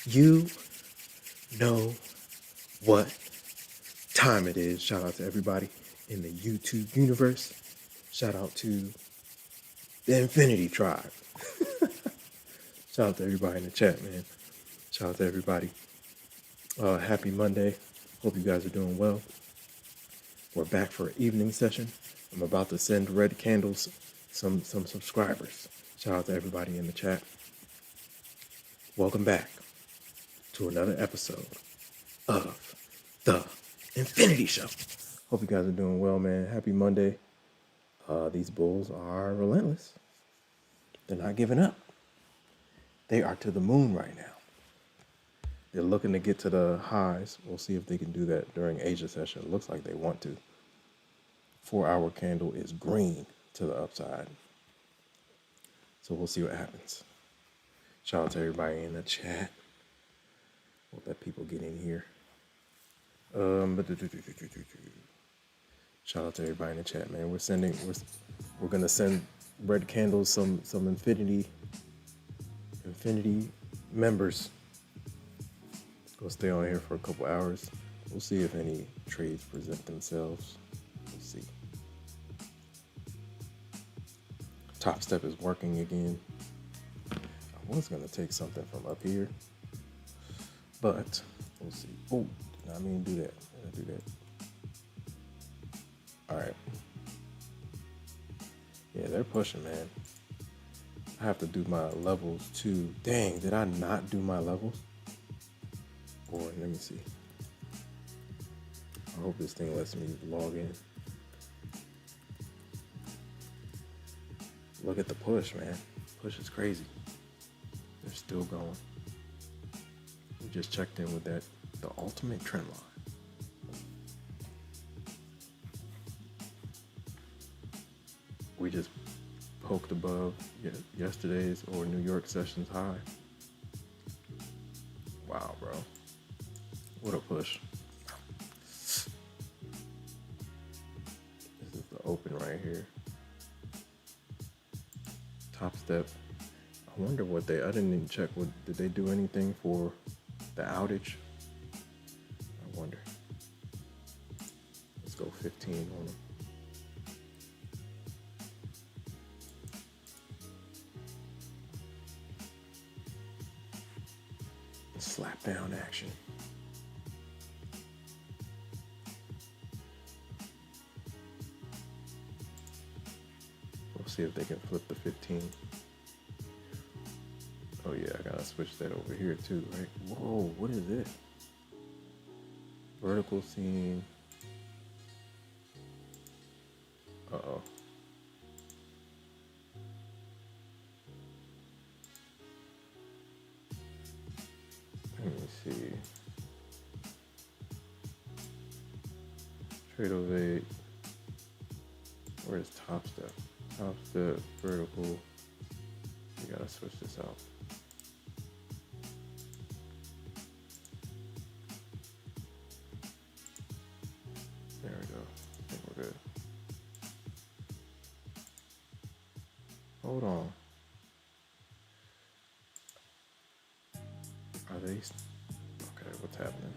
You know what time it is. Shout out to everybody in the YouTube universe. Shout out to the Infinity Tribe. Shout out to everybody in the chat, man. Shout out to everybody. Happy Monday. Hope you guys are doing well. We're back for an evening session. I'm about to send red candles some subscribers. Shout out to everybody in the chat. Welcome back to another episode of the Infinity Show. Hope you guys are doing well, man. Happy Monday. These bulls are relentless. They're not giving up. They are to the moon right now. They're looking to get to the highs. We'll see if they can do that during Asia session. It looks like they want to. 4-hour candle is green to the upside. So we'll see what happens. Shout out to everybody in the chat. We'll let people get in here. Shout out to everybody in the chat, man. We're gonna send red candles some Infinity members. Go stay on here for a couple hours. We'll see if any trades present themselves. We'll see. Topstep is working again. I was gonna take something from up here, but we'll see. Oh, did not mean to do that. Did I do that? All right. Yeah, they're pushing, man. I have to do my levels too. Dang, did I not do my levels? Or let me see. I hope this thing lets me log in. Look at the push, man. Push is crazy. They're still going. We just checked in with the ultimate trend line. We just poked above yesterday's or New York session's high. Wow, bro. What a push. This is the open right here. Topstep. I wonder what I didn't even check. Did they do anything for the outage? I wonder. Let's go 15 on them. Slap down action. We'll see if they can flip the 15. Oh yeah, I gotta switch that over here too, right? Whoa, what is this? Vertical seam. Uh-oh. Let me see. Trade of 8. Where's Topstep? Topstep, vertical. You gotta switch this out. There we go. I think we're good. Hold on. Are they? Okay, what's happening?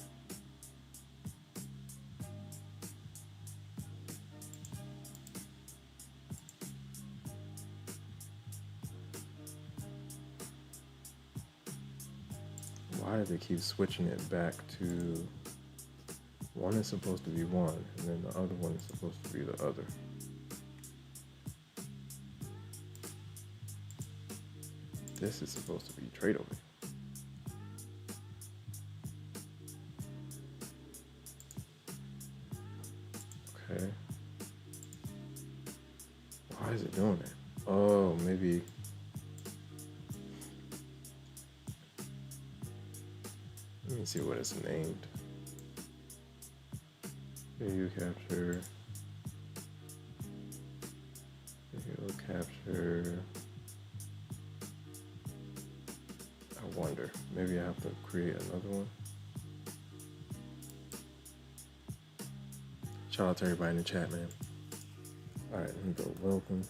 Why do they keep switching it back to one is supposed to be one and then the other one is supposed to be the other? This is supposed to be tradable. Okay. Why is it doing that? Oh, maybe. Let me see what it's named. Video capture. Video capture. I wonder. Maybe I have to create another one. Shout out to everybody in the chat, man. All right, let me go. Welcome.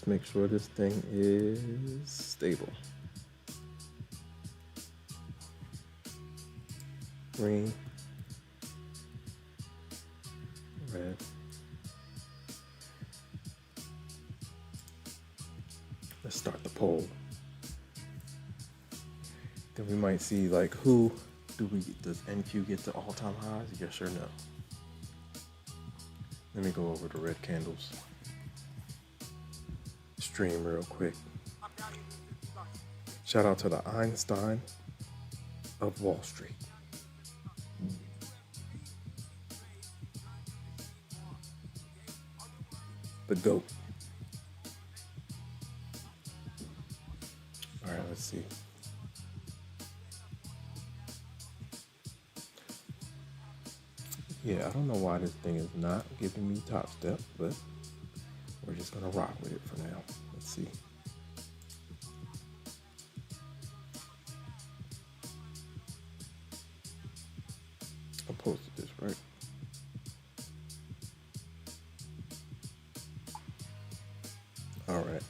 Let's make sure this thing is stable. Green, red. Let's start the poll. Then we might see like does NQ get to all-time highs? Yes or no? Let me go over the red candles. Stream real quick. Shout out to the Einstein of Wall Street. The GOAT. All right, let's see. Yeah, I don't know why this thing is not giving me Topstep, but we're just gonna rock with it for now. Let's see. I posted this, right? All right.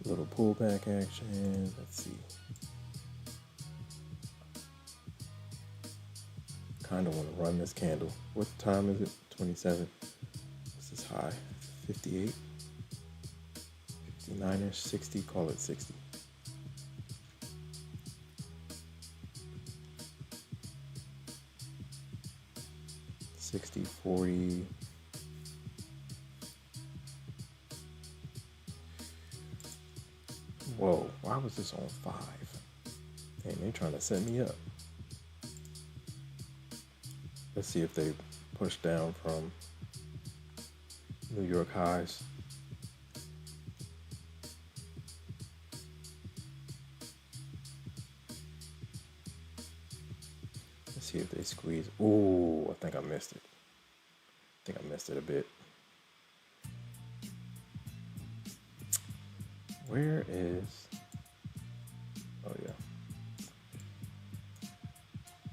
Little pullback action. Let's see. Kind of want to run this candle. What time is it? 27. This is high. 58. 59ish. 60. Call it 60. $60, $40. Whoa, why was this on 5? Damn, they trying to set me up. Let's see if they push down from New York highs. Let's see if they squeeze. Ooh, I think I missed it. I think I missed it a bit. Where is... Oh, yeah.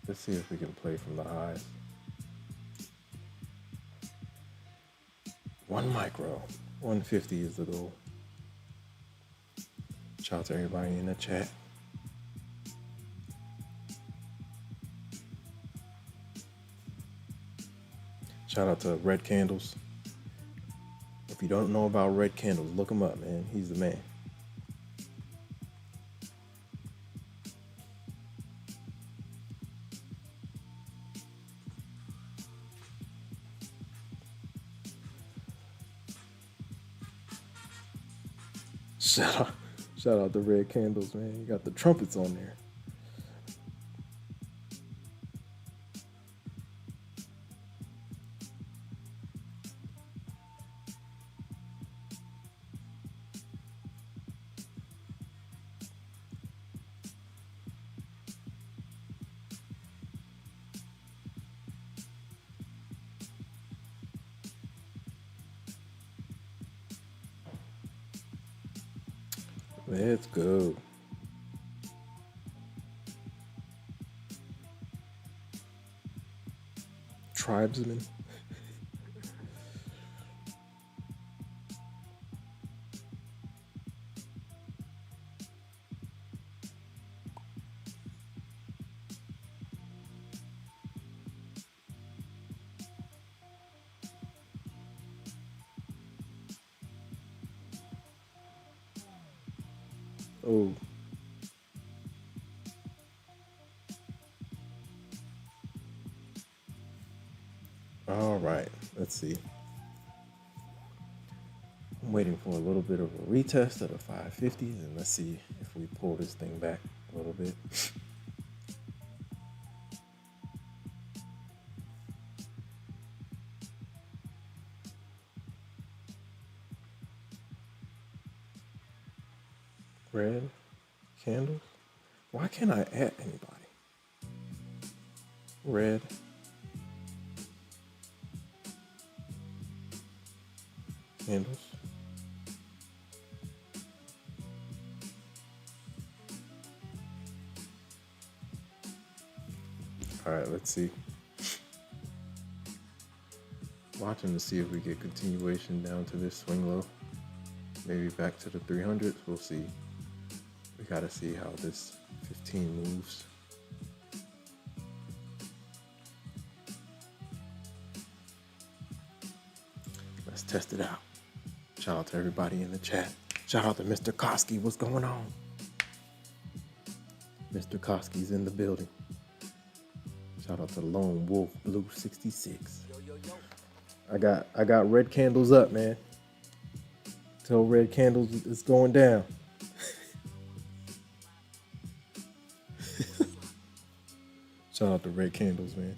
Let's see if we can play from the highs. 1 micro. 150 is the goal. Shout out to everybody in the chat. Shout out to Red Candles. If you don't know about Red Candles, look him up, man. He's the man. Shout out to Red Candles, man. You got the trumpets on there. Let's go. Tribesmen. Oh. All right, let's see. I'm waiting for a little bit of a retest of the 550s, and let's see if we pull this thing back a little bit. Red candles. Why can't I add anybody? Red. Candles. All All right, let's see. Watching to see if we get continuation down to this swing low. Maybe back to the 300s. We'll see. We got to see how this 15 moves. Let's test it out. Shout out to everybody in the chat. Shout out to Mr. Koski. What's going on? Mr. Koski's in the building. Shout out to Lone Wolf Blue 66. I got red candles up, man. Tell red candles it's going down. Shout out to red candles, man.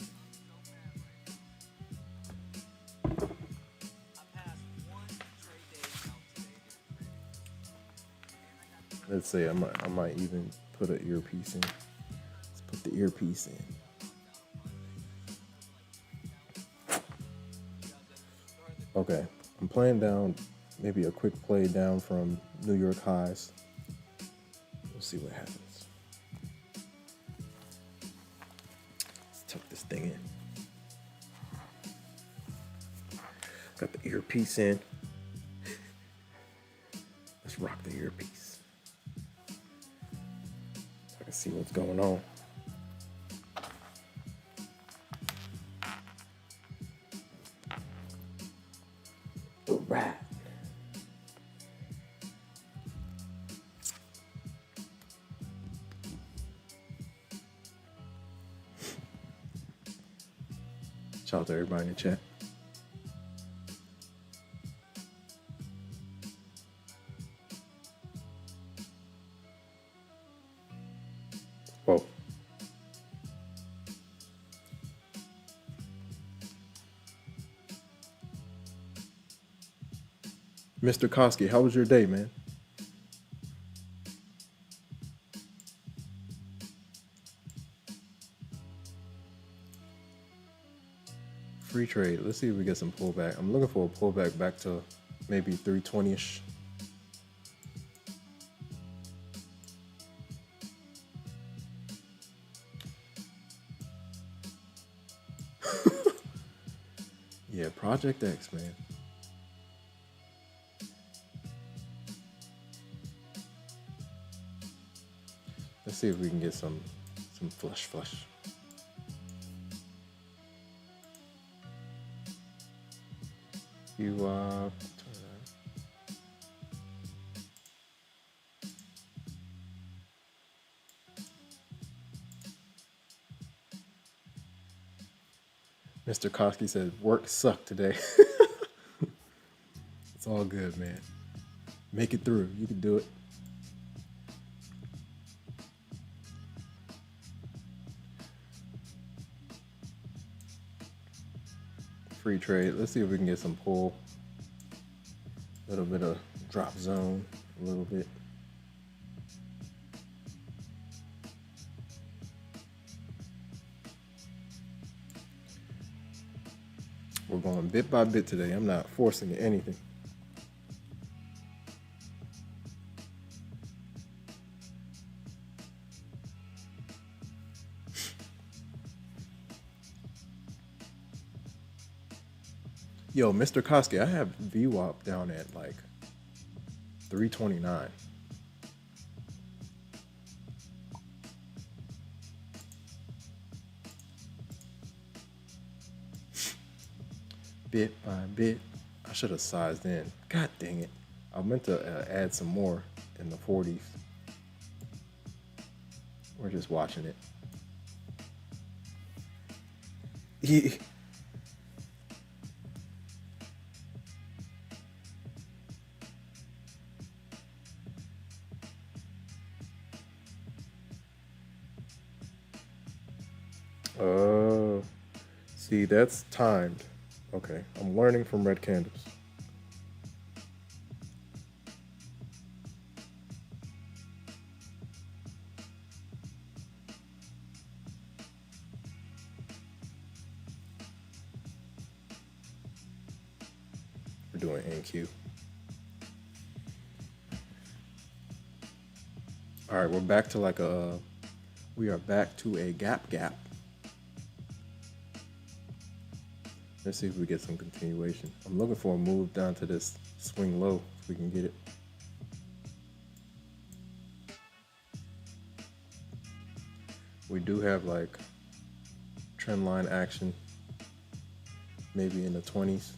Let's say I might even put an earpiece in. Let's put the earpiece in. Okay, I'm playing down, maybe a quick play down from New York highs. We'll see what happens. Let's tuck this thing in. Got the earpiece in. Let's rock the earpiece. So I can see what's going on. Right. Shout out to everybody in the chat. Whoa. Mr. Koski, how was your day, man? Free trade. Let's see if we get some pullback. I'm looking for a pullback back to maybe 320-ish. Yeah, Project X, man. Let's see if we can get some flush. Mr. Koski said, work sucked today. It's all good, man. Make it through. You can do it. Free trade. Let's see if we can get some pull. A little bit of drop zone. A little bit. We're going bit by bit today. I'm not forcing anything. Yo, Mr. Koski, I have VWAP down at like 329. Bit by bit. I should have sized in. God dang it. I meant to add some more in the 40s. We're just watching it. Oh, see, that's timed. Okay, I'm learning from red candles. We're doing NQ. All right, we're back to we are back to a gap. Let's see if we get some continuation. I'm looking for a move down to this swing low if we can get it. We do have like trend line action, maybe in the 20s.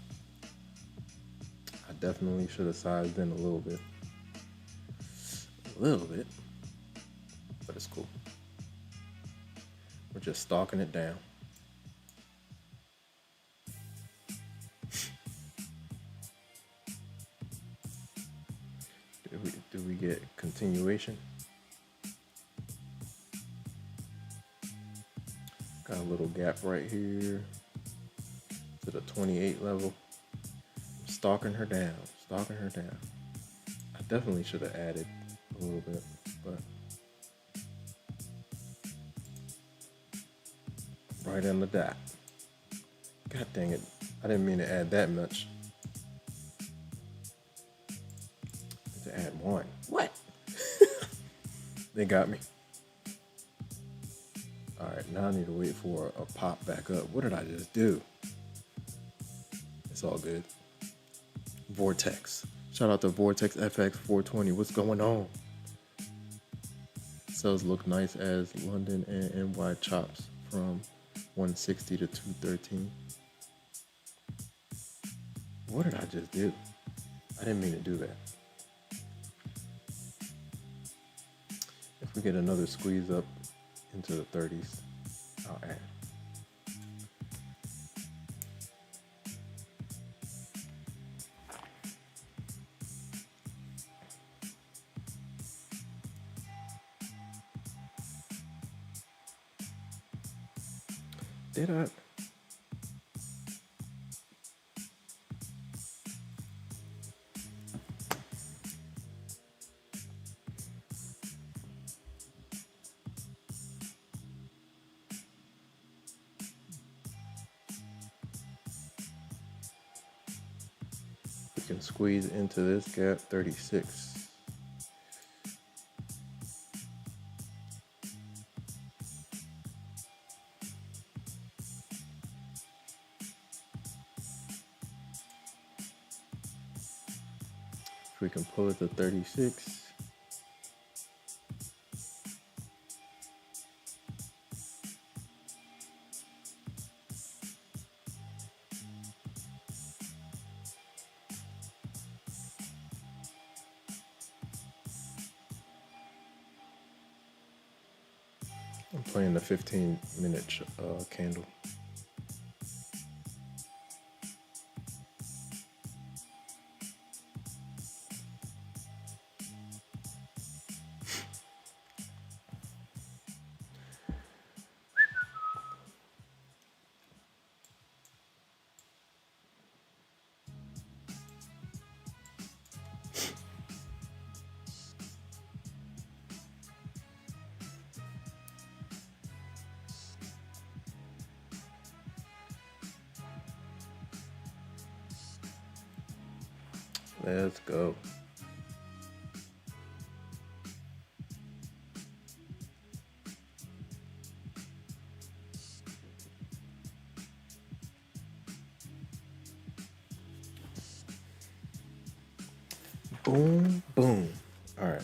I definitely should have sized in a little bit, but it's cool. We're just stalking it down. Do we get continuation? Got a little gap right here to the 28 level. Stalking her down, stalking her down. I definitely should have added a little bit, but right on the dot. God dang it. I didn't mean to add that much. To add one. What? They got me. All right, now I need to wait for a pop back up. What did I just do? It's all good. Vortex. Shout out to Vortex FX 420. What's going on? Sales look nice as London and NY chops from 160 to 213. What did I just do? I didn't mean to do that. If we get another squeeze up into the 30s, I'll add. Did I? We can squeeze into this gap 36. If we can pull it to 36. I'm playing the 15-minute candle. Let's go. Boom, boom. All right.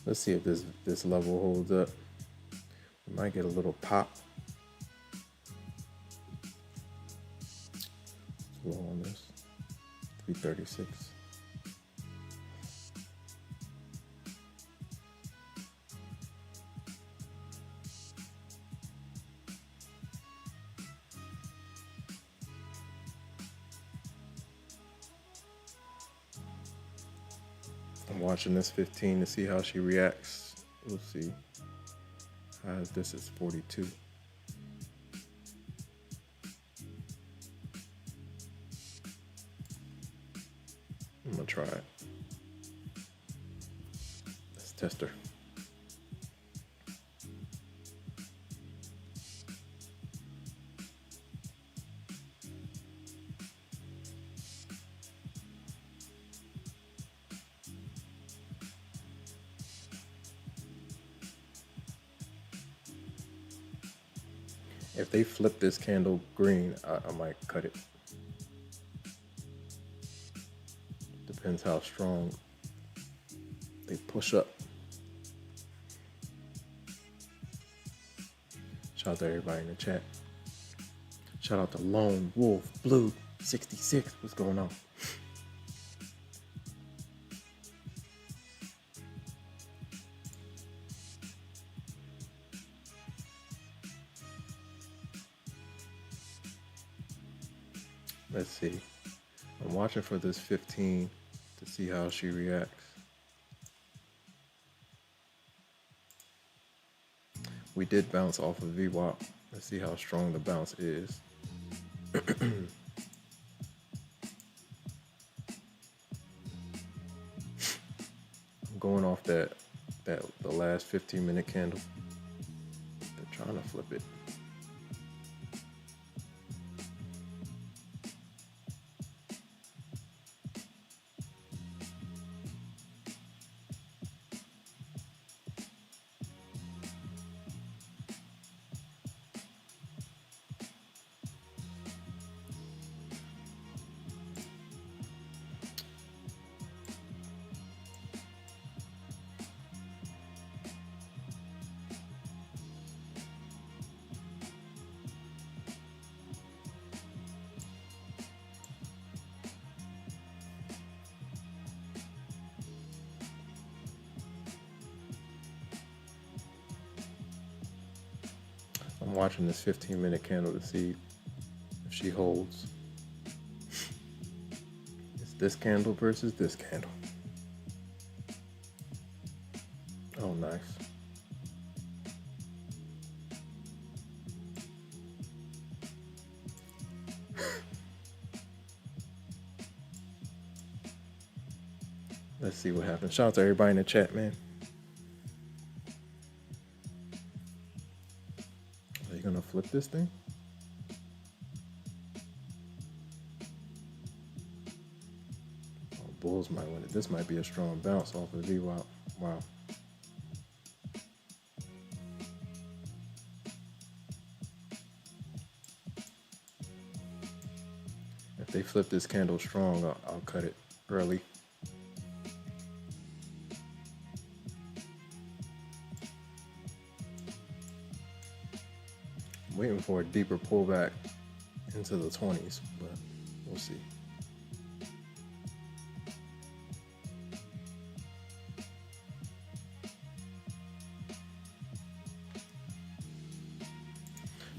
Let's see if this level holds up. We might get a little pop. It's low on this. 336. I'm watching this 15 to see how she reacts. We'll see. This is 42. I'm gonna try it. Tester. If they flip this candle green, I might cut it. Depends how strong they push up. Shout out to everybody in the chat. Shout out to Lone Wolf Blue 66. What's going on? Let's see. I'm watching for this 15 to see how she reacts. We did bounce off of VWAP. Let's see how strong the bounce is. I'm going off the last 15-minute candle. They're trying to flip it. I'm watching this 15-minute candle to see if she holds. It's this candle versus this candle. Oh, nice. Let's see what happens. Shout out to everybody in the chat, man. Are you gonna flip this thing? Oh, Bulls might win it. This might be a strong bounce off of VWAP. Wow. If they flip this candle strong, I'll cut it early. I'm waiting for a deeper pullback into the 20s, but we'll see.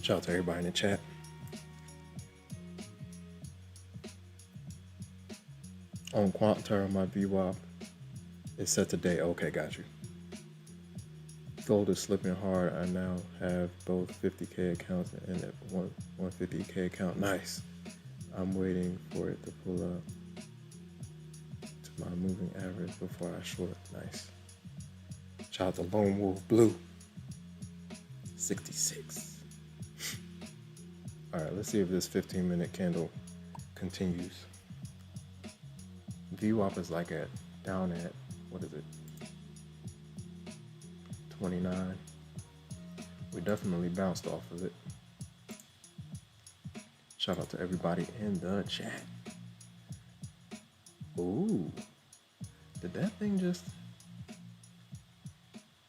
Shout out to everybody in the chat. On Quantara, my VWAP is set today. Okay, got you. Gold is slipping hard. I now have both 50K accounts and a 150K account. Nice. I'm waiting for it to pull up to my moving average before I short. Nice. Shout out to Lone Wolf Blue 66. All right, let's see if this 15-minute candle continues. VWAP is like down at, what is it? 29. We definitely bounced off of it. Shout out to everybody in the chat. Ooh, did that thing just,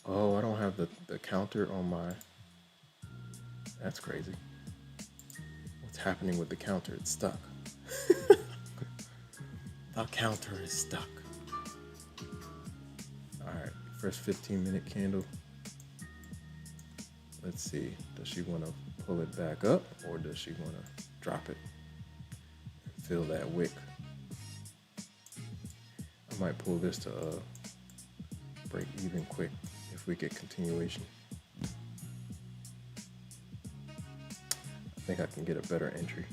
oh, I don't have the counter on my, that's crazy. What's happening with the counter? It's stuck. The counter is stuck. All right, first 15-minute candle. Let's see, does she want to pull it back up or does she want to drop it and fill that wick? I might pull this to break even quick if we get continuation. I think I can get a better entry.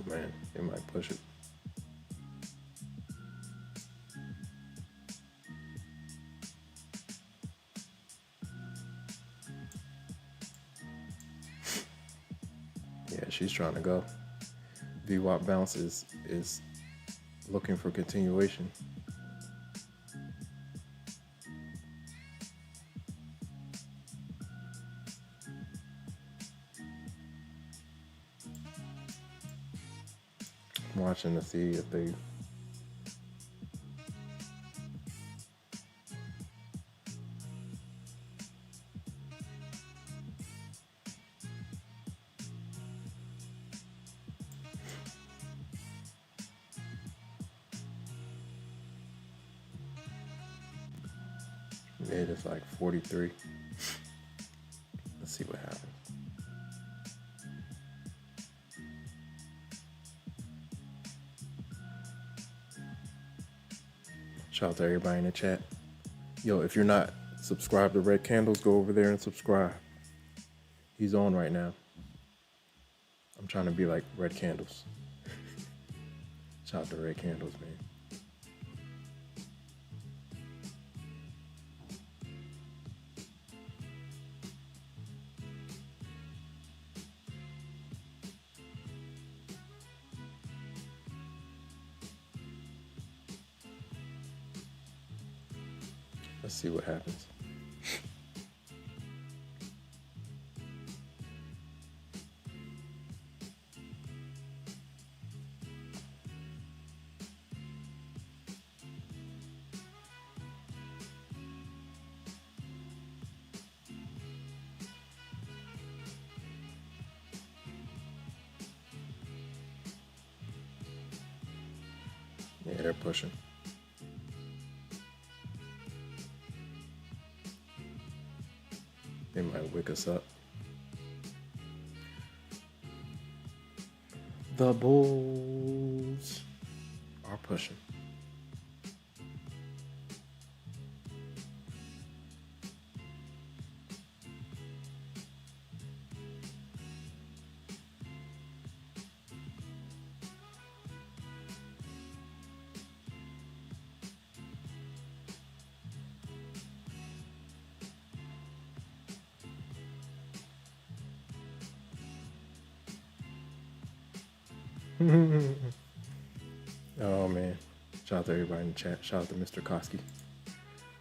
man, it might push it. Yeah, she's trying to go. VWAP bounce is looking for continuation. I'm watching to see if they mid is like 43. Let's see what happens. Shout out to everybody in the chat. Yo, if you're not subscribed to Red Candles, go over there and subscribe. He's on right now. I'm trying to be like Red Candles. Shout out to Red Candles, man. Let's see what happens. Yeah, they're pushing. They might wake us up. The bulls are pushing. Oh man. Shout out to everybody in the chat. Shout out to Mr. Koski.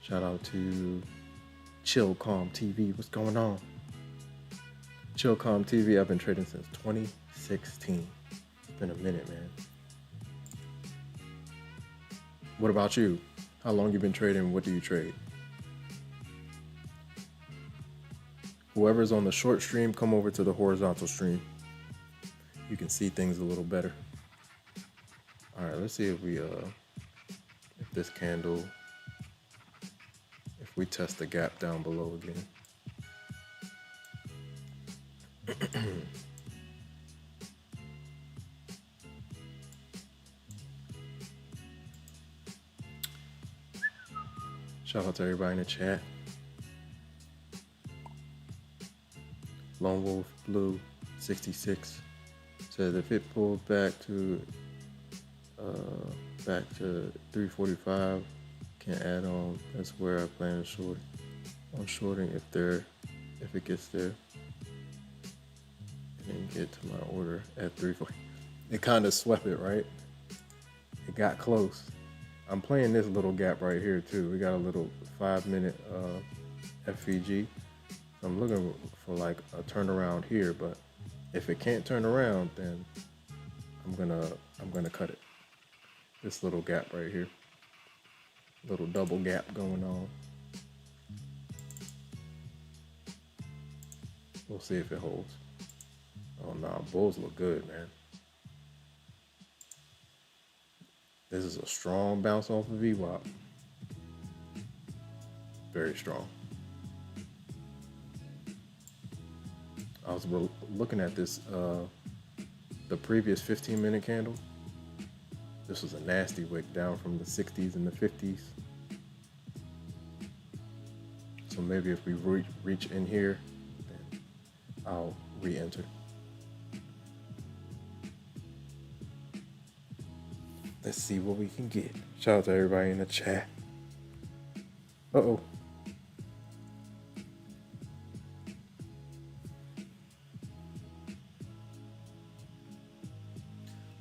Shout out to Chill Calm TV. What's going on? Chill Calm TV, I've been trading since 2016. It's been a minute, man. What about you? How long you been trading? What do you trade? Whoever's on the short stream, come over to the horizontal stream. You can see things a little better. All right, let's see if we if this candle, if we test the gap down below again. Shout out to everybody in the chat. Lone Wolf Blue 66 says if it pulls back to 345, can add on. That's where I plan to short. I'm shorting if it gets there, and then get to my order at 340. It kind of swept it, right? It got close. I'm playing this little gap right here too. We got a little 5-minute FVG. I'm looking for like a turnaround here, but if it can't turn around, then I'm gonna cut it. This little gap right here, little double gap going on. We'll see if it holds. Oh no, bulls look good, man. This is a strong bounce off of VWAP. Very strong. I was looking at this, the previous 15-minute candle. This was a nasty wick down from the 60s and the 50s. So maybe if we reach in here, then I'll re-enter. Let's see what we can get. Shout out to everybody in the chat. Uh-oh.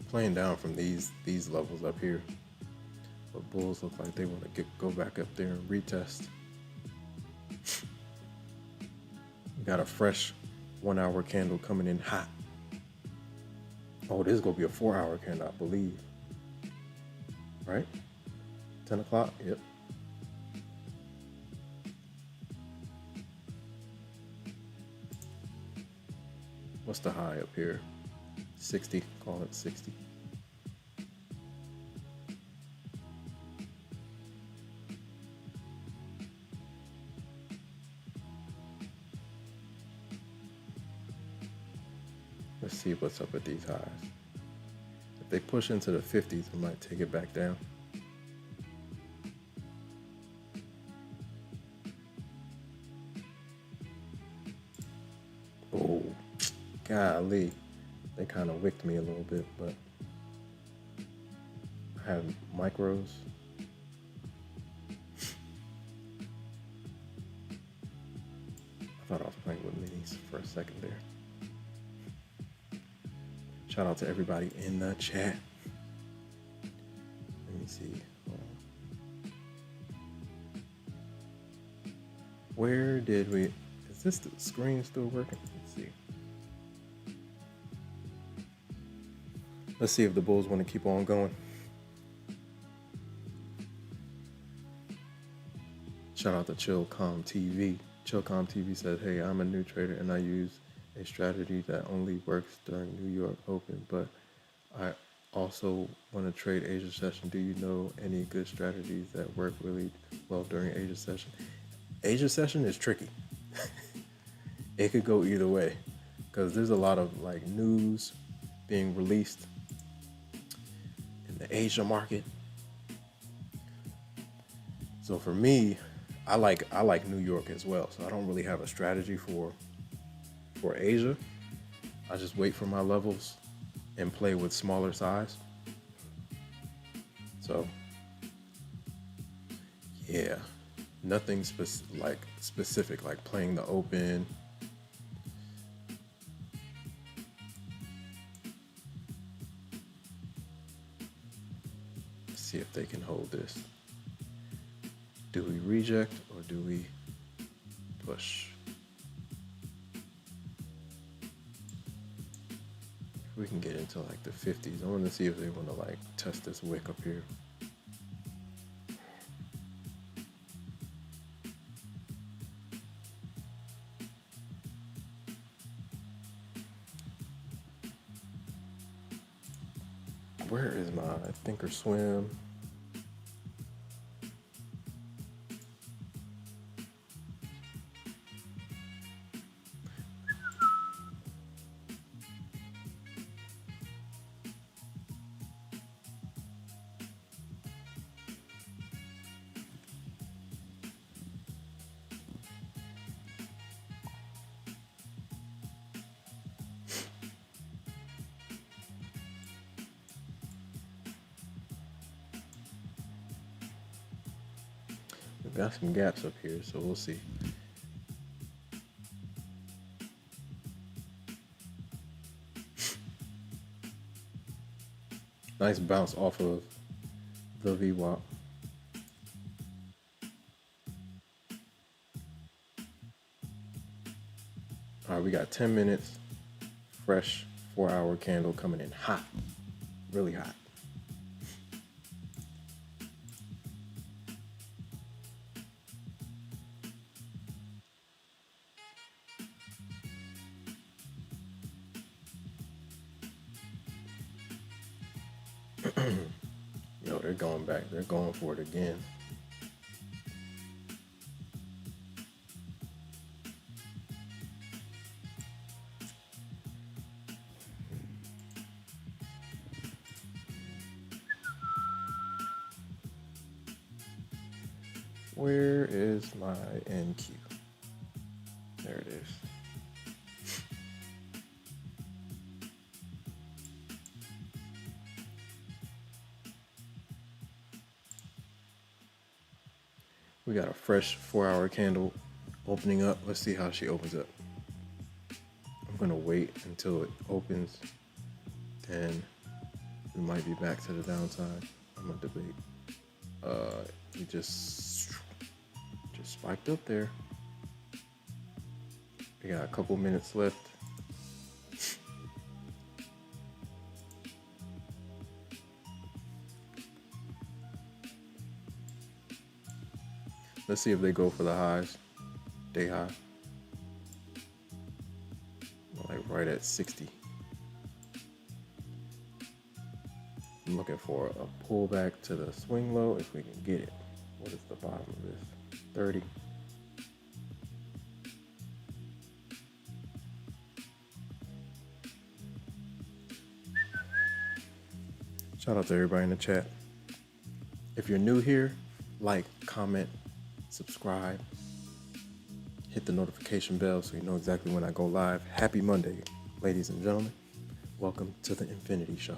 Playing down from these levels up here. But bulls look like they want to go back up there and retest. We got a fresh 1 hour candle coming in hot. Oh, this is gonna be a 4 hour candle, I believe. Right? 10 o'clock? Yep. What's the high up here? 60, call it 60. Let's see what's up at these highs. If they push into the 50s, I might take it back down. Oh, golly. They kind of wicked me a little bit, but I have micros. I thought I was playing with minis for a second there. Shout out to everybody in the chat. Let me see. Where did we? Is this the screen still working? Let's see. Let's see if the bulls want to keep on going. Shout out to Chill Calm TV. Chill Calm TV said, "Hey, I'm a new trader and I use a strategy that only works during New York Open, but I also want to trade Asia session. Do you know any good strategies that work really well during Asia session?" Asia session is tricky. It could go either way because there's a lot of like news being released in the Asia market. So for me, I like New York as well. So I don't really have a strategy for Asia. I just wait for my levels and play with smaller size. So yeah, nothing specific like playing the open. Let's see if they can hold this. Do we reject or do we push? If we can get into like the 50s, I want to see if they want to like test this wick up here. Where is my Thinkorswim? We've got some gaps up here, so we'll see. Nice bounce off of the VWAP. All right, we got 10 minutes, fresh 4 hour candle coming in hot, really hot. Yo, they're going back. They're going for it again. Where is my NQ? There it is. We got a fresh 4-hour candle opening up. Let's see how she opens up. I'm gonna wait until it opens, and we might be back to the downside. I'm gonna debate. We just spiked up there. We got a couple minutes left. Let's see if they go for the highs, day high. Like right at 60. I'm looking for a pullback to the swing low if we can get it. What is the bottom of this? 30. Shout out to everybody in the chat. If you're new here, like, comment, subscribe, hit the notification bell so you know exactly when I go live. Happy Monday, ladies and gentlemen. Welcome to the Infinity Show.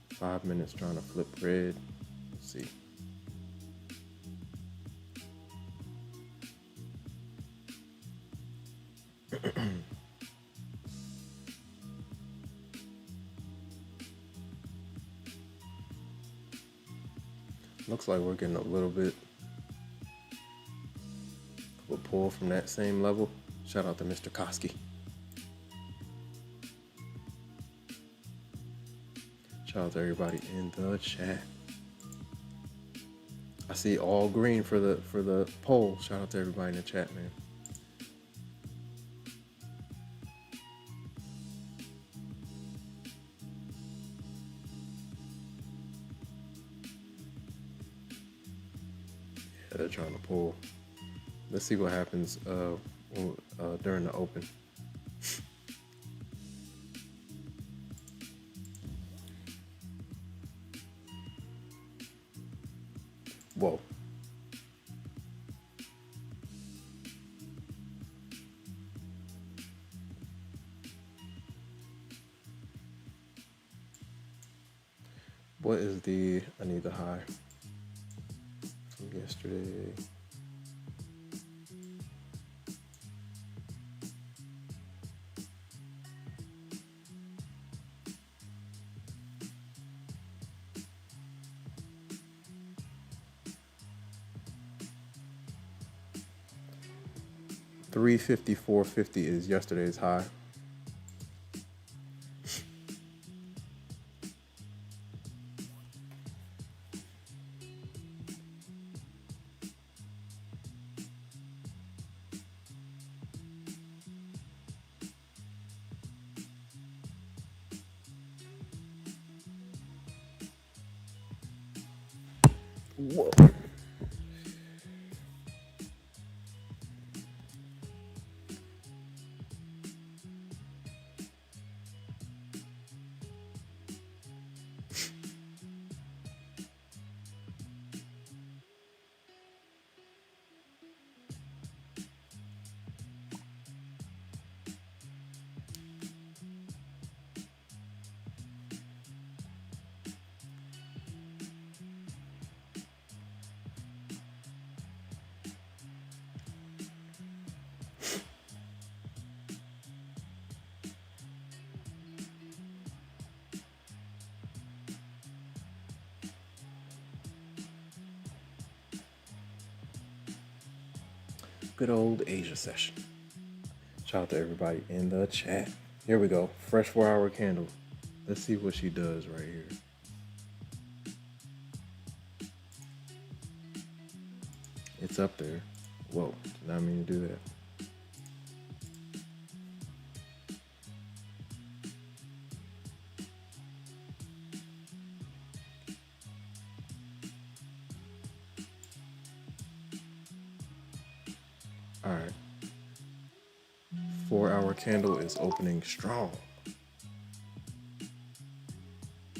5 minutes trying to flip red. Let's see. Looks like we're getting a little bit of a pull from that same level. Shout out to Mr. Koski. Shout out to everybody in the chat. I see all green for the poll. Shout out to everybody in the chat, man. Yeah, they're trying to pull. Let's see what happens during the open. Whoa. What is I need the high from yesterday. $354.50 is yesterday's high. Whoa. Good old Asia session. Shout out to everybody in the chat. Here we go. Fresh 4-hour candle. Let's see what she does right here. It's up there. Whoa, did not mean to do that. All right. 4-hour candle is opening strong.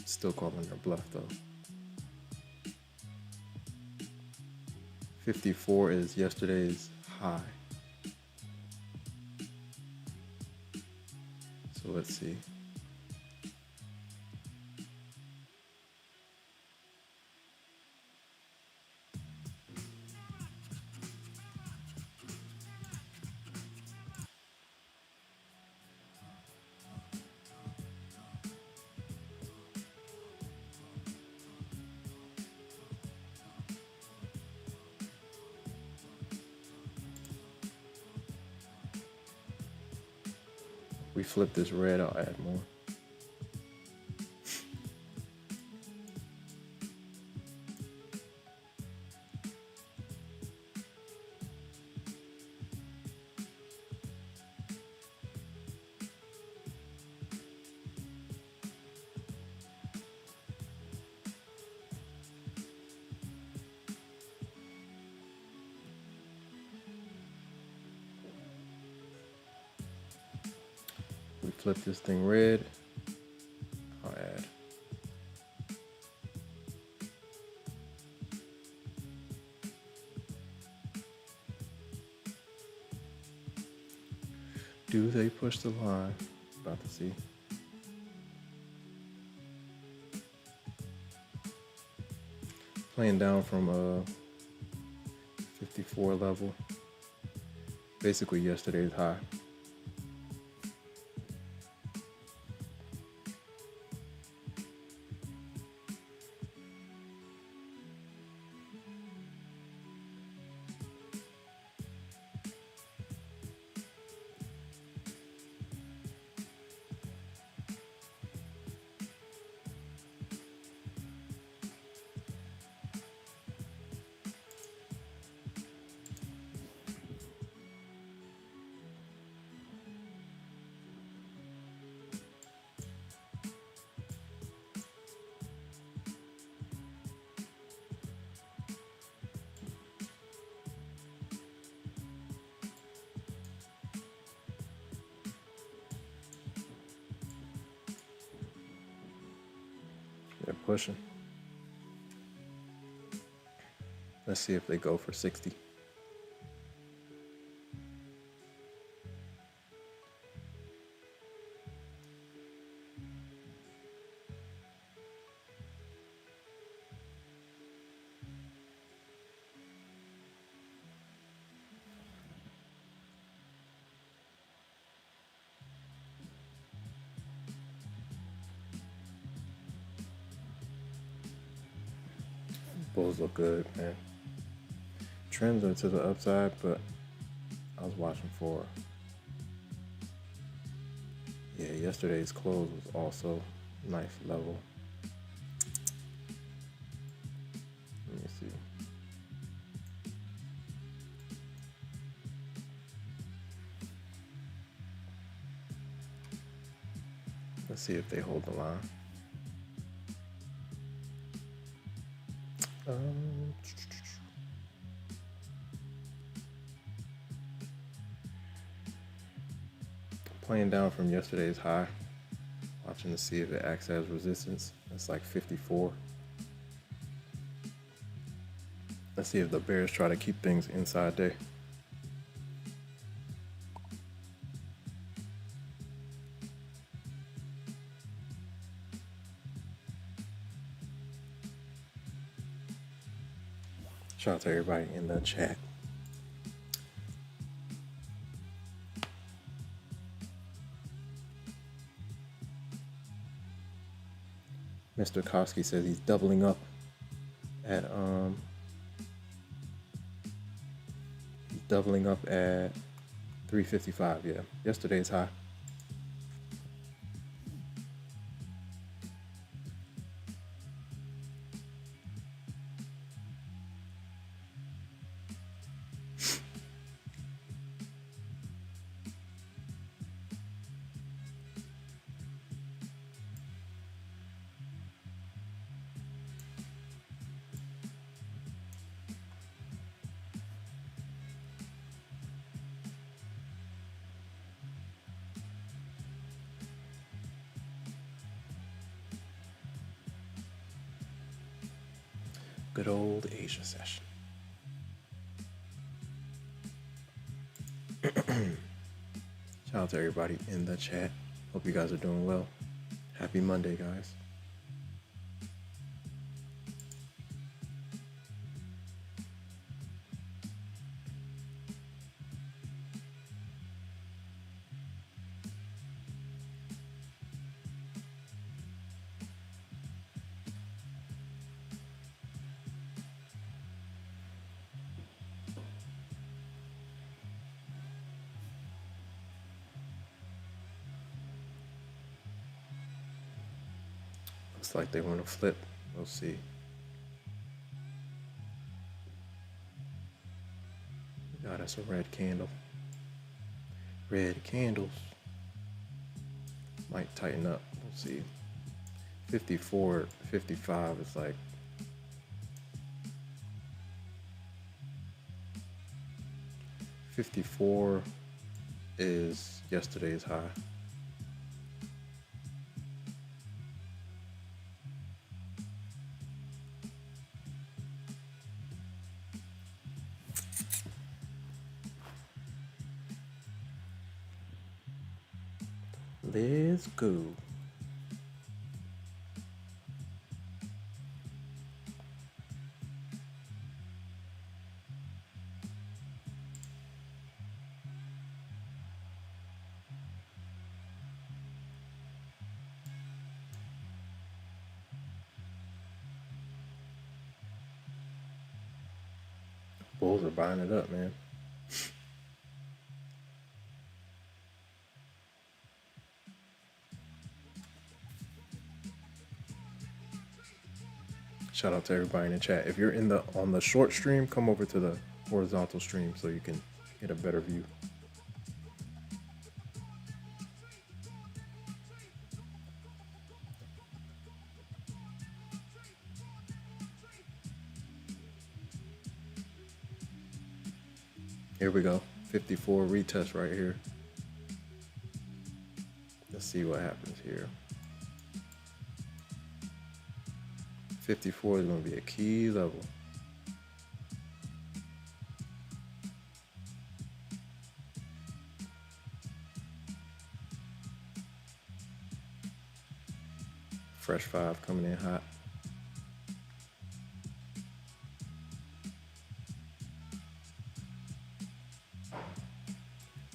Still calling her bluff though. 54 is yesterday's high. So let's see. We flip this red, I'll add more. We flip this thing red, I'll add. Do they push the line? About to see. Playing down from 54 level. Basically yesterday's high. They're pushing. Let's see if they go for 60. Bulls look good, man. Trends are to the upside, but I was watching for. Yeah, yesterday's close was also nice level. Let me see. Let's see if they hold the line. Playing down from yesterday's high. Watching to see if it acts as resistance. It's like 54. Let's see if the bears try to keep things inside there. Shout out to everybody in the chat. Mr. Kosky says he's doubling up at 355. Yeah, yesterday's high. Good old Asia session. Shout out to everybody in the chat. Hope you guys are doing well. Happy Monday, guys. Looks like they want to flip. We'll see. God, that's a red candle. Red candles. Might tighten up. We'll see. 54, 55 is like 54 is yesterday's high. Let's go. Bulls are buying it up, man. Shout out to everybody in the chat. If you're on the short stream, come over to the horizontal stream so you can get a better view. Here we go. 54 retest right here. Let's see what happens here. 54 is going to be a key level. Fresh 5 coming in hot.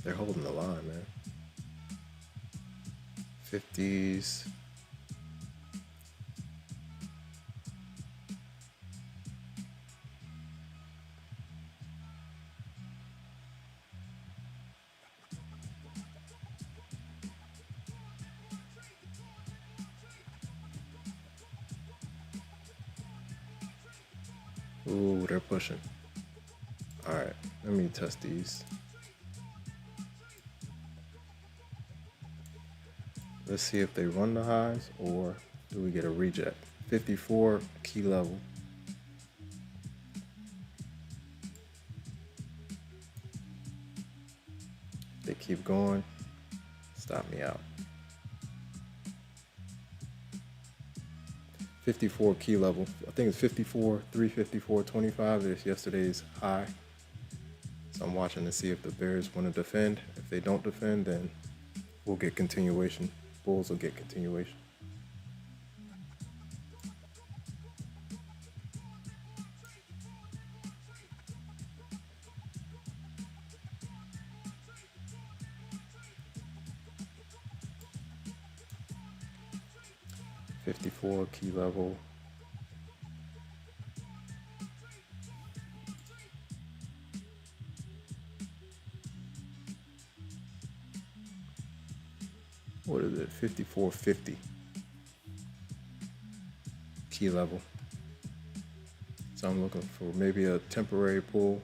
They're holding the line, man. 50s. Ooh, they're pushing. All right, let me test these. Let's see if they run the highs or do we get a reject. 54 key level. They keep going, stop me out. 54 key level. I think it's 54, 354.25. It's yesterday's high. So I'm watching to see if the bears want to defend. If they don't defend, then we'll get continuation. Bulls will get continuation. $54 key level. What is it? 54.50 key level. So I'm looking for maybe a temporary pull.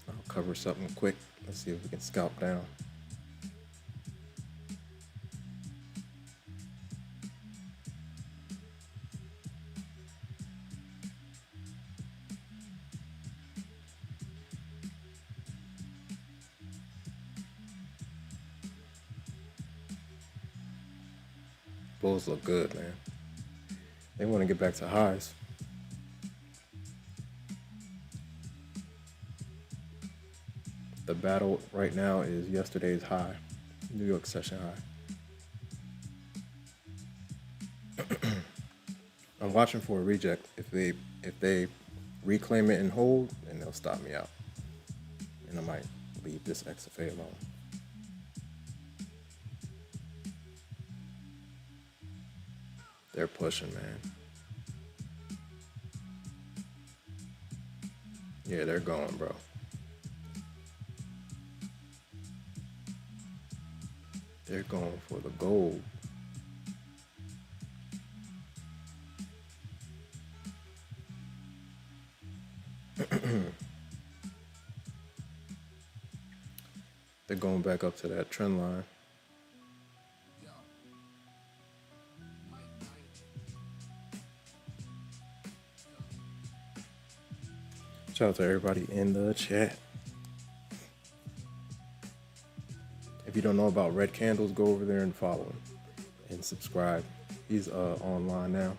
I'll cover something quick. Let's see if we can scalp down. Bulls look good, man. They want to get back to highs. The battle right now is yesterday's high, New York session high. I'm watching for a reject. If they reclaim it and hold, then they'll stop me out. And I might leave this XFA alone. They're pushing, man. Yeah, they're going, bro. They're going for the gold. They're going back up to that trend line. Shout out to everybody in the chat. If you don't know about Red Candles, go over there and follow him and subscribe. He's online now.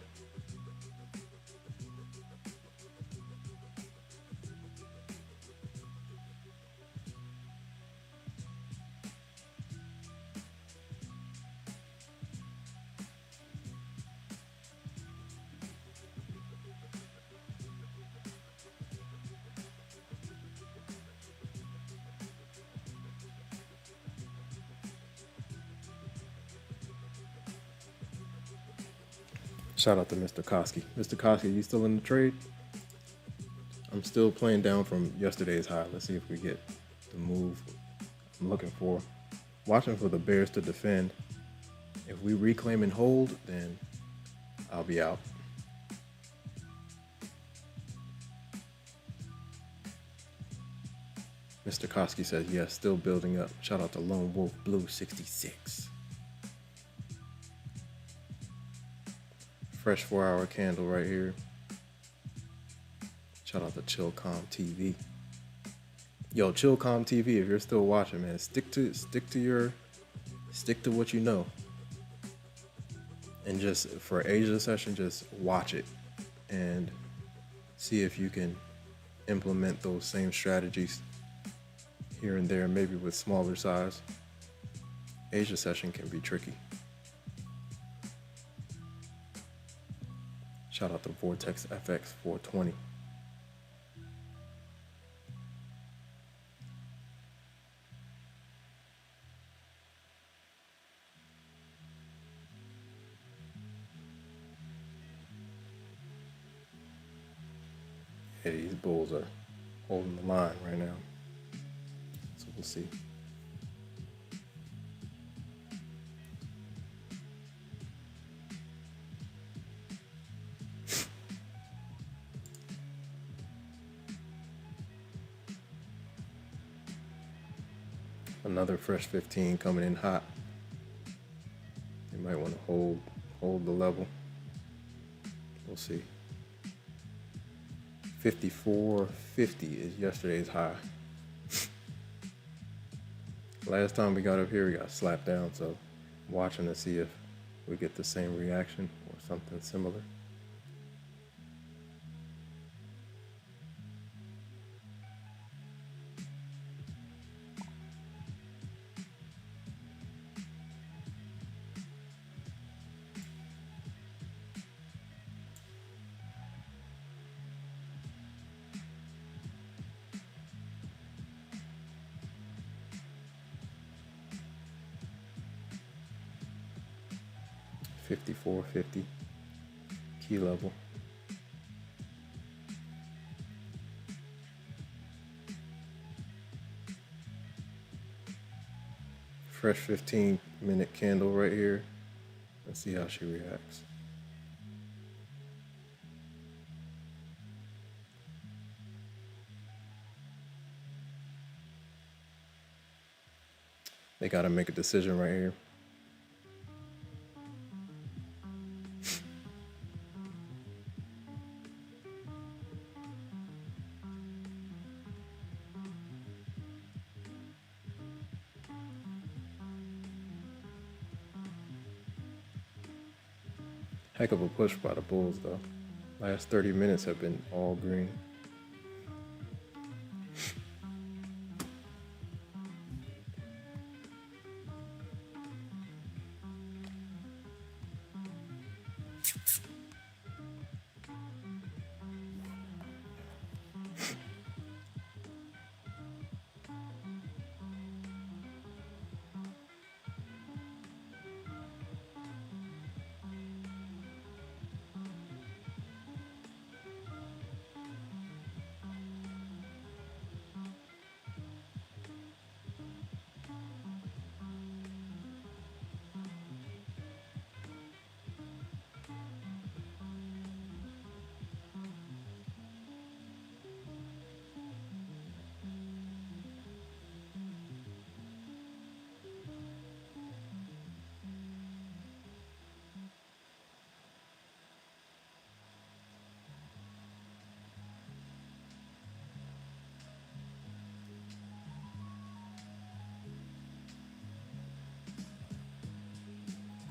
Shout out to Mr. Koski. Mr. Koski, you still in the trade? I'm still playing down from yesterday's high. Let's see if we get the move I'm looking for. Watching for the bears to defend. If we reclaim and hold, then I'll be out. Mr. Koski says, yes, still building up. Shout out to Lone Wolf Blue 66. Fresh 4-hour candle right here. Shout out to Chillcom TV. Yo, Chillcom TV, if you're still watching, man, stick to what you know. And just for Asia session, just watch it and see if you can implement those same strategies here and there, maybe with smaller size. Asia session can be tricky. Shout out to Vortex FX 420. Yeah, these bulls are holding the line right now. So we'll see. Another fresh 15 coming in hot. You might want to hold the level. We'll see. 54.50 is yesterday's high. Last time we got up here, we got slapped down, so I'm watching to see if we get the same reaction or something similar. $54.50 key level. Fresh 15-minute candle right here. Let's see how she reacts. They got to make a decision right here. Heck of a push by the bulls, though. Last 30 minutes have been all green.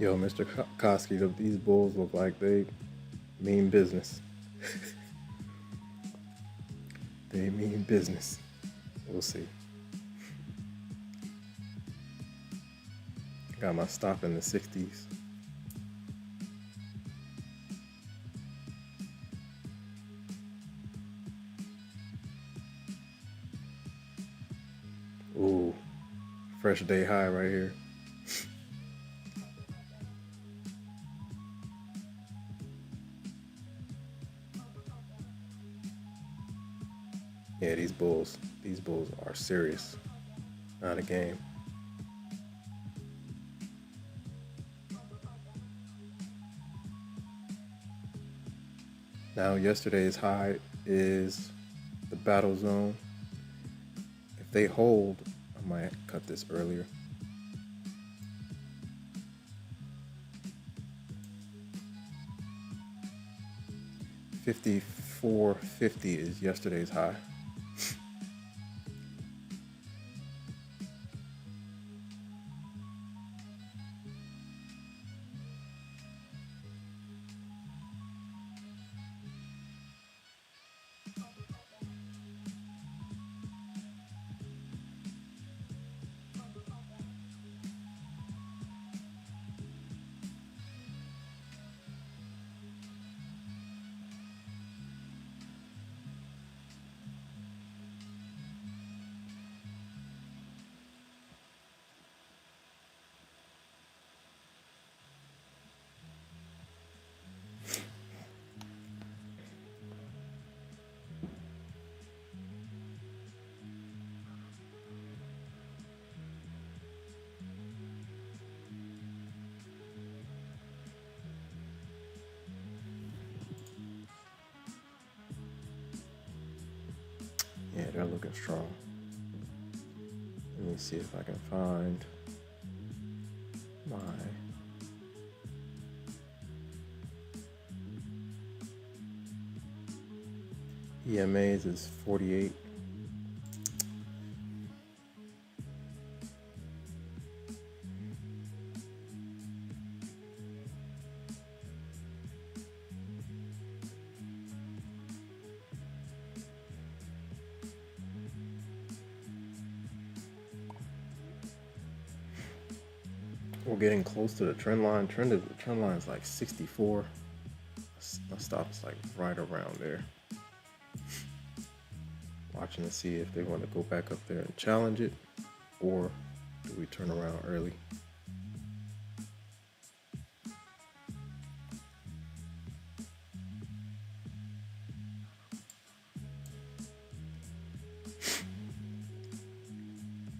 Yo, Mr. Koski, these bulls look like they mean business. They mean business. We'll see. Got my stop in the 60s. Ooh, fresh day high right here. Yeah, these bulls are serious. Not a game. Now, yesterday's high is the battle zone. If they hold, I might cut this earlier. $54.50 is yesterday's high. Yeah, they're looking strong. Let me see if I can find my EMAs is 48. We're getting close to the trend line. The trend line is like 64. My stop is like right around there. Watching to see if they want to go back up there and challenge it, or do we turn around early?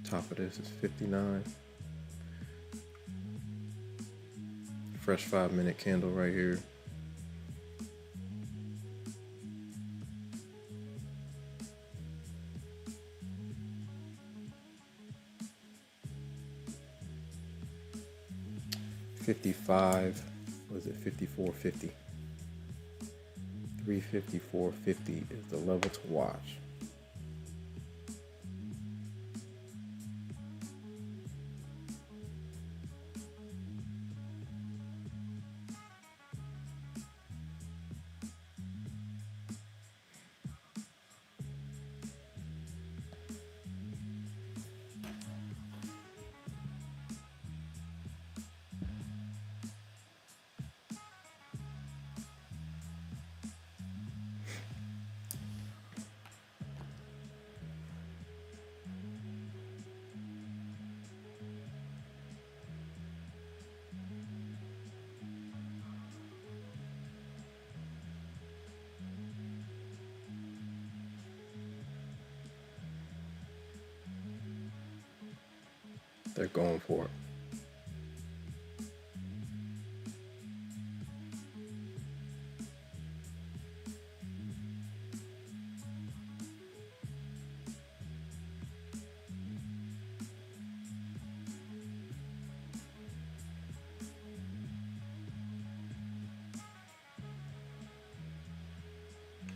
Top of this is 59. Fresh 5-minute candle right here. $55, was it 54.50? 354.50 is the level to watch. They're going for it.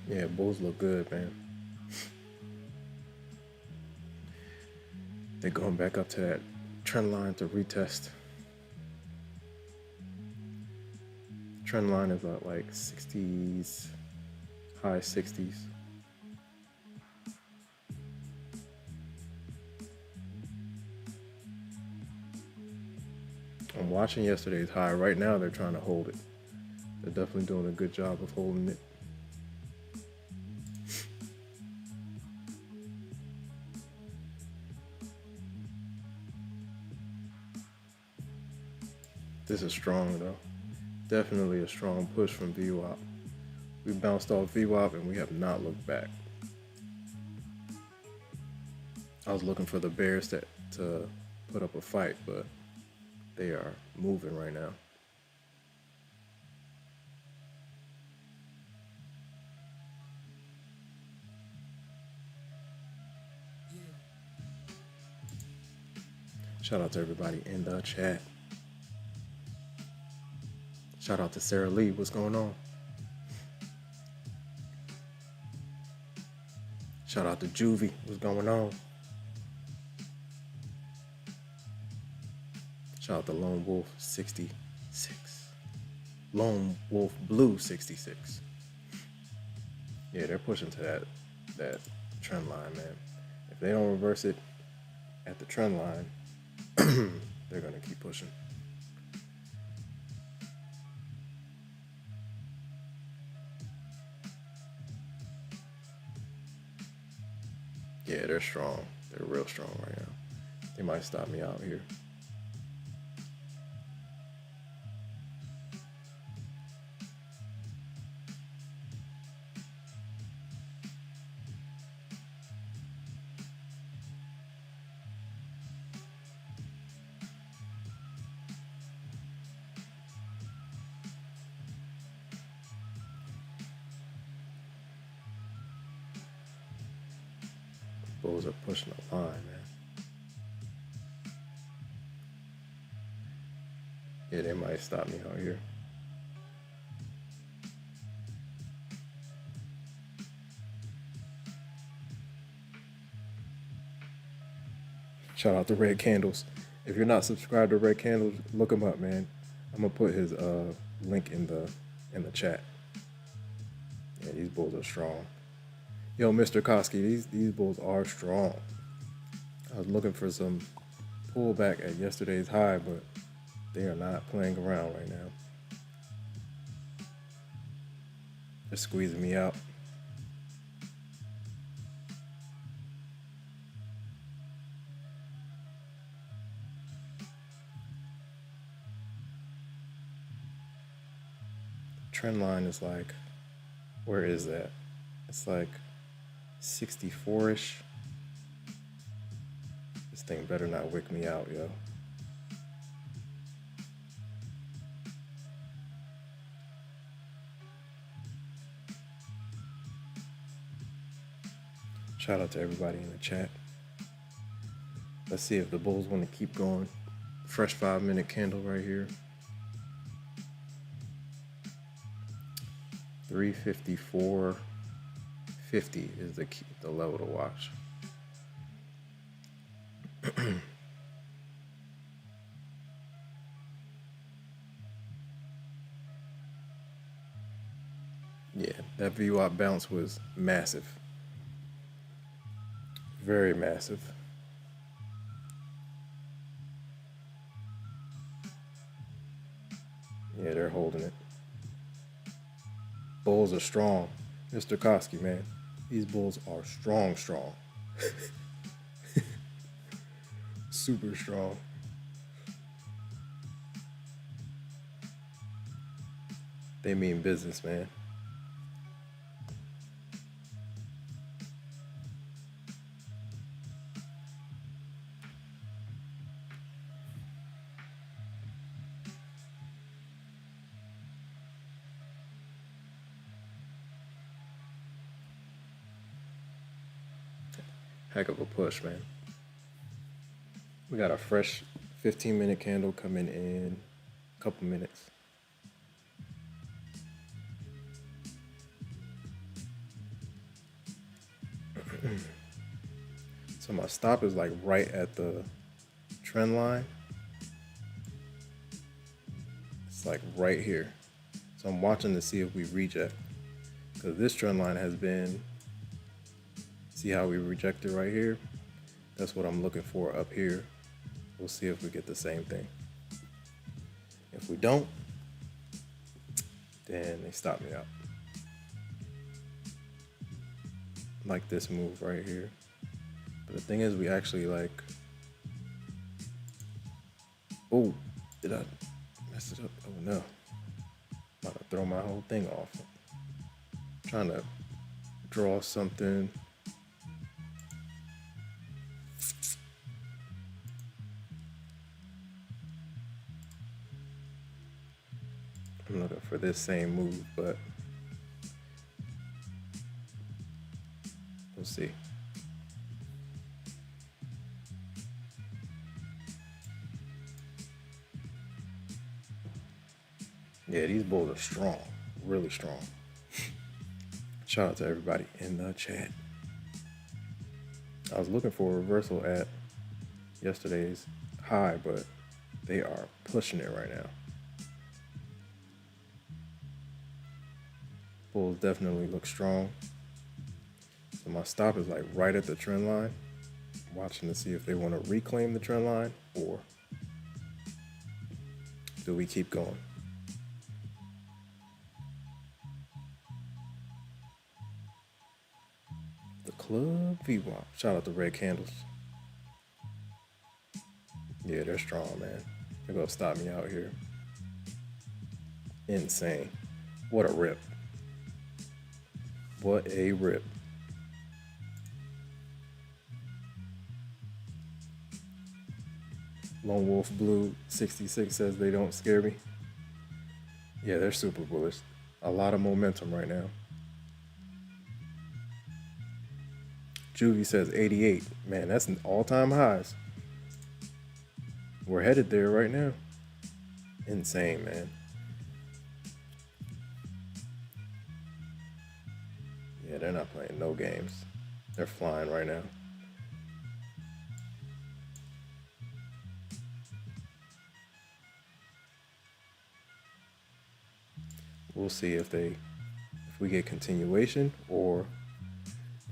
Yeah, bulls look good, man. They're going back up to that trend line to retest. Trend line is at like 60s, high 60s. I'm watching yesterday's high. Right now, they're trying to hold it. They're definitely doing a good job of holding it. This is strong though. Definitely a strong push from VWAP. We bounced off VWAP and we have not looked back. I was looking for the bears to put up a fight, but they are moving right now. Shout out to everybody in the chat. Shout out to Sarah Lee. What's going on? Shout out to Juvie. What's going on? Shout out to Lone Wolf 66. Lone Wolf Blue 66. Yeah, they're pushing to that trend line, man. If they don't reverse it at the trend line, they're gonna keep pushing. Yeah, they're strong. They're real strong right now. They might stop me out here. Bulls are pushing the line, man. Yeah, they might stop me out here. Shout out to Red Candles. If you're not subscribed to Red Candles, look him up, man. I'm gonna put his link in the chat. Yeah, these bulls are strong. Yo, Mr. Koski, these bulls are strong. I was looking for some pullback at yesterday's high, but they are not playing around right now. They're squeezing me out. Trend line is like, where is that? It's like 64-ish. This thing better not wick me out, yo. Shout out to everybody in the chat. Let's see if the bulls want to keep going. Fresh 5-minute candle right here. 354.50 is the level to watch. Yeah, that VWAP bounce was massive. Very massive. Yeah, they're holding it. Bulls are strong. Mr. Koski, man. These bulls are strong. Super strong. They mean business, man. Heck of a push, man. We got a fresh 15-minute candle coming in a couple minutes. So my stop is like right at the trend line. It's like right here. So So I'm watching to see if we reject, because this trend line has been, see how we rejected right here? That's what I'm looking for up here. We'll see if we get the same thing. If we don't, then they stop me out. Like this move right here. But the thing is, we actually like, oh, did I mess it up? Oh no. I'm about to throw my whole thing off. I'm trying to draw something. I'm looking for this same move, but we'll see. Yeah, these bulls are strong, really strong. Shout out to everybody in the chat. I was looking for a reversal at yesterday's high, but they are pushing it right now. Bulls definitely look strong. So my stop is like right at the trend line. I'm watching to see if they want to reclaim the trend line or do we keep going? The Club VWAP. Shout out to Red Candles. Yeah, they're strong, man. They're gonna stop me out here. Insane. What a rip. What a rip. Lone Wolf Blue 66 says they don't scare me. Yeah, they're super bullish. A lot of momentum right now. Juvie says 88. Man, that's an all-time highs. We're headed there right now. Insane, man. Yeah, they're not playing no games. They're flying right now. We'll see if we get continuation or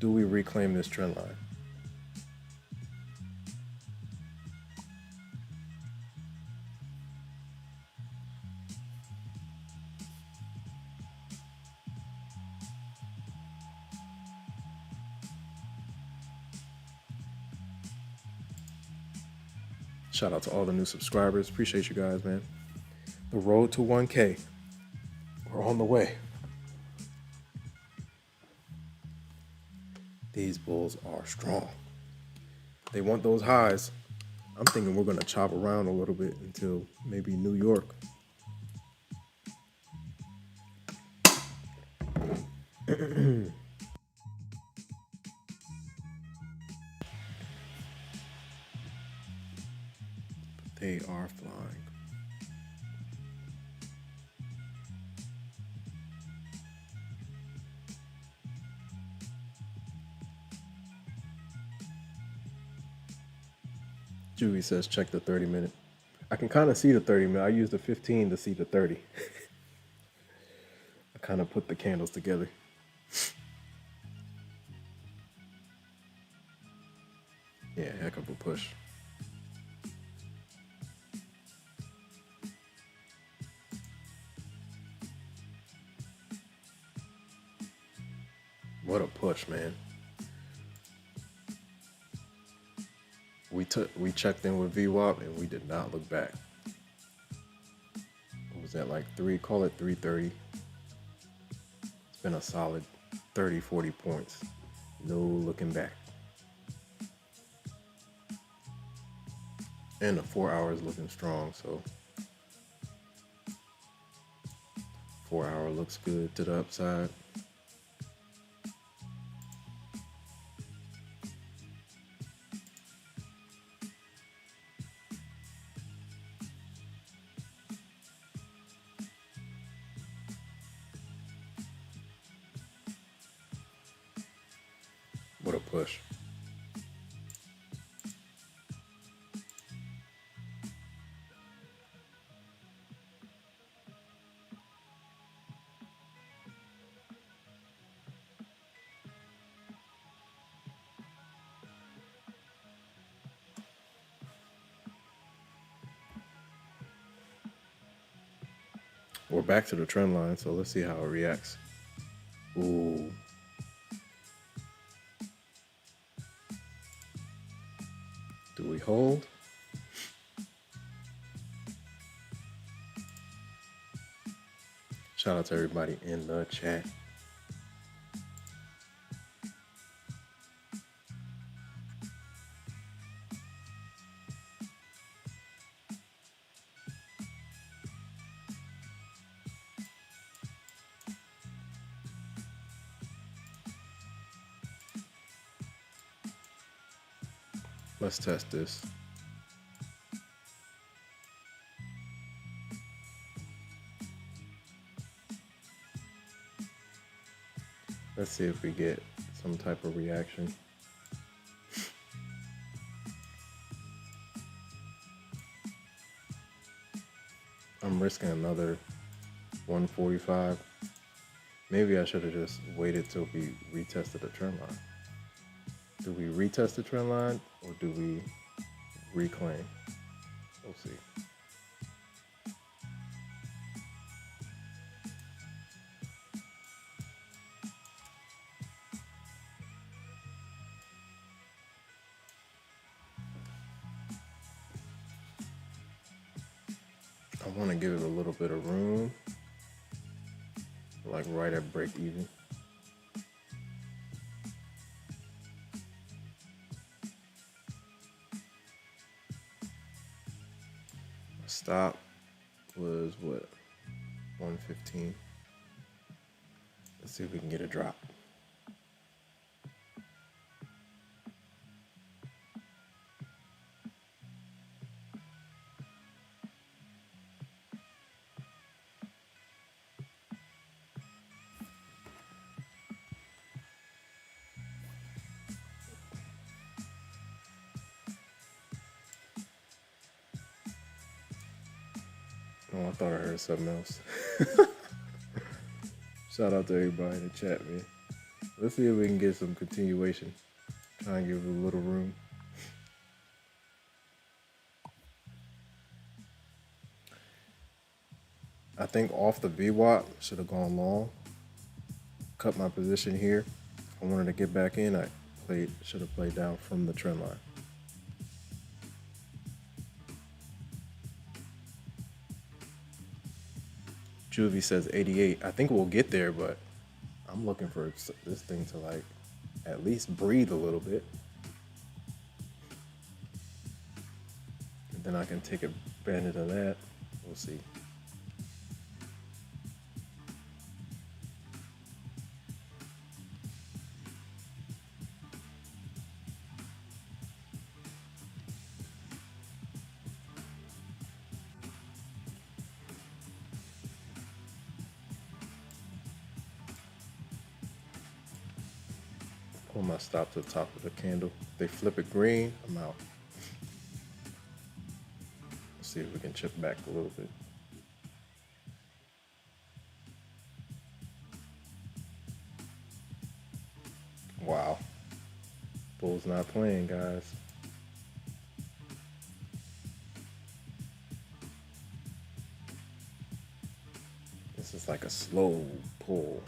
do we reclaim this trend line? Shout out to all the new subscribers. Appreciate you guys, man. The road to 1K. We're on the way. These bulls are strong. They want those highs. I'm thinking we're going to chop around a little bit until maybe New York. They are flying. Juvie says check the 30-minute. I can kind of see the 30-minute. I used the 15 to see the 30. I kind of put the candles together. Yeah, heck of a push. What a push, man. We checked in with VWAP and we did not look back. What was that, like call it 330. It's been a solid 30, 40 points. No looking back. And the 4 hours looking strong, so 4 hour looks good to the upside. What a push. We're back to the trend line, so let's see how it reacts. Ooh. Do we hold? Shout out to everybody in the chat. Let's test this. Let's see if we get some type of reaction. I'm risking another 145. Maybe I should have just waited till we retested the trend line. Do we retest the trend line or do we reclaim? We'll see. I want to give it a little bit of room, like right at break even. Stop was what? 115. Let's see if we can get a drop. Oh, I thought I heard something else. Shout out to everybody in the chat, man. Let's see if we can get some continuation. Try and give it a little room. I think off the VWAP, should have gone long. Cut my position here. I wanted to get back in. I should have played down from the trend line. Juvie says 88. I think we'll get there, but I'm looking for this thing to like at least breathe a little bit. And then I can take advantage of that. We'll see. Pull my stop to the top of the candle. If they flip it green, I'm out. Let's see if we can chip back a little bit. Wow. Bull's not playing, guys. This is like a slow pull.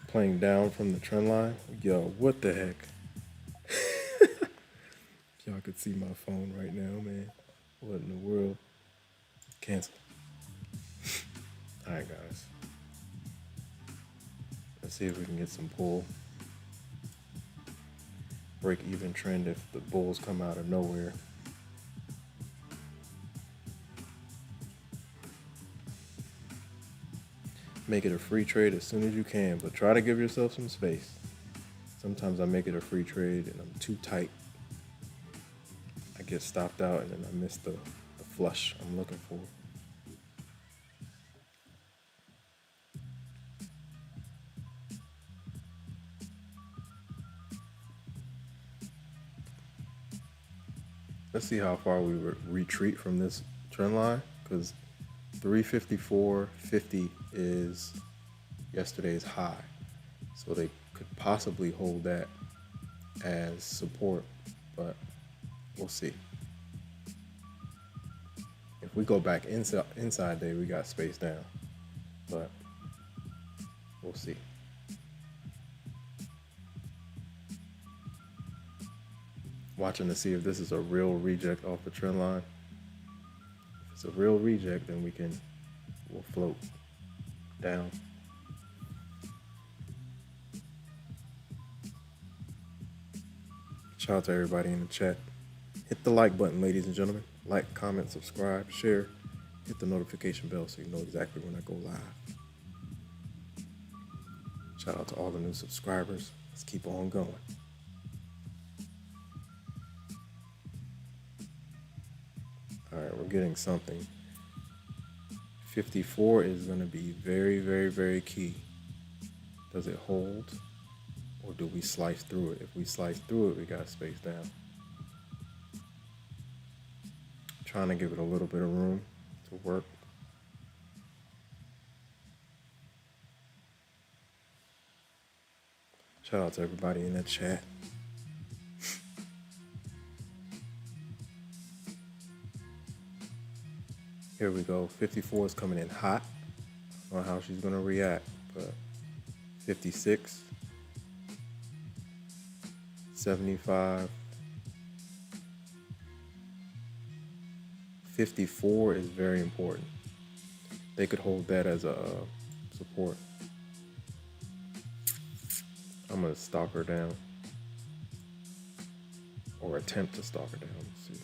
Playing down from the trend line. Yo, what the heck? Y'all could see my phone right now, man. What in the world? Cancel. All right, guys. Let's see if we can get some pull. Break even trend if the bulls come out of nowhere. Make it a free trade as soon as you can, but try to give yourself some space. Sometimes I make it a free trade and I'm too tight. I get stopped out and then I miss the flush I'm looking for. Let's see how far we retreat from this trend line, because 354.50 is yesterday's high. So they could possibly hold that as support, but we'll see. If If we go back inside day, we got space down, but we'll see. Watching to see if this is a real reject off the trend line. If it's a real reject, then we'll float down. Shout out to everybody in the chat. Hit the like button, ladies and gentlemen. Like, comment, subscribe, share. Hit the notification bell so you know exactly when I go live. Shout out to all the new subscribers. Let's keep on going. All right, we're getting something. 54 is going to be very, very, very key. Does it hold, or do we slice through it? If we slice through it, we got space down. Trying to give it a little bit of room to work. Shout out to everybody in the chat. Here we go. 54 is coming in hot. I don't know how she's gonna react, but 56, 75, 54 is very important. They could hold that as a support. I'm gonna stalk her down, or attempt to stalk her down. Let's see.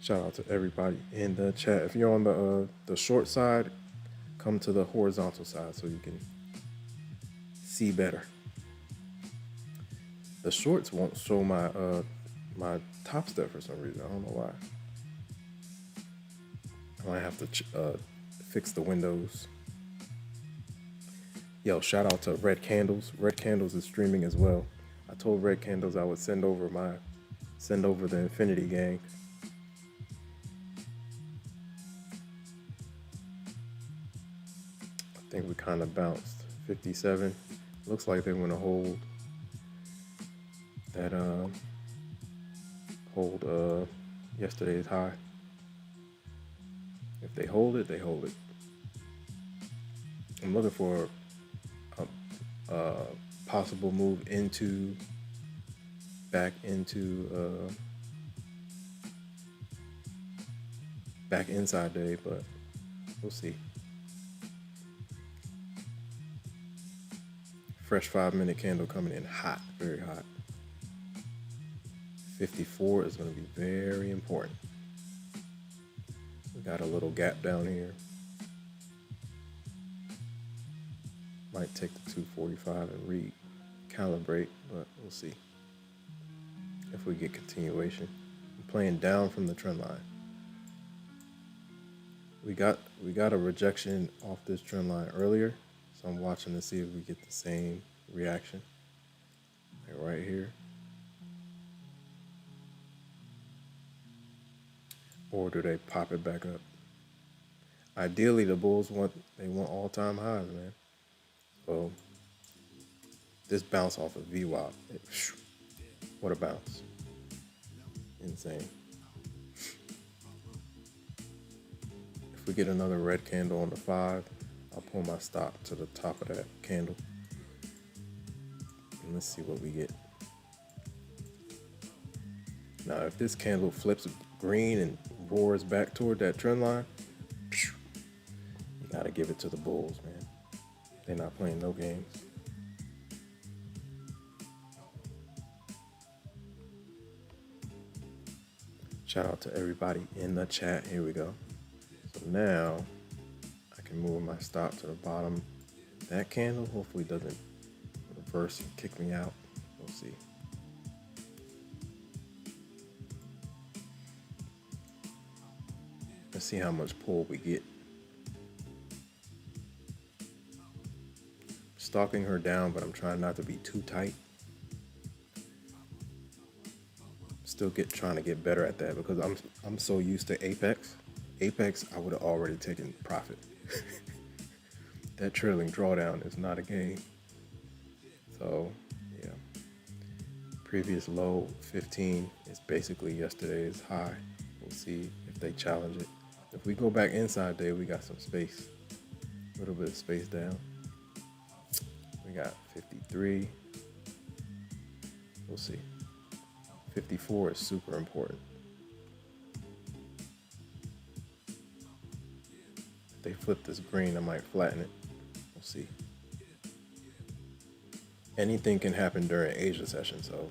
Shout out to everybody in the chat. If you're on the short side, come to the horizontal side so you can see better. The shorts won't show my my Topstep for some reason. I don't know why. I might have to fix the windows. Yo, shout out to Red Candles. Red Candles is streaming as well. I told Red Candles I would send over the Infinity Gang. I think we kind of bounced. 57. Looks like they want to hold that yesterday's high. If they hold it, they hold it. I'm looking for a possible move back inside day, but we'll see. Fresh 5-minute candle coming in hot, very hot. 54 is going to be very important. We got a little gap down here. Might take the 245 and recalibrate, but we'll see if we get continuation. I'm playing down from the trend line. We got a rejection off this trend line earlier, so I'm watching to see if we get the same reaction. Like right here. Or do they pop it back up? Ideally, the bulls want all-time highs, man. So this bounce off of VWAP, what a bounce. Insane. If we get another red candle on the 5, I'll pull my stop to the top of that candle. And let's see what we get. Now, if this candle flips green and roars back toward that trend line, you gotta give it to the bulls, man. They're not playing no games. Shout out to everybody in the chat. Here we go. So now I can move my stop to the bottom. That candle hopefully doesn't reverse and kick me out. We'll see. Let's see how much pull we get. Stalking her down, but I'm trying not to be too tight. Still trying to get better at that because I'm so used to Apex. Apex, I would have already taken profit. That trailing drawdown is not a game. So yeah, previous low 15 is basically yesterday's high. We'll see if they challenge it. If we go back inside day, we got some space, a little bit of space down. We got 53. We'll see. 54 is super important. If they flip this green, I might flatten it. We'll see. Anything can happen during Asia session, so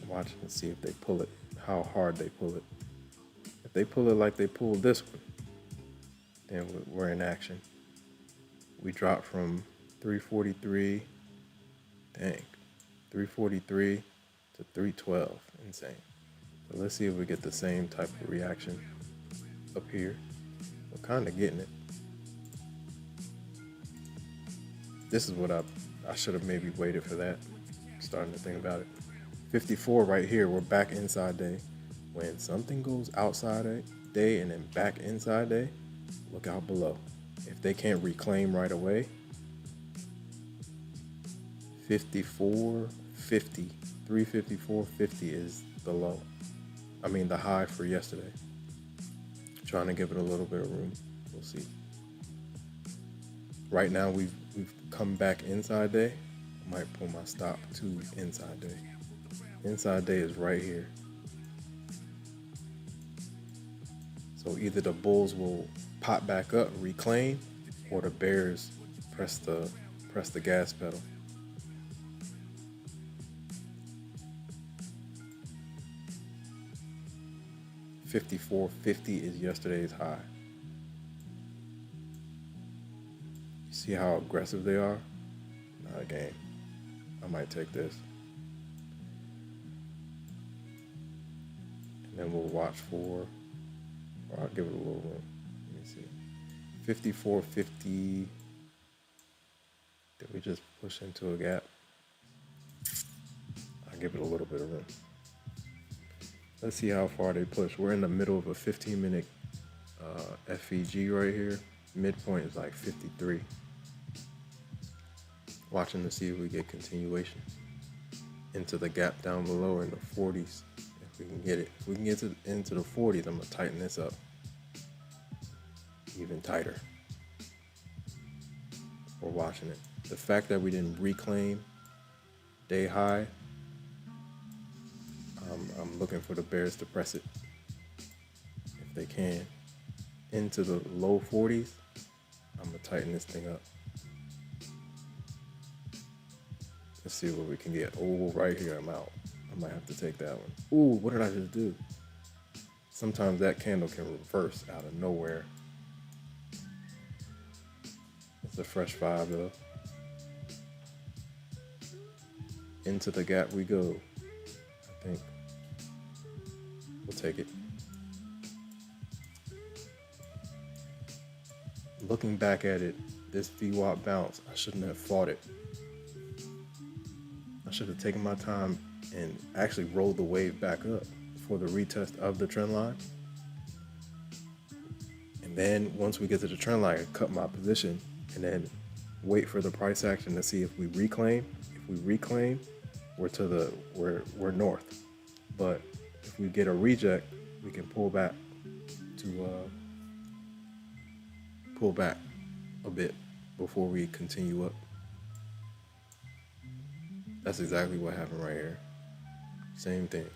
watch and see if they pull it, how hard they pull it. If they pull it like they pulled this one, then we're in action. We dropped from 343, dang, 343 to 312, insane. So let's see if we get the same type of reaction up here. We're kind of getting it. This is what I should have maybe waited for that. I'm starting to think about it. 54 right here, we're back inside day. When something goes outside day and then back inside day, look out below. If they can't reclaim right away, 54.50, 354.50 is the low. I mean the high for yesterday. Trying to give it a little bit of room. We'll see. Right now we've come back inside day. I might pull my stop to inside day. Inside day is right here. So either the bulls will pop back up, reclaim, or the bears press the gas pedal. $54.50 is yesterday's high. You see how aggressive they are? Not a game. I might take this. And then we'll watch for, or I'll give it a little room. Let me see. 54.50. Did we just push into a gap? I'll give it a little bit of room. Let's see how far they push. We're in the middle of a 15-minute FEG right here. Midpoint is like 53. Watching to see if we get continuation into the gap down below in the 40s. If we can get it. If we can get into the 40s, I'm gonna tighten this up even tighter. We're watching it. The fact that we didn't reclaim day high, I'm looking for the bears to press it if they can into the low 40s. I'm gonna tighten this thing up. Let's see what we can get. Oh, right here, I'm out. I might have to take that one. Ooh, what did I just do? Sometimes that candle can reverse out of nowhere. It's a fresh 5 though. Into the gap we go. I think we'll take it. Looking back at it, this VWAP bounce, I shouldn't have fought it. I should have taken my time and actually rolled the wave back up for the retest of the trend line. And then once we get to the trend line, I cut my position and then wait for the price action to see if we reclaim. If we reclaim, we're north. But if we get a reject, we can pull back a bit before we continue up. That's exactly what happened right here. Same thing.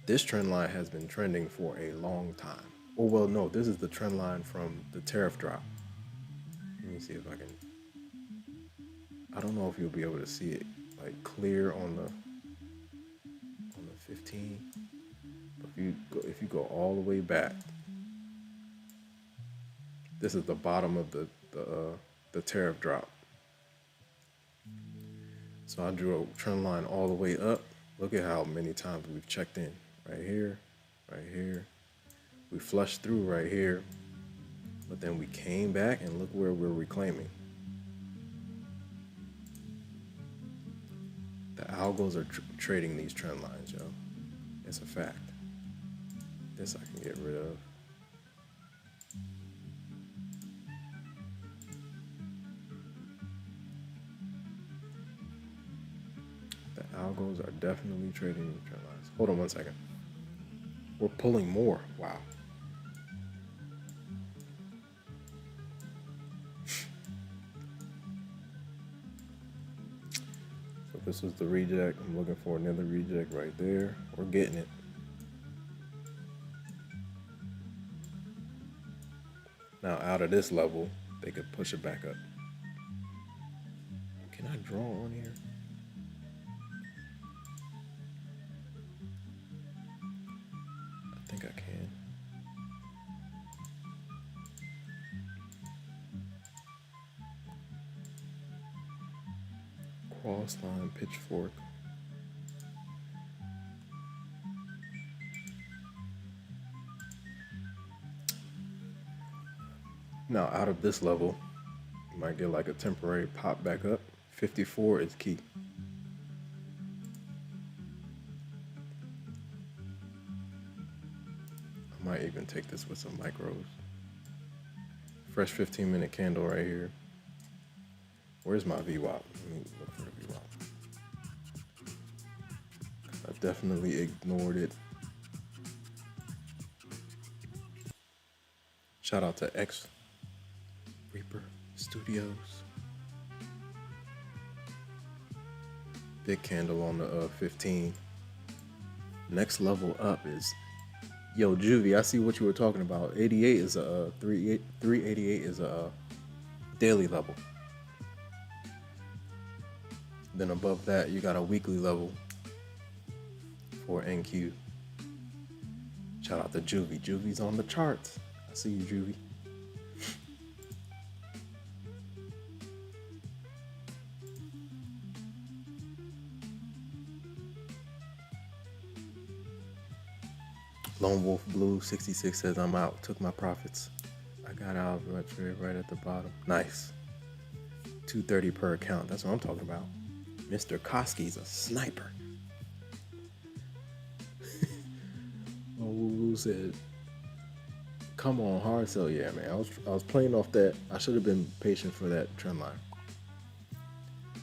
This trend line has been trending for a long time. Oh, well, no, this is the trend line from the tariff drop. Let me see if I can. I don't know if you'll be able to see it like clear on the 15. But if you go all the way back, this is the bottom of the tariff drop. So I drew a trend line all the way up. Look at how many times we've checked in. Right here, right here. We flushed through right here, but then we came back and look where we're reclaiming. The algos are trading these trend lines, yo. It's a fact. This I can get rid of. algos are definitely trading trend lines. Hold on 1 second. We're pulling more. Wow. So this was the reject. I'm looking for another reject right there. We're getting it. Now out of this level, they could push it back up. Can I draw on here? I think I can. Cross line, pitchfork. Now out of this level, you might get like a temporary pop back up. 54 is key. I might even take this with some micros. Fresh 15-minute candle right here. Where's my VWAP? Let me look for the VWAP. I definitely ignored it. Shout out to X Reaper Studios. Big candle on the 15. Next level up is, yo, Juvie, I see what you were talking about. 88 is a 388 is a daily level. Then above that, you got a weekly level for NQ. Shout out to Juvie. Juvie's on the charts. I see you, Juvie. Lone Wolf Blue 66 says I'm out. Took my profits. I got out of my trade right at the bottom. Nice. 230 per account. That's what I'm talking about. Mr. Koski's a sniper. Lone Wolf said, "Come on, hard sell." Yeah, man. I was playing off that. I should have been patient for that trend line.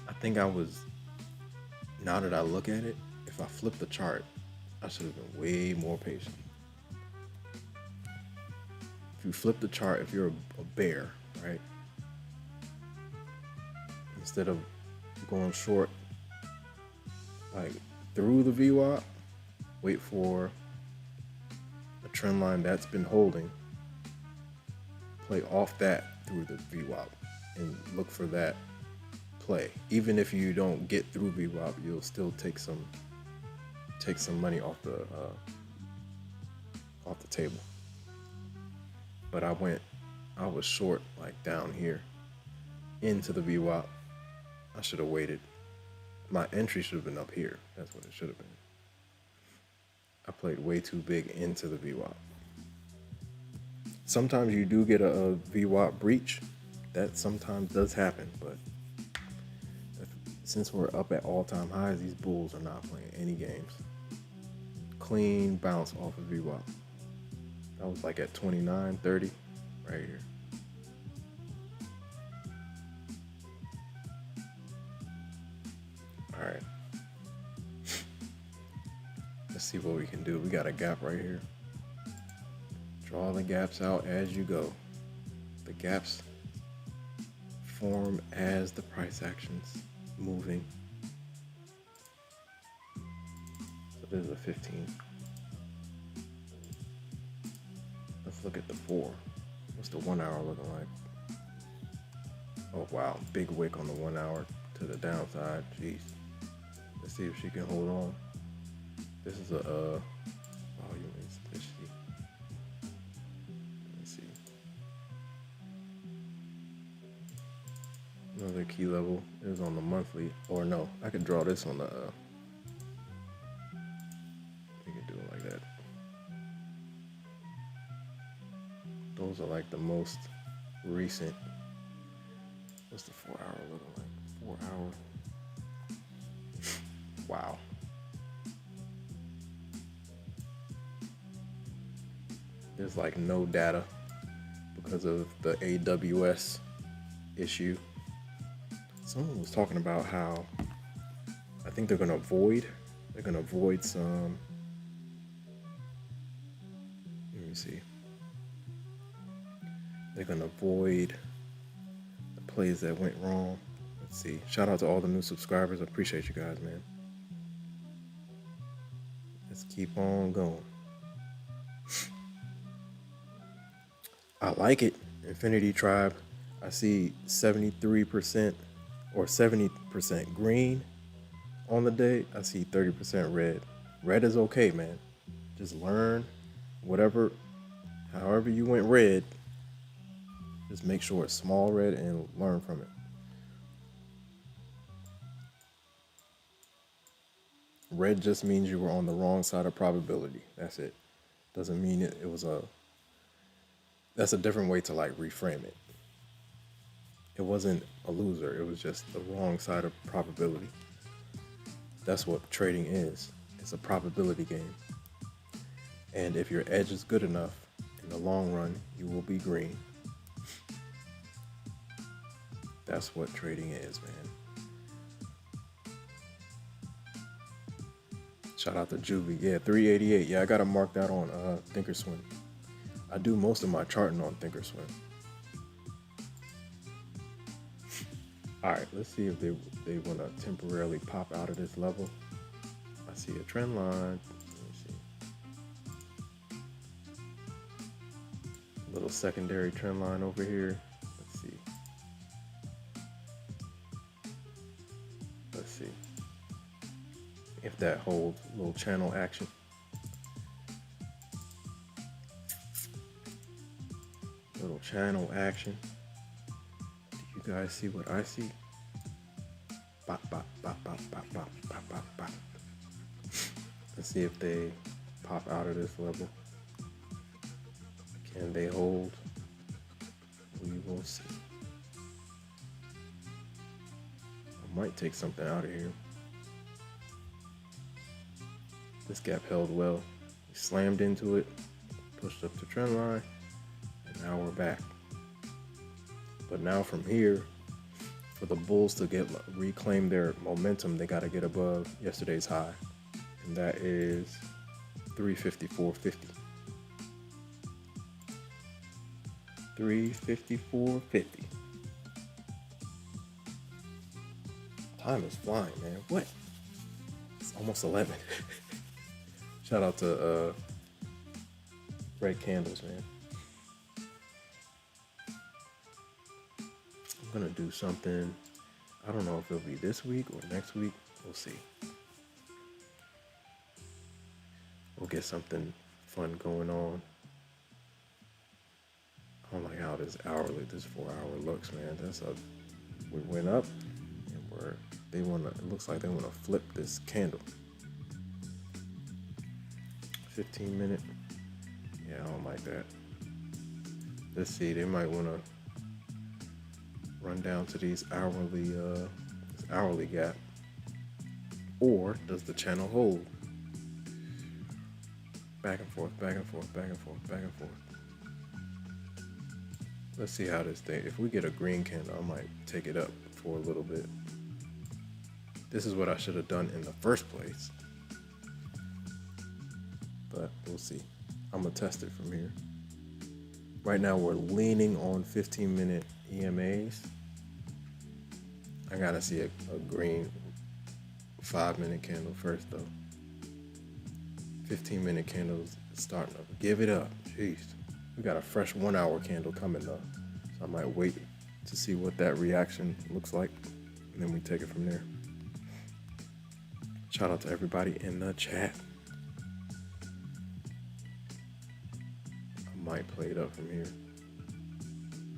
I think I was. Now that I look at it, if I flip the chart, I should have been way more patient. If you flip the chart, if you're a bear, right? Instead of going short, like through the VWAP, wait for a trend line that's been holding, play off that through the VWAP, and look for that play. Even if you don't get through VWAP, you'll still take some money off the table. But I was short like down here into the VWAP. I should have waited. My entry should have been up here. That's what it should have been. I played way too big into the VWAP. Sometimes you do get a VWAP breach. That sometimes does happen, but since we're up at all-time highs, these bulls are not playing any games. Clean bounce off of VWAP. That was like at 29, 30, right here. All right. Let's see what we can do. We got a gap right here. Draw the gaps out as you go. The gaps form as the price action's moving. So this is a 15. Let's look at the 4. What's the 1 hour looking like? Oh wow, big wick on the 1 hour to the downside. Jeez. Let's see if she can hold on. This is a volume is let's see. Another key level is on the monthly, or no, I could draw this on the we can do it like that. Those are like the most recent. What's the 4 hour looking like? 4 hour. Wow. There's like no data because of the AWS issue. Someone was talking about how I think they're gonna avoid some, let me see. They're gonna avoid the plays that went wrong. Let's see. Shout out to all the new subscribers. I appreciate you guys, man. Let's keep on going. I like it. Infinity Tribe. I see 73% or 70% green on the day. I see 30% red. Red is okay, man. Just learn however you went red, just make sure it's small red and learn from it. Red just means you were on the wrong side of probability. That's it. Doesn't mean it was that's a different way to like reframe it. It wasn't a loser. It was just the wrong side of probability. That's what trading is. It's a probability game. And if your edge is good enough, in the long run, you will be green. That's what trading is, man. Shout out to Juvie. Yeah, 388. Yeah, I got to mark that on Thinkorswim. I do most of my charting on Thinkorswim. All right, let's see if they want to temporarily pop out of this level. I see a trend line. Little secondary trend line over here. Let's see if that holds. Little channel action. Little channel action. Do you guys see what I see? Bop, bop, bop, bop, bop, bop, bop, bop, bop. Let's see if they pop out of this level. Can they hold? We will see. I might take something out of here. This gap held well. We slammed into it, pushed up the trend line, and now we're back. But now from here, for the bulls to reclaim their momentum, they got to get above yesterday's high, and that is 354.50. 354.50. Time is flying, man. What? It's almost 11. Shout out to Red Candles, man. I'm gonna do something. I don't know if it'll be this week or next week. We'll see. We'll get something fun going on. I don't like how this 4-hour looks, man. We went up and it looks like they wanna flip this candle. 15-minute. Yeah, I don't like that. Let's see, they might wanna run down to these hourly gap. Or does the channel hold? Back and forth, back and forth, back and forth, back and forth. Let's see how this thing, if we get a green candle, I might take it up for a little bit. This is what I should have done in the first place. But we'll see. I'm gonna test it from here. Right now we're leaning on 15-minute EMAs. I gotta see a green 5-minute candle first though. 15-minute candles starting to give it up. Jeez. We got a fresh 1-hour candle coming though. So I might wait to see what that reaction looks like, and then we take it from there. Shout out to everybody in the chat. I might play it up from here.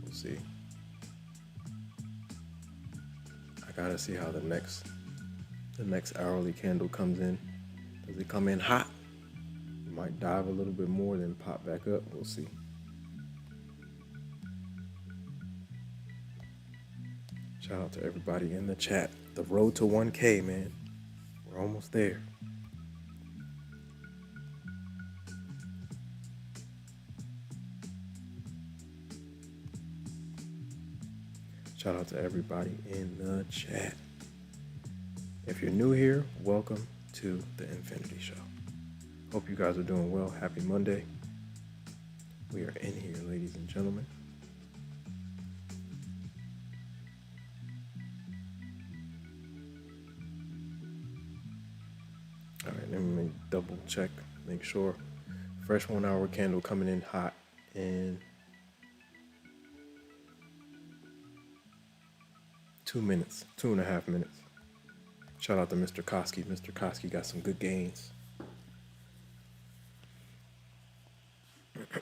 We'll see. I gotta see how the next hourly candle comes in. Does it come in hot? It might dive a little bit more, then pop back up. We'll see. Shout out to everybody in the chat. The road to 1K, man. We're almost there. Shout out to everybody in the chat. If you're new here, welcome to the Infinity Show. Hope you guys are doing well. Happy Monday. We are in here, ladies and gentlemen. All right, let me double check, make sure. Fresh 1 hour candle coming in hot in 2 minutes, 2.5 minutes. Shout out to Mr. Koski. Mr. Koski got some good gains.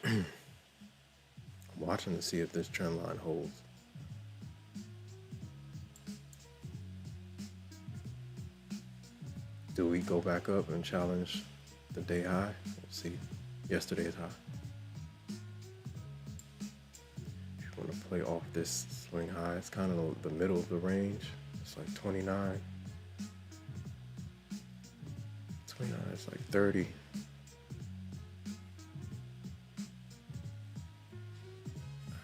I'm watching to see if this trend line holds. Do we go back up and challenge the day high? Let's see. Yesterday's high. If you want to play off this swing high, it's kind of the middle of the range. It's like 29. 29, it's like 30.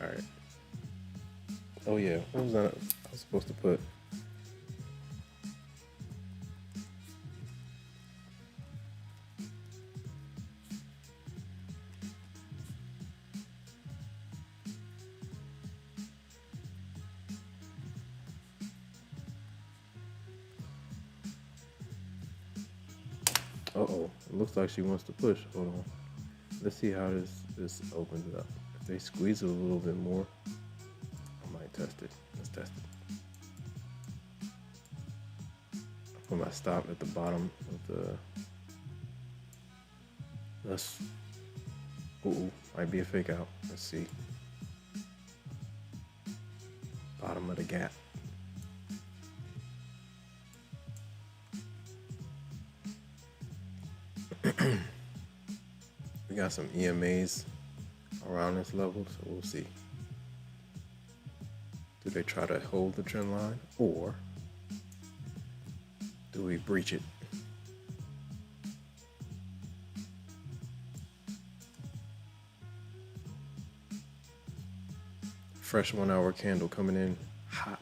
All right. Oh yeah, what was that? I was supposed to put. Uh-oh, it looks like she wants to push. Hold on. Let's see how this opens up. If they squeeze it a little bit more, I might test it. Let's test it. I'll put my stop at the bottom of the... Let's... Ooh, might be a fake out. Let's see. Bottom of the gap. We got some EMAs around this level, so we'll see. Do they try to hold the trend line, or do we breach it? Fresh 1 hour candle coming in hot.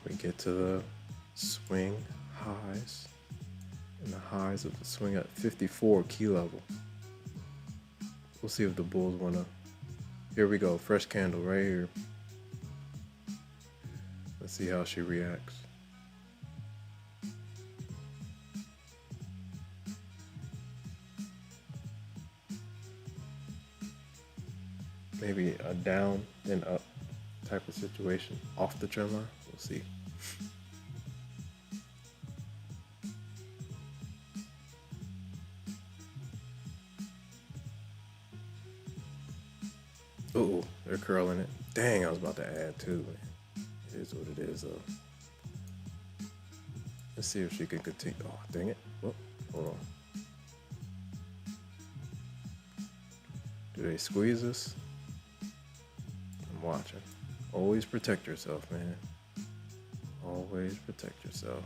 We get to the swing highs, and the highs of the swing at 54 key level. We'll see if the bulls want to. Here we go, fresh candle right here. Let's see how she reacts. Maybe a down then up type of situation off the trend line. We'll see. Oh, they're curling it. Dang, I was about to add too. It is what it is though. Let's see if she can continue. Oh, dang it. Oh, hold on. Do they squeeze us? I'm watching. Always protect yourself, man. Always protect yourself.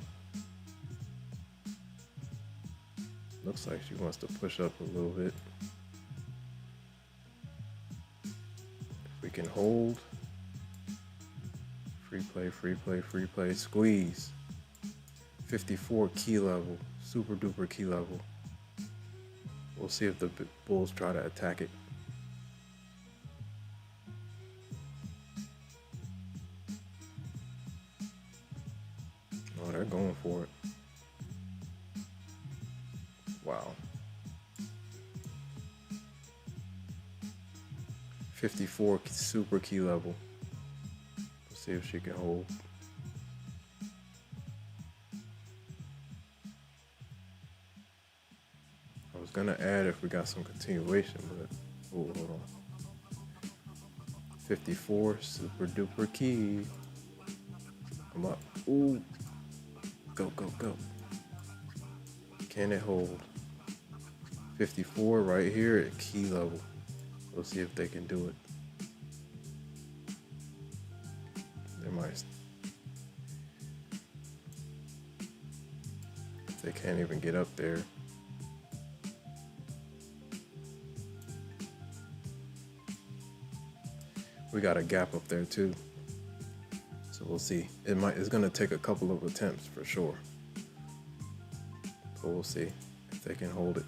Looks like she wants to push up a little bit. If we can hold. Free play, free play, free play. Squeeze. 54 key level. Super duper key level. We'll see if the bulls try to attack it. Oh, they're going for it. Wow. 54 super key level. Let's see if she can hold. I was gonna add if we got some continuation, but oh, hold on. 54 super duper key. Come up. Ooh. Go, go, go. Can it hold? 54 right here at key level. We'll see if they can do it. They might They can't even get up there. We got a gap up there too. So we'll see. It's gonna take a couple of attempts for sure. But we'll see if they can hold it.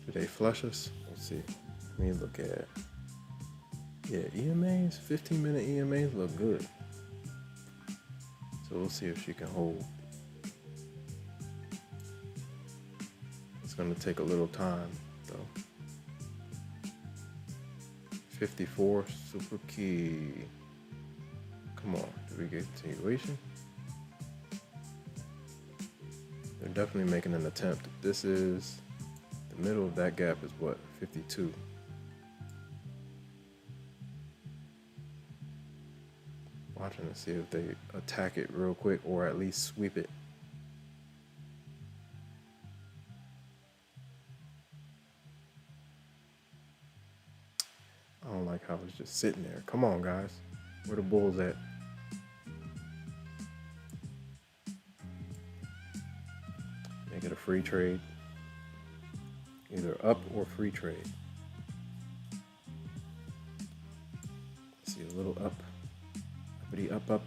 Do they flush us? Let's see. Let me look at. Yeah, EMAs, 15-minute EMAs look good. So we'll see if she can hold. It's gonna take a little time though. 54, super key. Come on, did we get continuation? They're definitely making an attempt. This is, the middle of that gap is what, 52. Watching to see if they attack it real quick or at least sweep it. I don't like how it's just sitting there. Come on, guys. Where the bulls at? Make it a free trade. Either up or free trade. See a little up. Uppity up, up.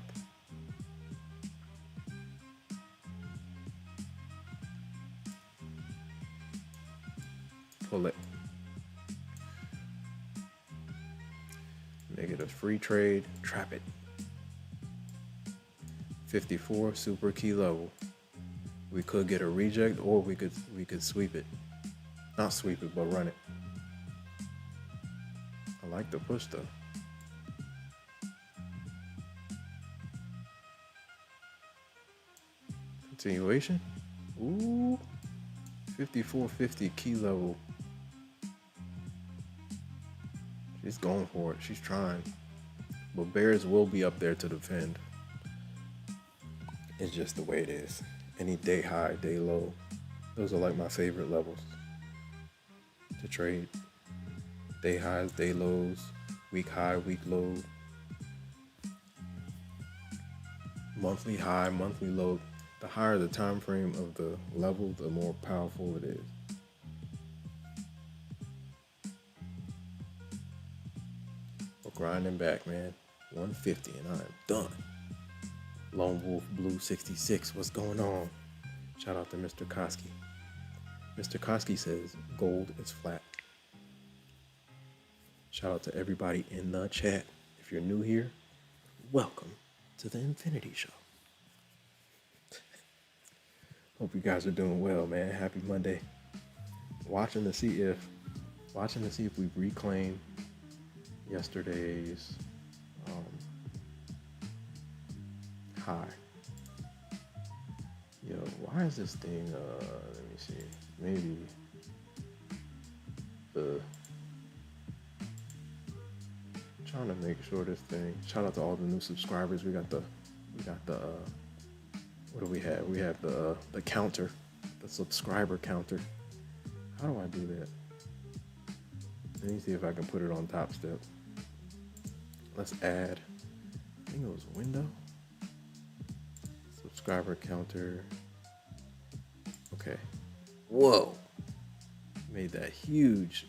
Pull it. Make it a free trade. Trap it. 54 super key level. We could get a reject, or we could sweep it. Not sweep it, but run it. I like the push though. Continuation. Ooh. 54.50 key level. She's going for it. She's trying. But bears will be up there to defend. It's just the way it is. Any day high, day low. Those are like my favorite levels to trade. Day highs, day lows, week high, week low. Monthly high, monthly low. The higher the time frame of the level, the more powerful it is. We're grinding back, man. 150 and I am done. Lone Wolf Blue 66, what's going on? Shout out to Mr. Koski. Mr. Koski says gold is flat. Shout out to everybody in the chat. If you're new here, welcome to the Infinity Show. Hope you guys are doing well, man. Happy Monday. Watching to see if we reclaim yesterday's high. Yo, why is this thing? Let me see. Maybe trying to make sure this thing. Shout out to all the new subscribers. We got the what do we have? We have the counter, the subscriber counter. How do I do that? Let me see if I can put it on Topstep. Let's add, I think it was window. Subscriber counter. Okay. Whoa. Made that huge.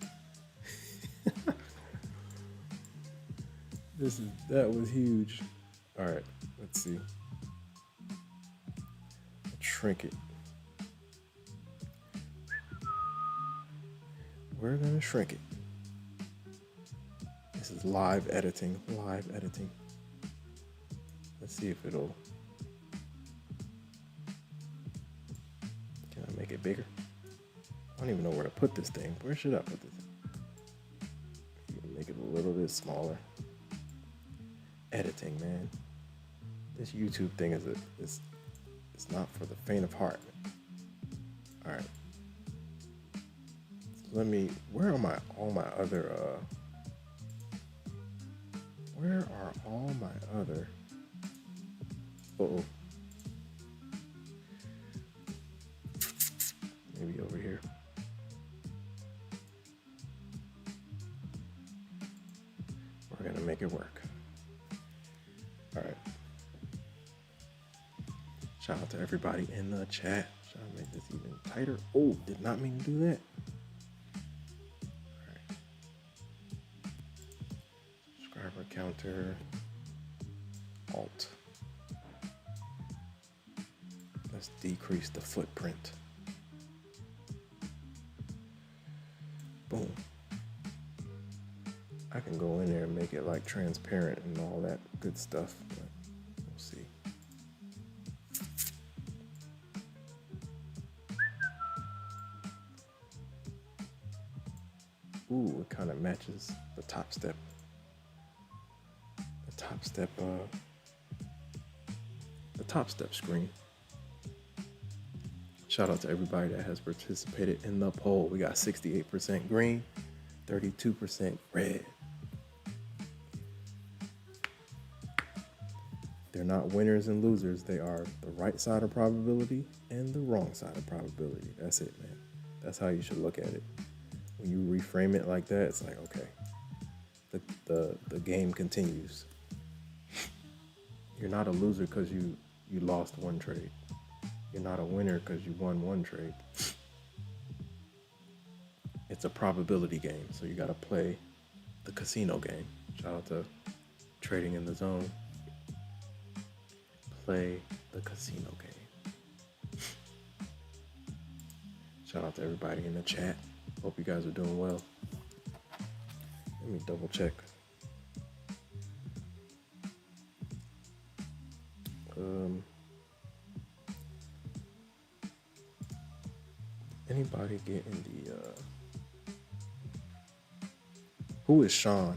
That was huge. All right, let's see. Shrink it. We're gonna shrink it. This is live editing. Let's see if it'll. Can I make it bigger? I don't even know where to put this thing. Where should I put this? Make it a little bit smaller. Editing, man. This YouTube thing is it's not for the faint of heart. All right. So where are all my other uh-oh. Maybe over here. We're gonna make it work. All right. Shout out to everybody in the chat. Trying to make this even tighter. Oh, did not mean to do that. All right. Subscriber counter. Alt. Let's decrease the footprint. Boom. I can go in there and make it like transparent and all that good stuff, but we'll see. Ooh, it kind of matches the Topstep. The Topstep screen. Shout out to everybody that has participated in the poll. We got 68% green, 32% red. They're not winners and losers. They are the right side of probability and the wrong side of probability. That's it, man. That's how you should look at it. When you reframe it like that, it's like, okay, the game continues. You're not a loser because you lost one trade. You're not a winner because you won one trade. It's a probability game, so you got to play the casino game. Shout out to Trading in the Zone. Play the casino game. Shout out to everybody in the chat. Hope you guys are doing well. Let me double check. Anybody getting the who is Sean?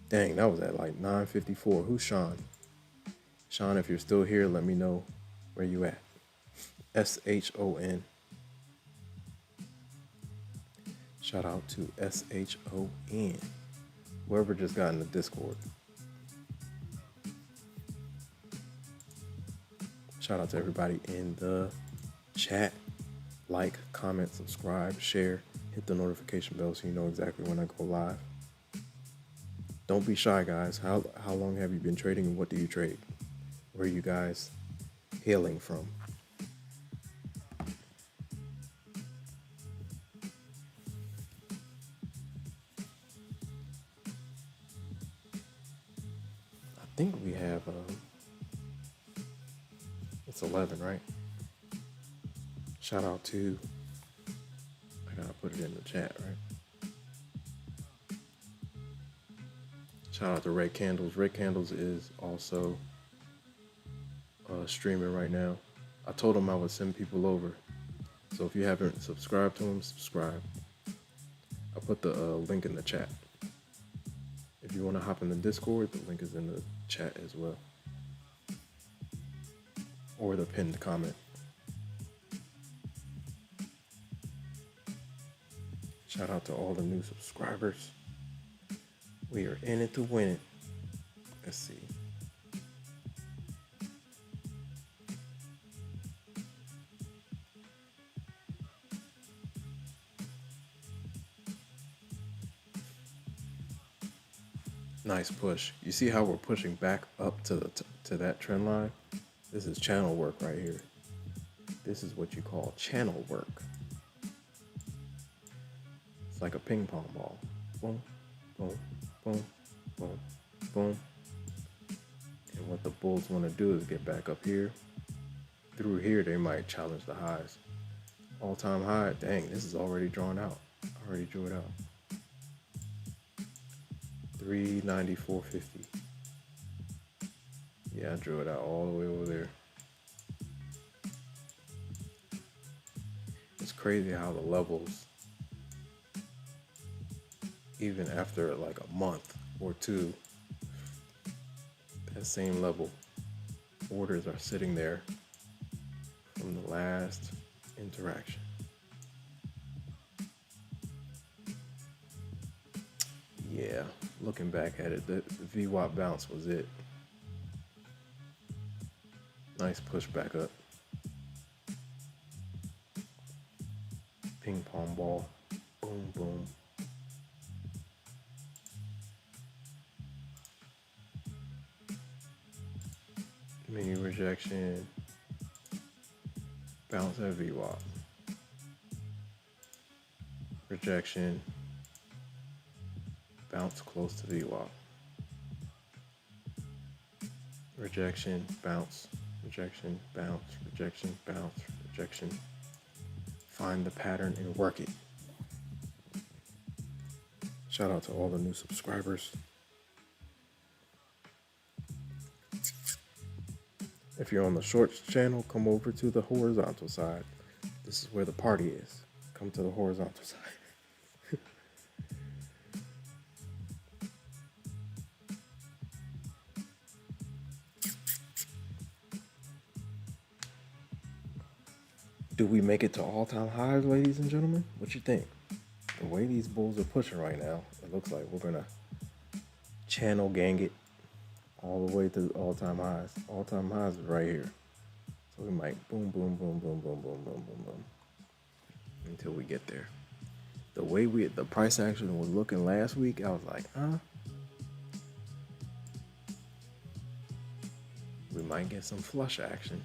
Dang, that was at like 9:54. Who's Sean? Sean, if you're still here, let me know where you at. SHON. Shout out to SHON. Whoever just got in the Discord. Shout out to everybody in the chat. Like, comment, subscribe, share, hit the notification bell so you know exactly when I go live. Don't be shy, guys. How long have you been trading and what do you trade? Where are you guys hailing from? I think we have, it's 11, right? Shout out to, I gotta put it in the chat, right? Shout out to Red Candles. Red Candles is also streaming right now. I told him I would send people over. So if you haven't subscribed to him, subscribe. I'll put the link in the chat. If you want to hop in the Discord, the link is in the chat as well. Or the pinned comment. Shout out to all the new subscribers. We are in it to win it. Let's see. Nice push. You see how we're pushing back up to that trend line? This is channel work right here. This is what you call channel work. It's like a ping pong ball. Boom, boom, boom, boom, boom. And what the bulls want to do is get back up here. Through here, they might challenge the highs. All-time high, dang, this is already drawn out. I already drew it out. 394.50. Yeah, I drew it out all the way over there. It's crazy how the levels, even after like a month or two, that same level, orders are sitting there from the last interaction. Yeah, looking back at it, the VWAP bounce was it. Nice push back up. Ping pong ball. Boom, boom. Mini rejection, bounce at VWAP. Rejection, bounce close to VWAP. Rejection, bounce, rejection, bounce, rejection, bounce, rejection. Find the pattern and work it. Shout out to all the new subscribers. If you're on the shorts channel, come over to the horizontal side. This is where the party is. Come to the horizontal side. Do we make it to all-time highs, ladies and gentlemen? What you think? The way these bulls are pushing right now, it looks like we're gonna channel gang it all the way to all-time highs. All-time highs is right here. So we might boom, boom, boom, boom, boom, boom, boom, boom, boom, until we get there. The way the price action was looking last week, I was like, huh? We might get some flush action.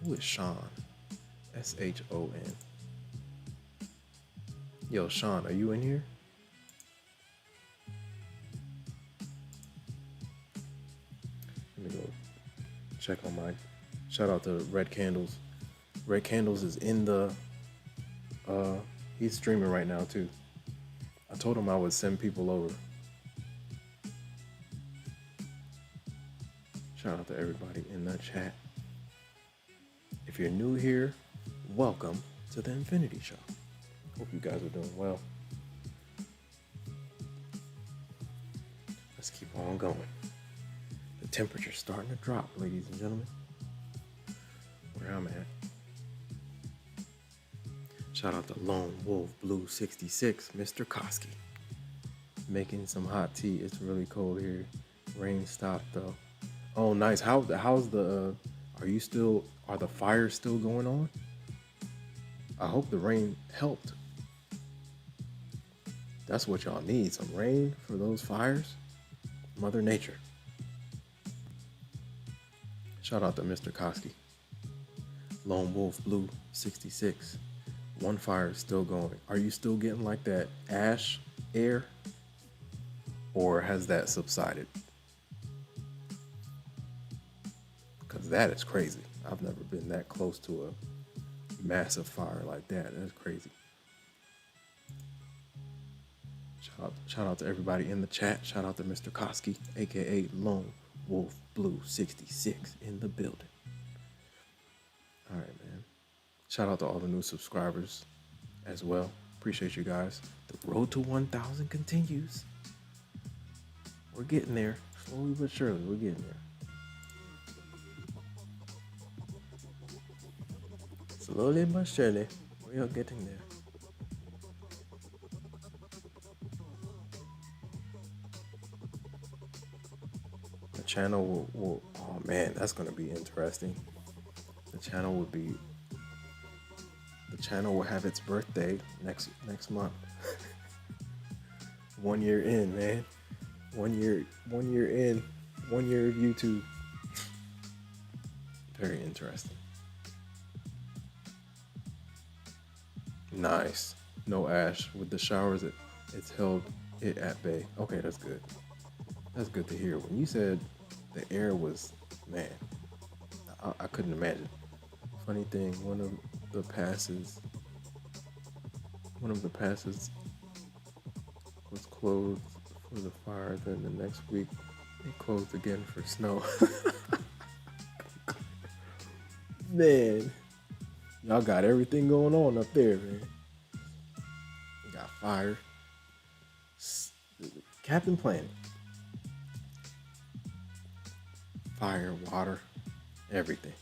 Who is Sean? SHON. Yo, Sean, are you in here? Let me go check on my. Shout out to Red Candles. Red Candles is in the. He's streaming right now too. I told him I would send people over. Shout out to everybody in the chat. If you're new here, welcome to the Infinity Show. Hope you guys are doing well. Let's keep on going. The temperature's starting to drop, ladies and gentlemen. Where I'm at. Shout out to Lone Wolf Blue 66, Mr. Koski. Making some hot tea. It's really cold here. Rain stopped though. Oh, nice. How's the? Are the fires still going on? I hope the rain helped. That's what y'all need. Some rain for those fires. Mother Nature. Shout out to Mr. Koski. Lone Wolf Blue 66. One fire is still going. Are you still getting like that ash air? Or has that subsided? Because that is crazy. I've never been that close to a massive fire like that. That's crazy. Shout out to everybody in the chat. Shout out to Mr. Koski, aka Lone Wolf Blue 66 in the building. All right, man. Shout out to all the new subscribers as well. Appreciate you guys. The road to 1,000 continues. We're getting there. Slowly but surely, we're getting there. Slowly but surely, we are getting there. The channel will oh man, that's gonna be interesting. The channel will have its birthday next month. 1 year in, man. 1 year in, 1 year of YouTube. Very interesting. Nice. No ash. With the showers, it's held it at bay. Okay, that's good. That's good to hear. When you said the air was, man, I couldn't imagine. Funny thing, one of the passes was closed for the fire. Then the next week, it closed again for snow. Man, y'all got everything going on up there, man. You got fire, Captain Planet, fire, water, everything.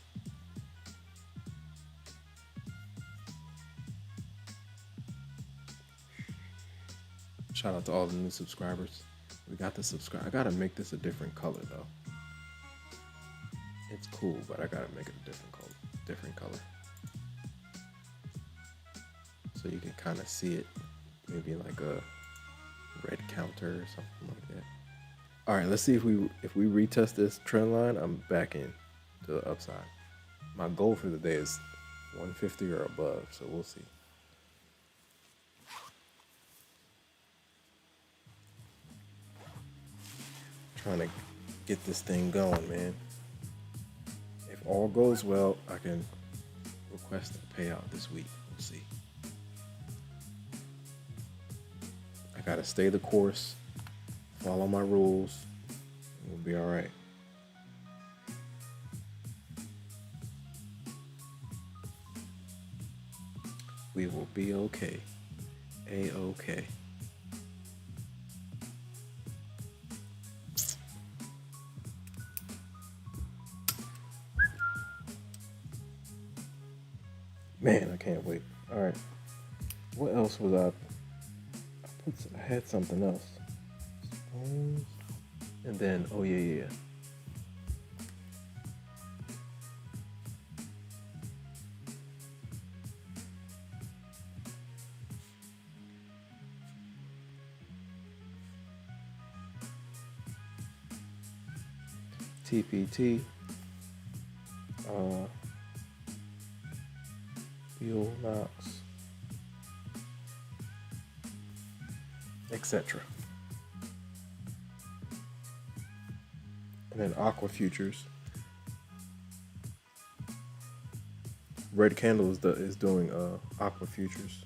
Shout out to all the new subscribers. We got the subscribe. I gotta make this a different color though. It's cool, but I gotta make it a different color. So you can kind of see it, maybe like a red counter or something like that. All right, let's see if we retest this trend line. I'm back in to the upside. My goal for the day is 150 or above, so we'll see. Trying to get this thing going, man. If all goes well, I can request a payout this week. We'll see. I gotta stay the course, follow my rules, and we'll be all right. We will be okay. A-okay. Man, I can't wait. All right. What else was I had something else. And then, oh yeah. TPT, Fuel Knox, etc. And then Aqua Futures. Red Candle is doing Aqua Futures.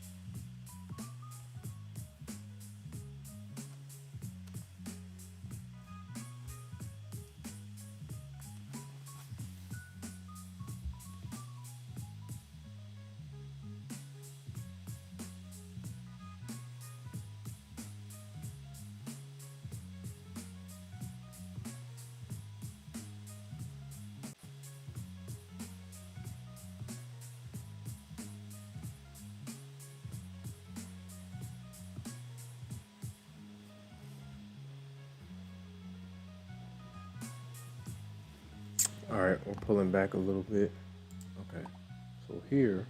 All right, we're pulling back a little bit. Okay, so here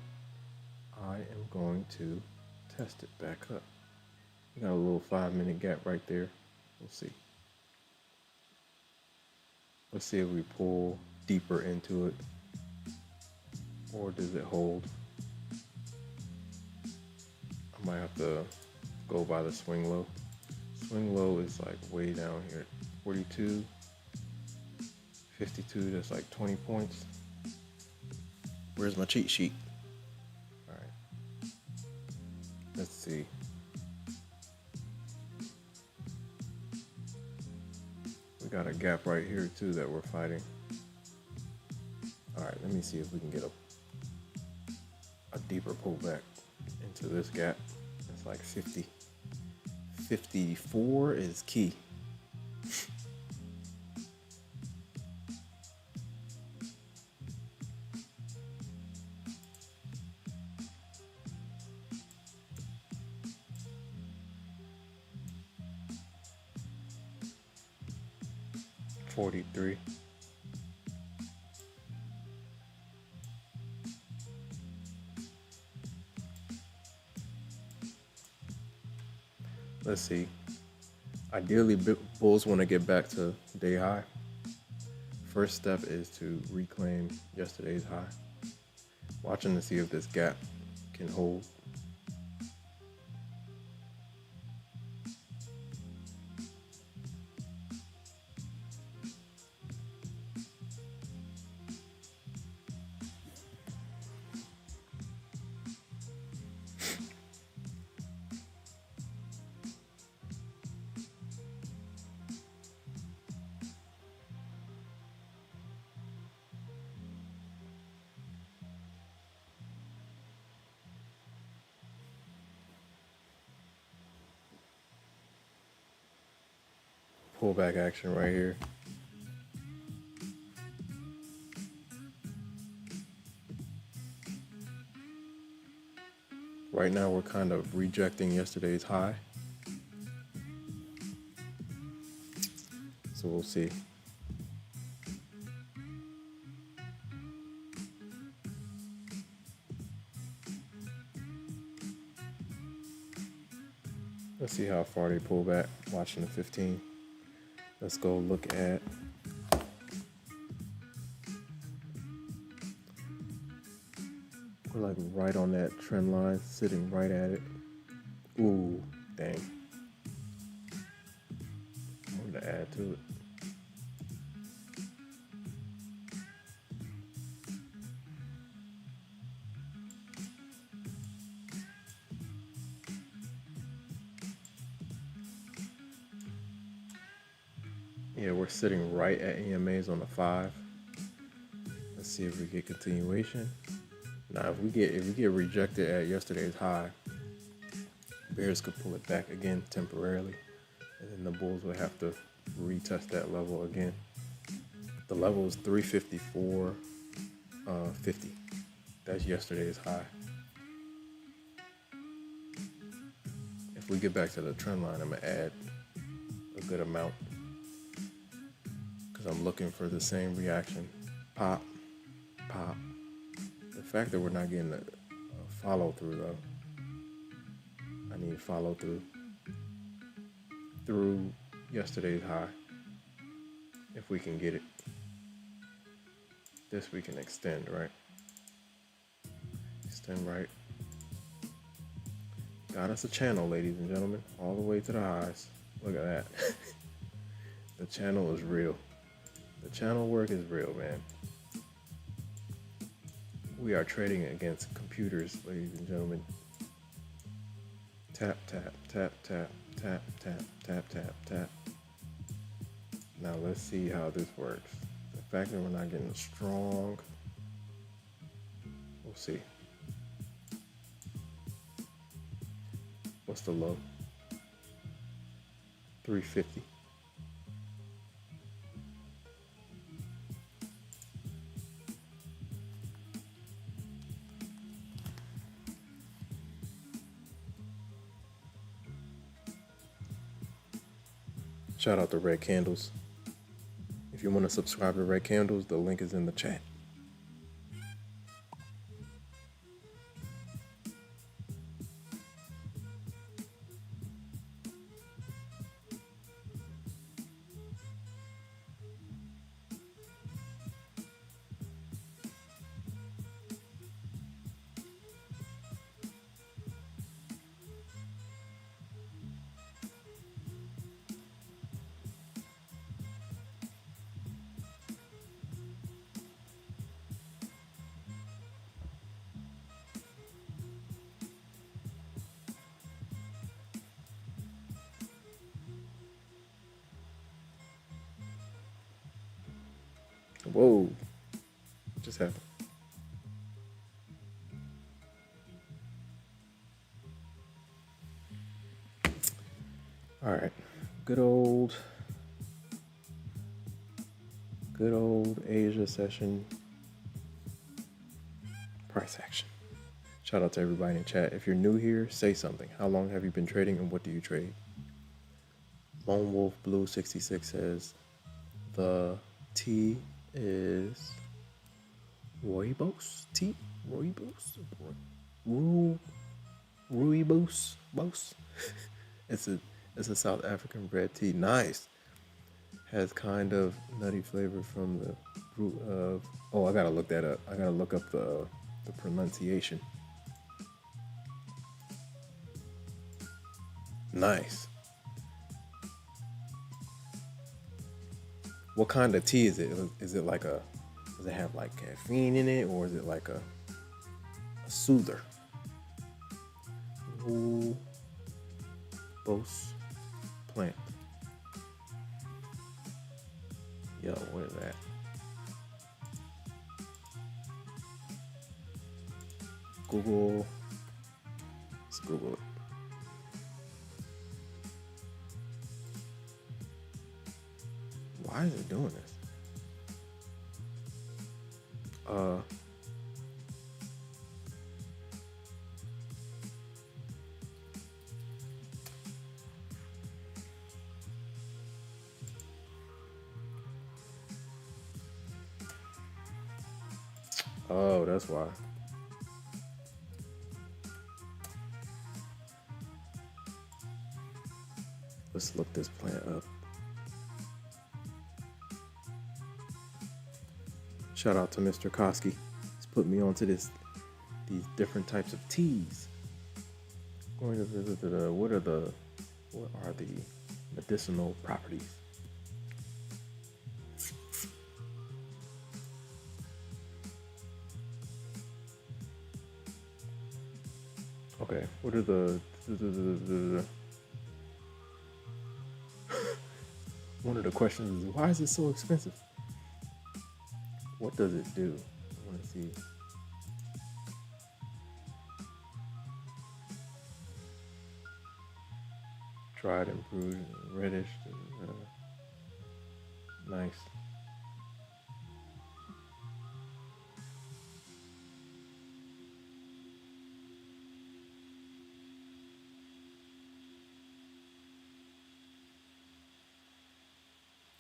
I am going to test it back up. We got a little 5-minute gap right there. We'll see. Let's see if we pull deeper into it, or does it hold? I might have to go by the swing low. Swing low is like way down here, 42. 52, that's like 20 points. Where's my cheat sheet? All right. Let's see. We got a gap right here too that we're fighting. All right, let me see if we can get a deeper pullback into this gap. It's like 50. 54 is key. $43. Let's see. Ideally, bulls want to get back to day high. First step is to reclaim yesterday's high. Watching to see if this gap can hold. Pullback action right here. Right now we're kind of rejecting yesterday's high. So we'll see. Let's see how far they pull back, watching the 15. Let's go look at We're like right on that trend line, sitting right at it. Ooh, dang. I'm gonna add to it. Yeah, we're sitting right at EMAs on the 5. Let's see if we get continuation. Now, if we get rejected at yesterday's high, bears could pull it back again temporarily, and then the bulls would have to retest that level again. The level is 354.50. That's yesterday's high. If we get back to the trend line, I'm gonna add a good amount because I'm looking for the same reaction. Pop, pop. The fact that we're not getting a follow through though, I need follow through yesterday's high. If we can get it, this we can extend, right? Extend right. Got us a channel, ladies and gentlemen, all the way to the highs. Look at that. The channel is real. The channel work is real, man. We are trading against computers, ladies and gentlemen. Tap, tap, tap, tap, tap, tap, tap, tap, tap. Now let's see how this works. The fact that we're not getting strong, we'll see. What's the low? 350. Shout out to Red Candles. If you want to subscribe to Red Candles, the link is in the chat. Whoa, what just happened? All right, good old Asia session price action. Shout out to everybody in chat. If you're new here, say something. How long have you been trading and what do you trade? Lone Wolf Blue 66 says the T is Rooibos tea? Rooibos? Rooibos? It's a South African red tea. Nice. Has kind of nutty flavor from the root of. Oh, I gotta look that up. I gotta look up the pronunciation. Nice. What kind of tea is it? Is it like does it have like caffeine in it, or is it like a soother? Rooibos plant. Yo, what is that? Google. Let's Google it. Why is it doing this? Oh, that's why. Let's look this plant up. Shout out to Mr. Koski. He's put me onto these these different types of teas. Going to visit what are the medicinal properties? Okay, what are one of the questions is, why is it so expensive? What does it do? I want to see. Tried and brewed, reddish, nice.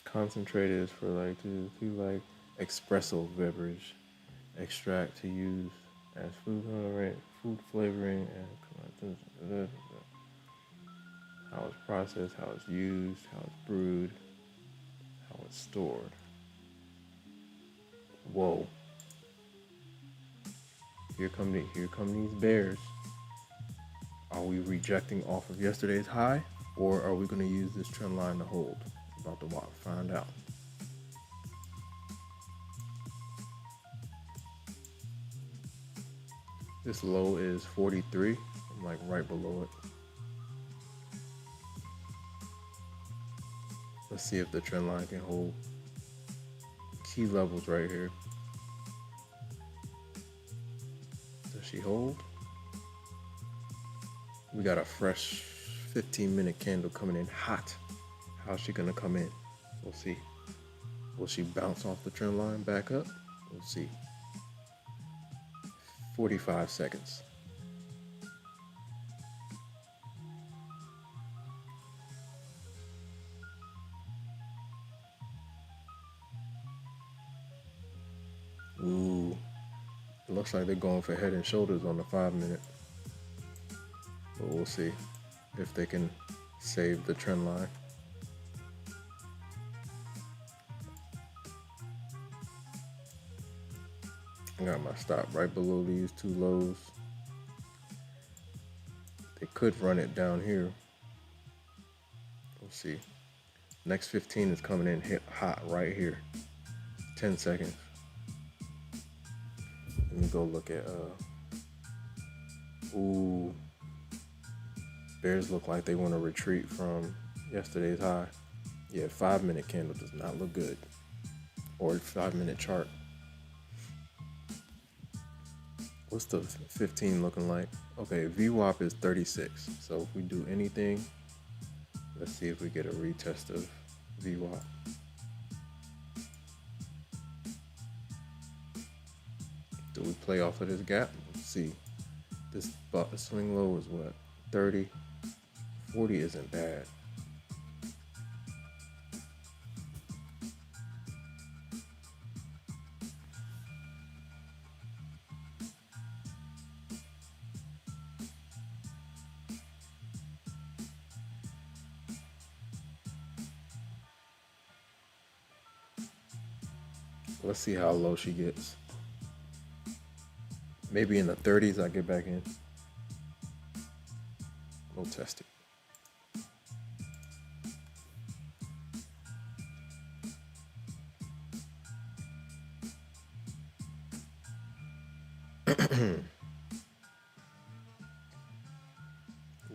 Concentrated is for to like espresso beverage extract to use as food flavoring and how it's processed, how it's used, how it's brewed, how it's stored. Whoa. Here come these bears. Are we rejecting off of yesterday's high, or are we going to use this trend line to hold? About to find out. This low is 43. I'm like right below it. Let's see if the trend line can hold. Key levels right here. Does she hold? We got a fresh 15-minute candle coming in hot. How's she gonna come in? We'll see. Will she bounce off the trend line back up? We'll see. 45 seconds. Ooh, it looks like they're going for head and shoulders on the 5-minute. But we'll see if they can save the trend line. I got my stop right below these two lows. They could run it down here. We'll see. Next 15 is coming in hit hot right here. 10 seconds. Let me go look at ooh. Bears look like they want to retreat from yesterday's high. Yeah, 5-minute candle does not look good. Or 5-minute chart. What's the 15 looking like? Okay, VWAP is 36. So if we do anything, let's see if we get a retest of VWAP. Do we play off of this gap? Let's see. This swing low is what? 30. 40 isn't bad. Let's see how low she gets. Maybe in the 30s I get back in. We'll test it.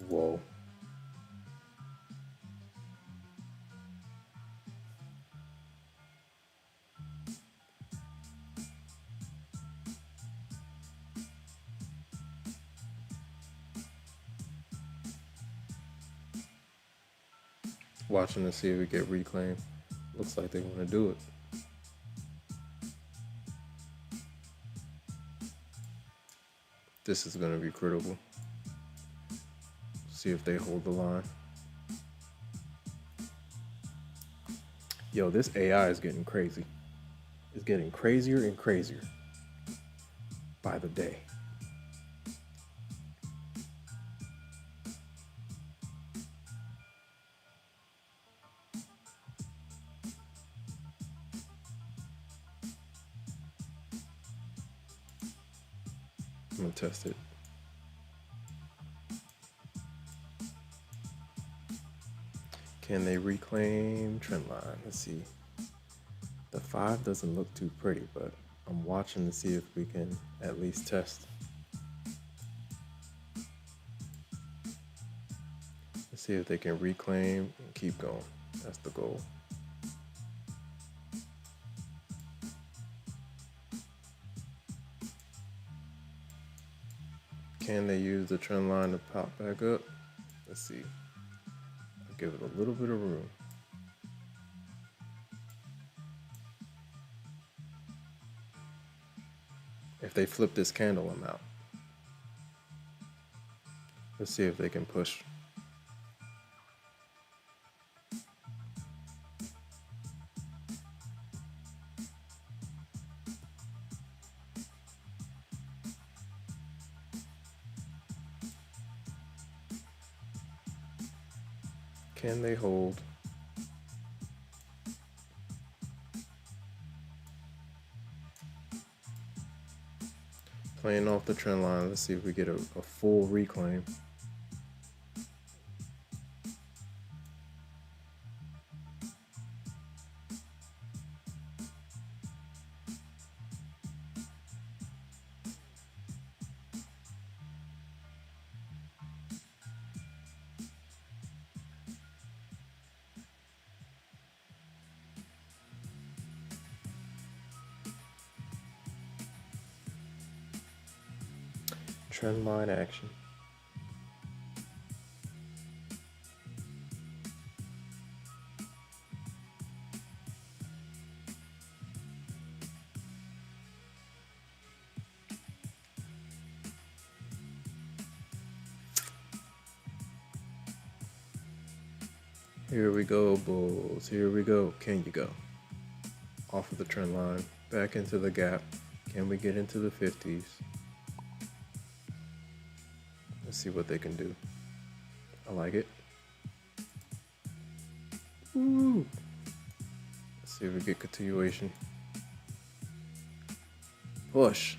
Whoa. Watching to see if we get reclaimed. Looks like they want to do it. This is going to be critical. See if they hold the line. Yo, this AI is getting crazy. It's getting crazier and crazier by the day. I'm gonna test it. Can they reclaim trend line? Let's see. The 5 doesn't look too pretty, but I'm watching to see if we can at least test. Let's see if they can reclaim and keep going. That's the goal. Can they use the trend line to pop back up? Let's see. I'll give it a little bit of room. If they flip this candle, I'm out. Let's see if they can push. Can they hold? Playing off the trend line. Let's see if we get a full reclaim. Trend line action. Here we go, bulls. Here we go. Can you go? Off of the trend line, back into the gap. Can we get into the 50s? Let's see what they can do. I like it. Woo! Let's see if we get continuation. Push.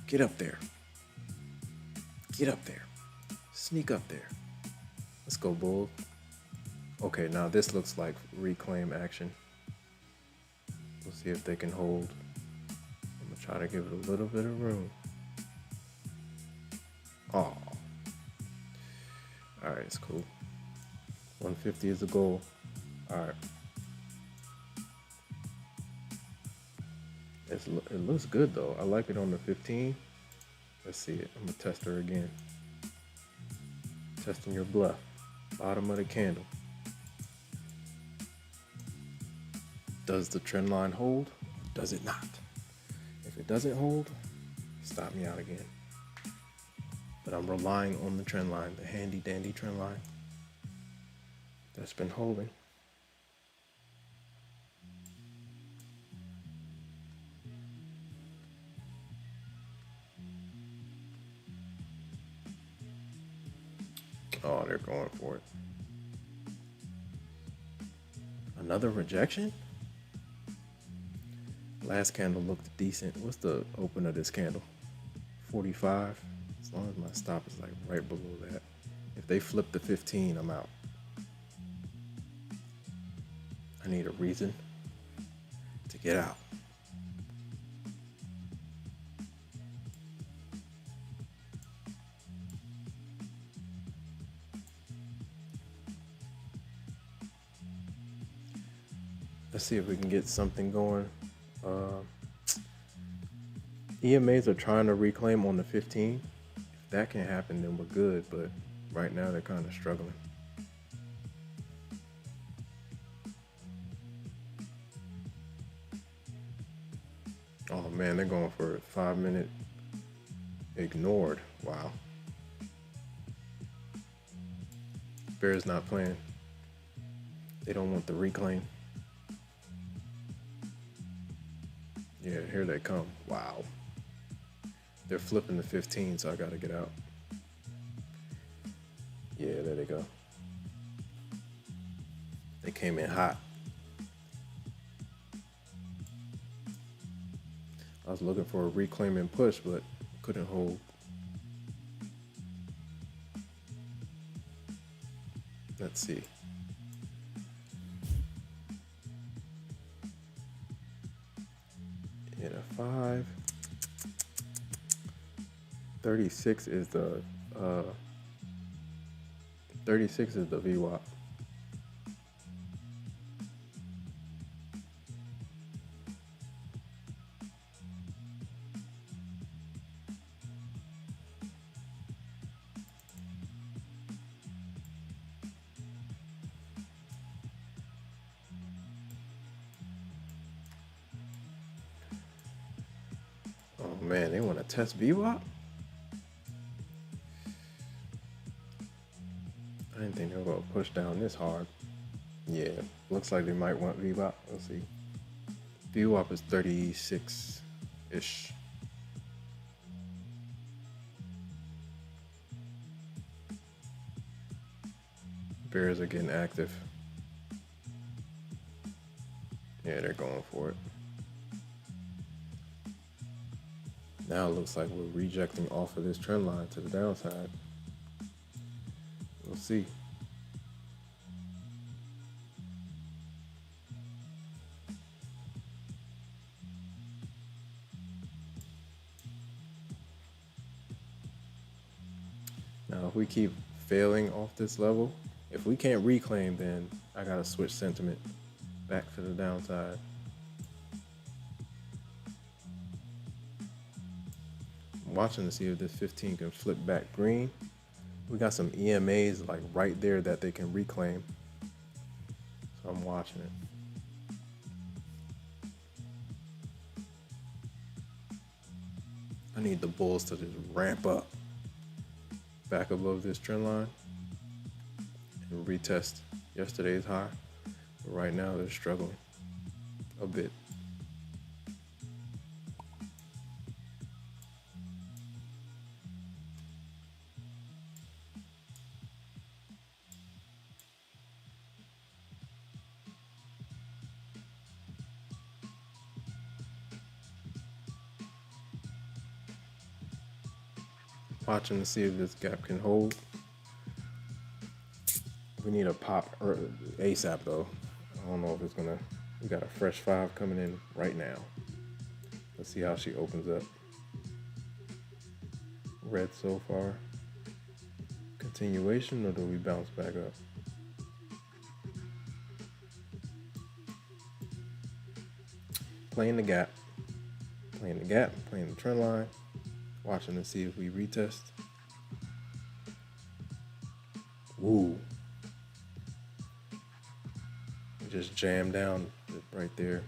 Get up there. Get up there. Sneak up there. Let's go, bull. Okay, now this looks like reclaim action. We'll see if they can hold. I'm gonna try to give it a little bit of room. Oh. All right, it's cool. 150 is the goal. All right. It looks good though. I like it on the 15. Let's see it. I'm gonna test her again. Testing your bluff. Bottom of the candle. Does the trend line hold? Does it not? If it doesn't hold, stop me out again. But I'm relying on the trend line, the handy dandy trend line that's been holding. Oh, they're going for it. Another rejection? Last candle looked decent. What's the open of this candle? 45. As long as my stop is like right below that. If they flip the 15, I'm out. I need a reason to get out. Let's see if we can get something going. EMAs are trying to reclaim on the 15. If that can happen, then we're good. But right now, they're kind of struggling. Oh man, they're going for a 5-minute ignored. Wow. Bear's not playing. They don't want the reclaim. Yeah, here they come. Wow. They're flipping the 15, so I gotta get out. Yeah, there they go. They came in hot. I was looking for a reclaim and push, but couldn't hold. Let's see. In a 5. 36 is the 36 is the VWAP. Oh man, they want to test VWAP? I didn't think they were going to push down this hard. Yeah, looks like they might want VWAP. Let's see. VWAP is 36-ish. Bears are getting active. Yeah, they're going for it. Now it looks like we're rejecting off of this trend line to the downside. We'll see. Now, if we keep failing off this level, if we can't reclaim, then I gotta switch sentiment back to the downside. I'm watching to see if this 15 can flip back green. We got some EMAs like right there that they can reclaim. So I'm watching it. I need the bulls to just ramp up back above this trend line and retest yesterday's high. But right now they're struggling a bit. Watching to see if this gap can hold. We need a pop ASAP though. I don't know if it's gonna. We got a fresh 5 coming in right now. Let's see how she opens up. Red so far. Continuation, or do we bounce back up? Playing the gap. Playing the gap, playing the trend line. Watching to see if we retest. Ooh. We just jammed down right there.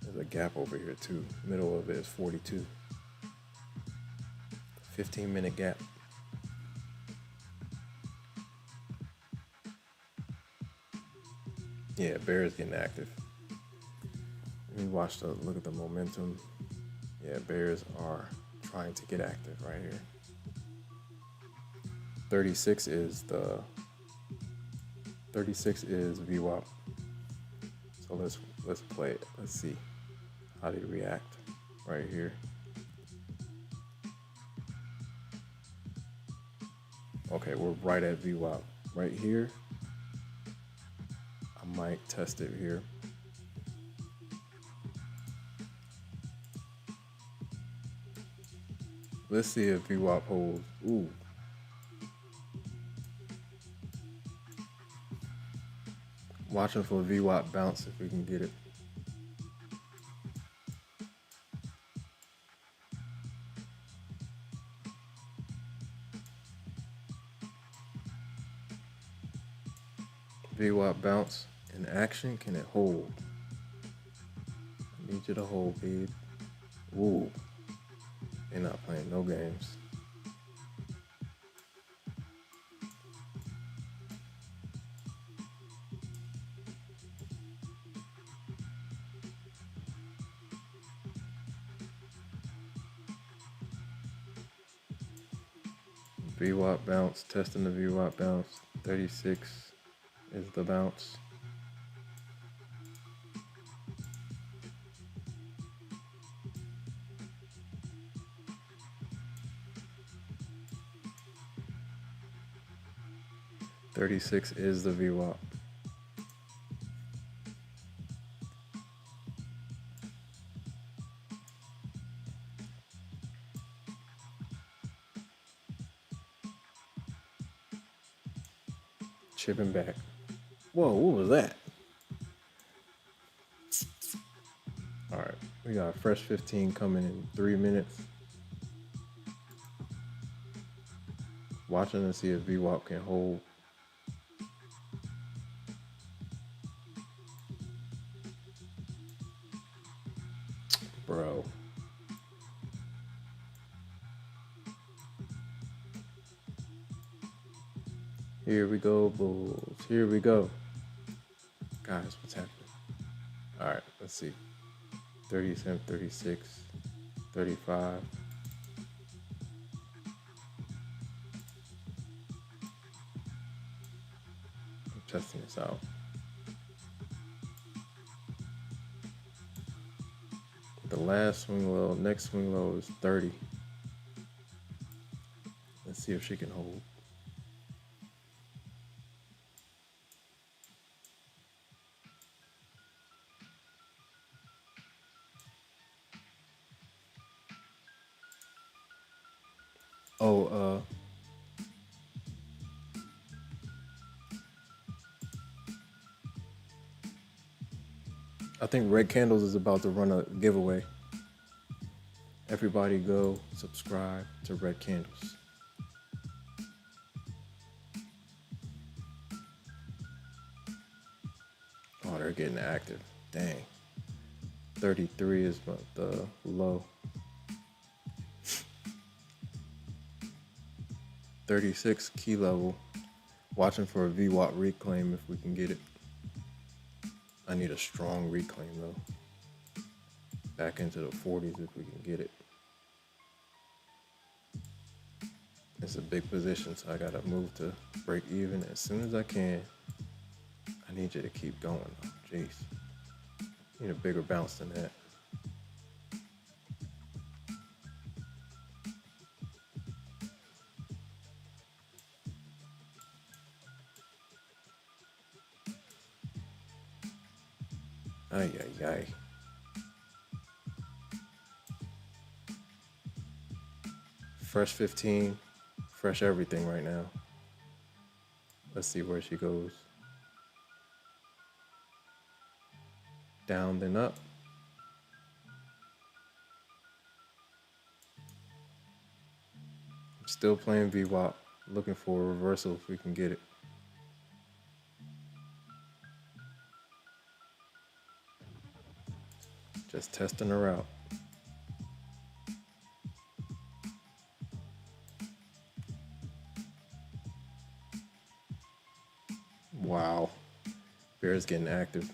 There's a gap over here too. Middle of it is 42. 15-minute gap. Yeah, bear is getting active. Let me look at the momentum. Yeah, bears are trying to get active right here. 36 is VWAP. So let's play it. Let's see how they react right here. Okay, we're right at VWAP right here. I might test it here. Let's see if VWAP holds. Ooh. Watching for a VWAP bounce if we can get it. VWAP bounce in action. Can it hold? I need you to hold, babe. Ooh. They're not playing no games. VWAP bounce, testing the VWAP bounce. 36 is the bounce. 36 is the VWAP. Chipping back. Whoa, what was that? All right, we got a fresh 15 coming in 3 minutes. Watching to see if VWAP can hold. Bro. Here we go, bulls. Here we go. Guys, what's happening? All right, let's see. 37, 36, 35. I'm testing this out. The last swing low, next swing low is 30. Let's see if she can hold. Oh, I think Red Candles is about to run a giveaway. Everybody go subscribe to Red Candles. Oh, they're getting active. Dang. 33 is the low. 36 key level. Watching for a VWAP reclaim if we can get it. I need a strong reclaim though. Back into the 40s if we can get it. It's a big position, so I gotta move to break even as soon as I can. I need you to keep going though. Jeez. Need a bigger bounce than that. Ay, ay, ay. Fresh 15, fresh everything right now. Let's see where she goes. Down, then up. I'm still playing VWAP, looking for a reversal if we can get it. Just testing her out. Wow. Bear's getting active.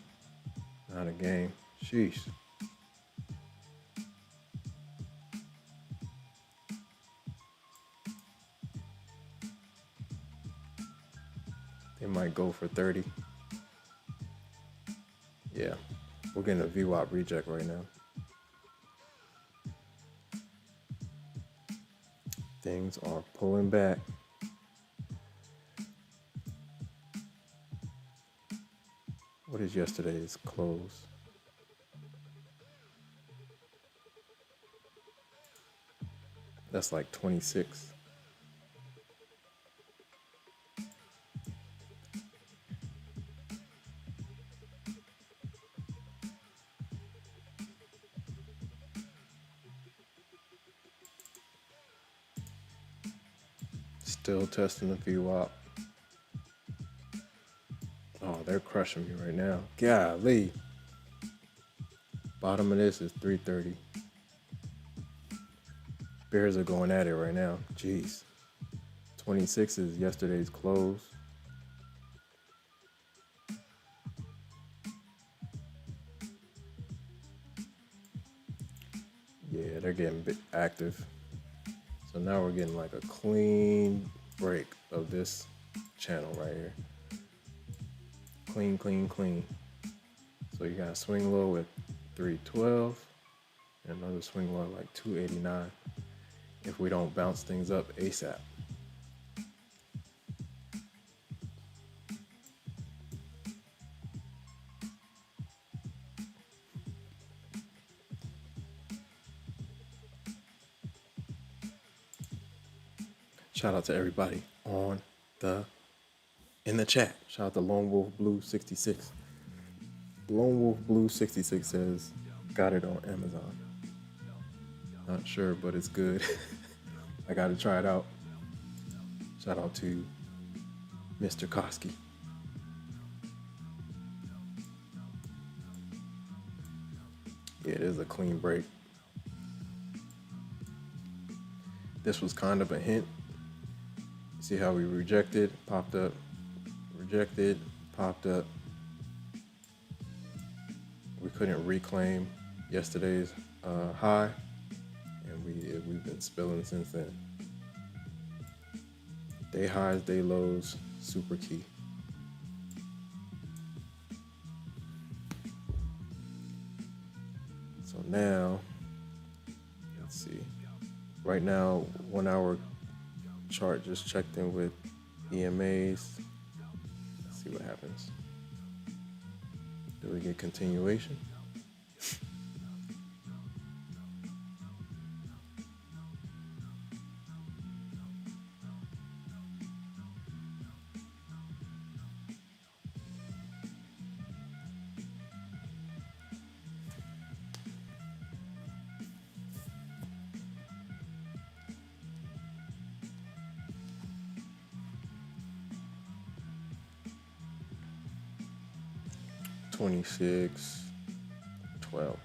Not a game. Sheesh. They might go for 30. Yeah. We're getting a VWAP reject right now. Things are pulling back. What is yesterday's close? That's like 26. Still testing the VWAP. Oh, they're crushing me right now. Golly. Bottom of this is 330. Bears are going at it right now. Jeez. 26 is yesterday's close. Yeah, they're getting a bit active. So now we're getting like a clean break of this channel right here. Clean, clean, clean. So you got a swing low at 312 and another swing low at like 289 if we don't bounce things up ASAP. Shout out to everybody in the chat. Shout out to Lone Wolf Blue 66. Lone Wolf Blue 66 says, got it on Amazon. Not sure, but it's good. I got to try it out. Shout out to Mr. Koski. Yeah, it is a clean break. This was kind of a hint. See how we rejected, popped up, rejected, popped up. We couldn't reclaim yesterday's high, and we've been spilling since then. Day highs, day lows, super key. So now, let's see. Right now, 1 hour chart just checked in with EMAs. Let's see what happens. Do we get continuation? $26.12.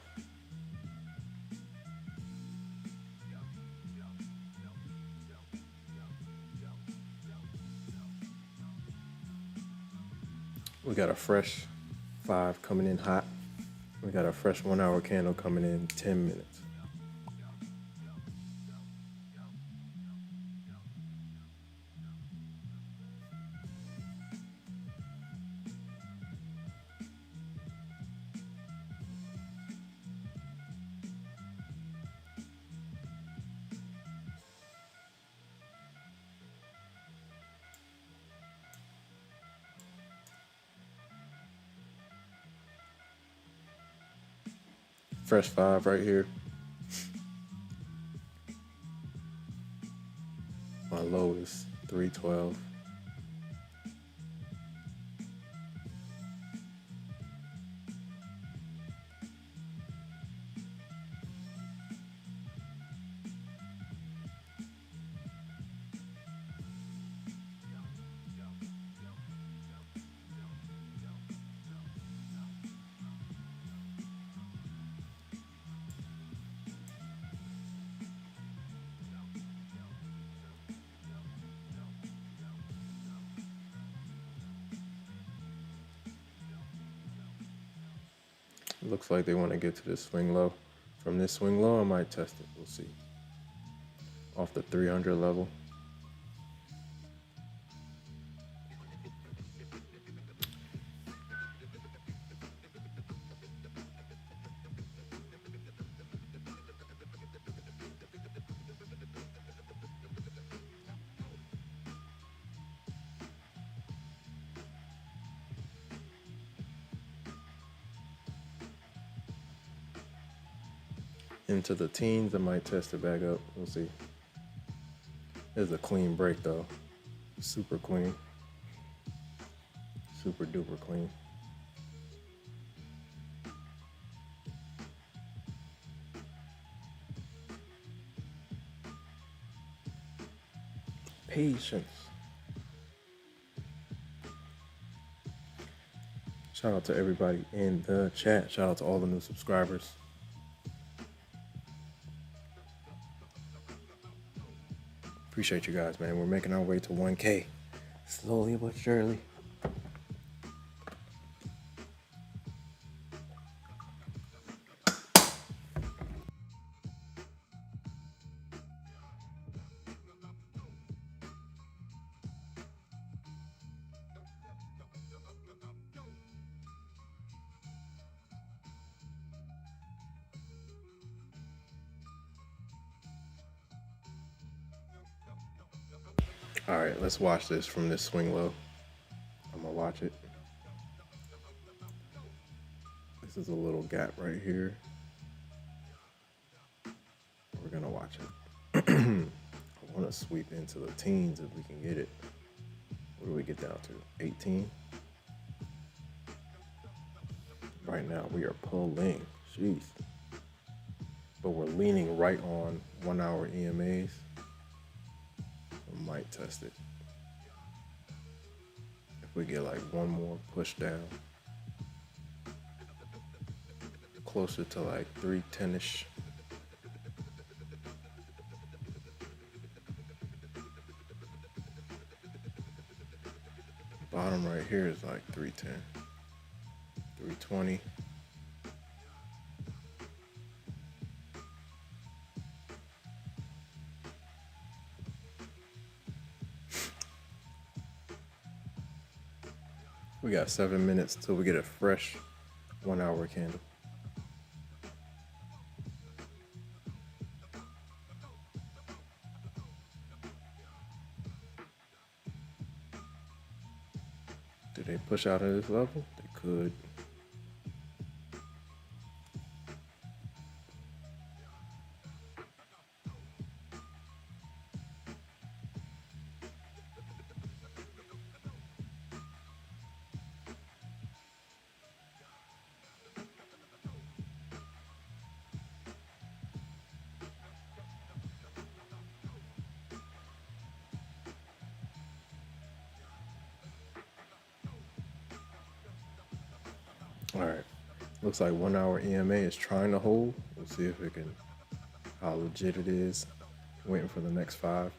We got a fresh 5 coming in hot. We got a fresh 1 hour candle coming in 10 minutes. Fresh 5 right here. My low is 312. Looks like they want to get to this swing low. From this swing low, I might test it. We'll see. Off the 300 level. Into the teens, I might test it back up. We'll see. It's a clean break though. Super clean. Super duper clean. Patience. Shout out to everybody in the chat. Shout out to all the new subscribers. Appreciate you guys, man. We're making our way to 1K. Slowly but surely. All right, let's watch this from this swing low. I'm gonna watch it. This is a little gap right here. We're gonna watch it. I want to sweep into the teens if we can get it. What do we get down to? 18? Right now we are pulling. Jeez. But we're leaning right on 1 hour EMAs. We might test it. If we get like one more push down, closer to like 310-ish. Bottom right here is like 310, 320. We got 7 minutes till we get a fresh 1 hour candle. Do they push out of this level? They could. All right. Looks like 1 hour EMA is trying to hold. We'll see if it can, how legit it is. Waiting for the next 5.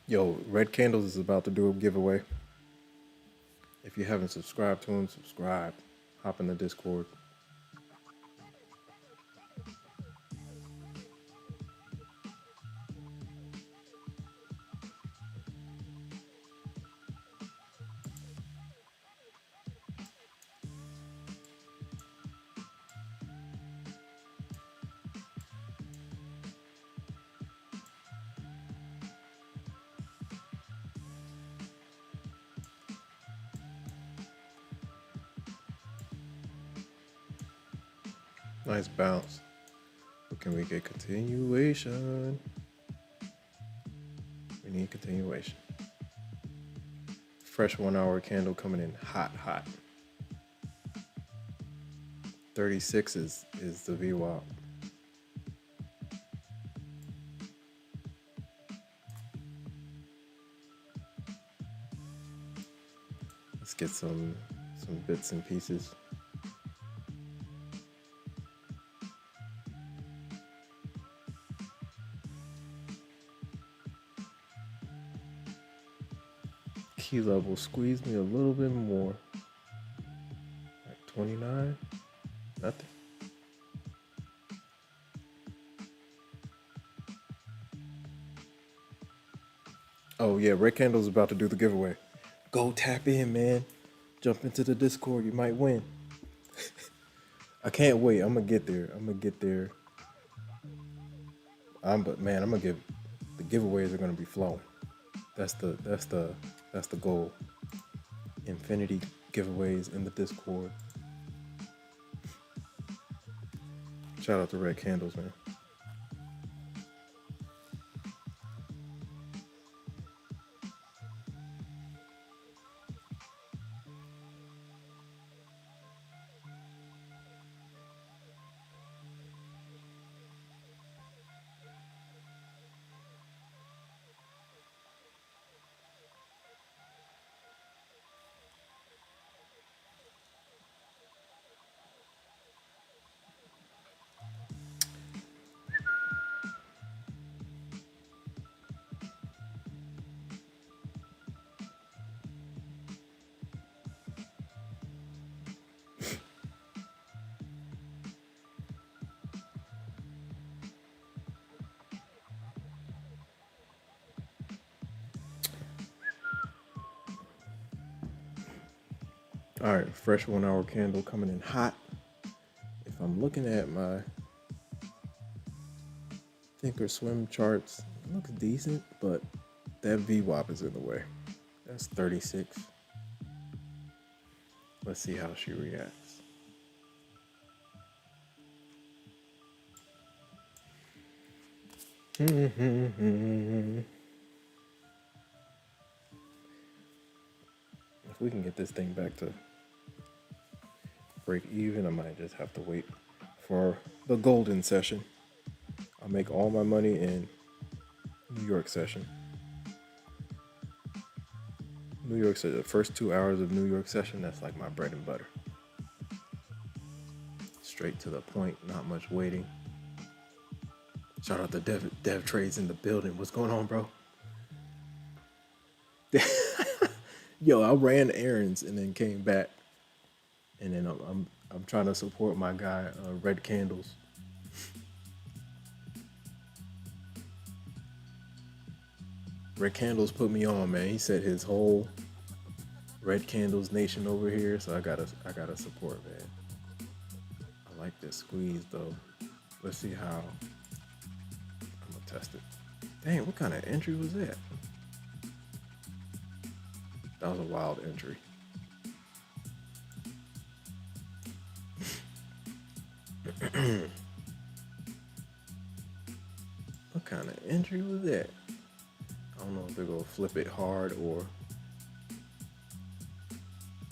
Yo, Red Candles is about to do a giveaway. If you haven't subscribed to him, subscribe. Hop in the Discord. Nice bounce. But can we get continuation? We need continuation. Fresh 1 hour candle coming in hot, hot. 36 is the VWAP. Let's get some bits and pieces. Key level, squeeze me a little bit more. Like 29, nothing. Oh yeah, Red Candle's about to do the giveaway. Go tap in, man. Jump into the Discord, you might win. I can't wait. I'm gonna get there. But man, I'm gonna give the giveaways are gonna be flowing. That's the goal. Infinity giveaways in the Discord. Shout out to Red Candles, man. All right, fresh 1 hour candle coming in hot. If I'm looking at my Thinkorswim charts, it looks decent, but that VWAP is in the way. That's 36. Let's see how she reacts. If we can get this thing back to break even, I might just have to wait for the golden session. I'll make all my money in New York session. New York session, the first 2 hours of New York session, that's like my bread and butter. Straight to the point, not much waiting. Shout out to Dev Trades in the building. What's going on, bro? Yo, I ran errands and then came back, and then I'm trying to support my guy, Red Candles. Red Candles put me on, man. He set his whole Red Candles nation over here, so I gotta support, man. I like this squeeze though. Let's see how. I'm gonna test it. Dang, what kind of entry was that? That was a wild entry. What kind of entry was that? I don't know if they're gonna flip it hard or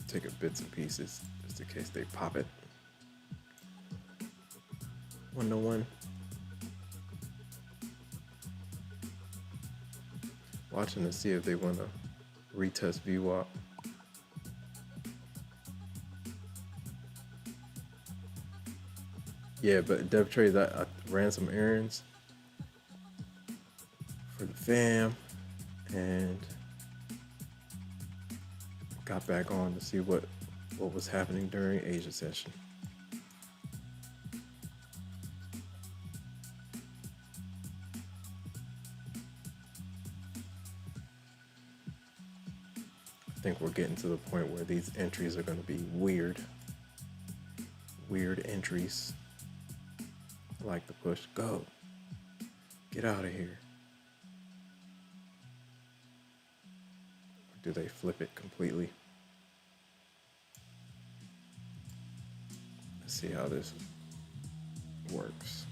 take it bits and pieces just in case they pop it. 101. Watching to see if they want to retest VWAP. Yeah, but Dev Trades, I ran some errands for the fam and got back on to see what was happening during Asia session. I think we're getting to the point where these entries are going to be weird entries. I like the push, go, get out of here. Or do they flip it completely? Let's see how this works.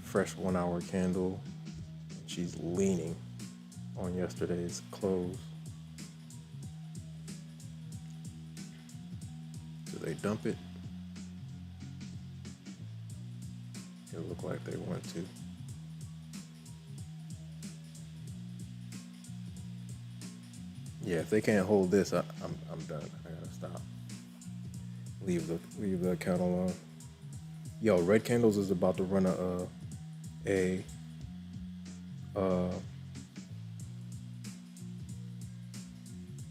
Fresh 1 hour candle. She's leaning on yesterday's close. Do they dump it? It look like they want to. Yeah, if they can't hold this, I'm done. I gotta stop. Leave the account alone. Yo, Red Candles is about to run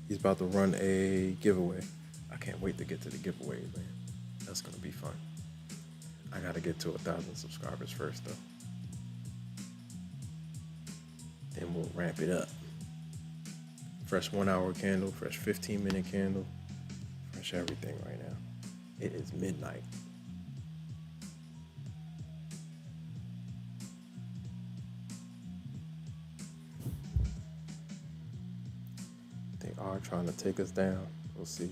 he's about to run a giveaway. I can't wait to get to the giveaway, man. That's gonna be fun. I gotta get to 1,000 subscribers first, though. Then we'll ramp it up. Fresh 1 hour candle, fresh 15-minute candle, fresh everything right now. It is midnight. They are trying to take us down. We'll see.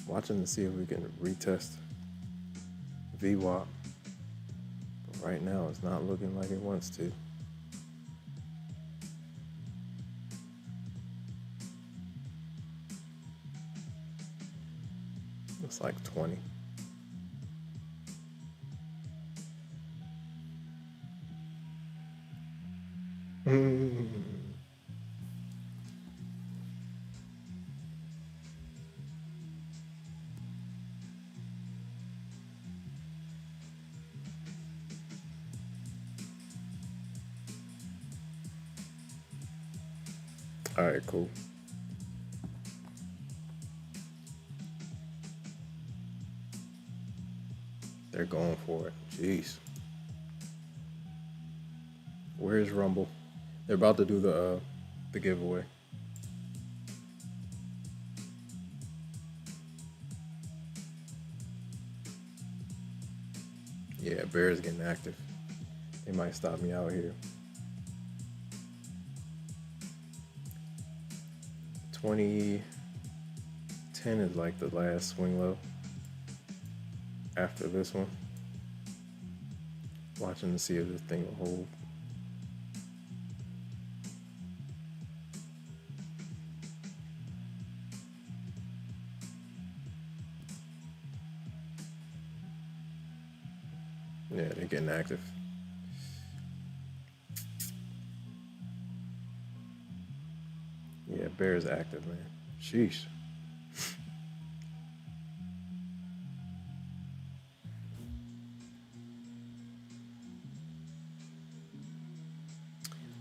Watching to see if we can retest VWAP. But right now, it's not looking like it wants to. Looks like 20. All right, cool. They're going for it. Jeez. Where's Rumble? They're about to do the giveaway. Yeah, bears getting active. They might stop me out here. 2010 is like the last swing low after this one. Watching to see if this thing will hold. Yeah, they're getting active. Yeah, bear's active, man. Sheesh.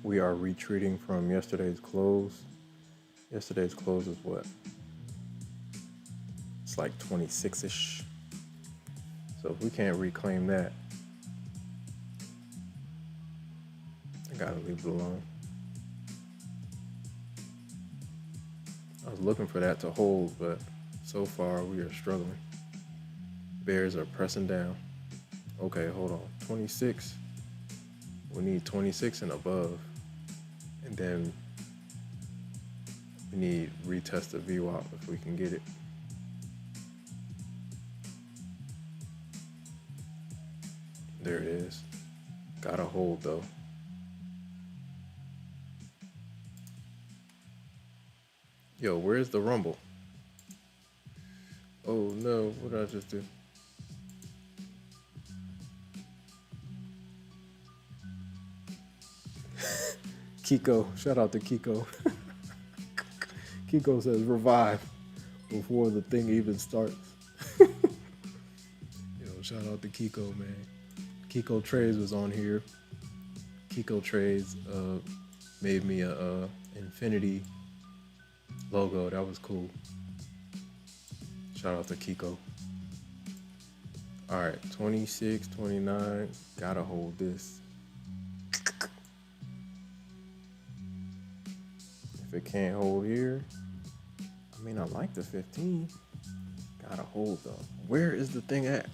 We are retreating from yesterday's close. Yesterday's close is what? It's like 26-ish. So if we can't reclaim that, I gotta leave it alone. I was looking for that to hold, but so far we are struggling. Bears are pressing down. Okay, hold on. 26. We need 26 and above. And then we need retest the VWAP if we can get it. There it is. Gotta hold though. Yo, where's the rumble? Oh no, what did I just do? Kiko, shout out to Kiko. Kiko says revive before the thing even starts. Yo, shout out to Kiko, man. Kiko Trades was on here. Kiko Trades made me a infinity logo. That was cool. Shout out to Kiko. All right, 26, 29. Gotta hold this. If it can't hold here, I mean, I like the 15. Gotta hold though. Where is the thing at?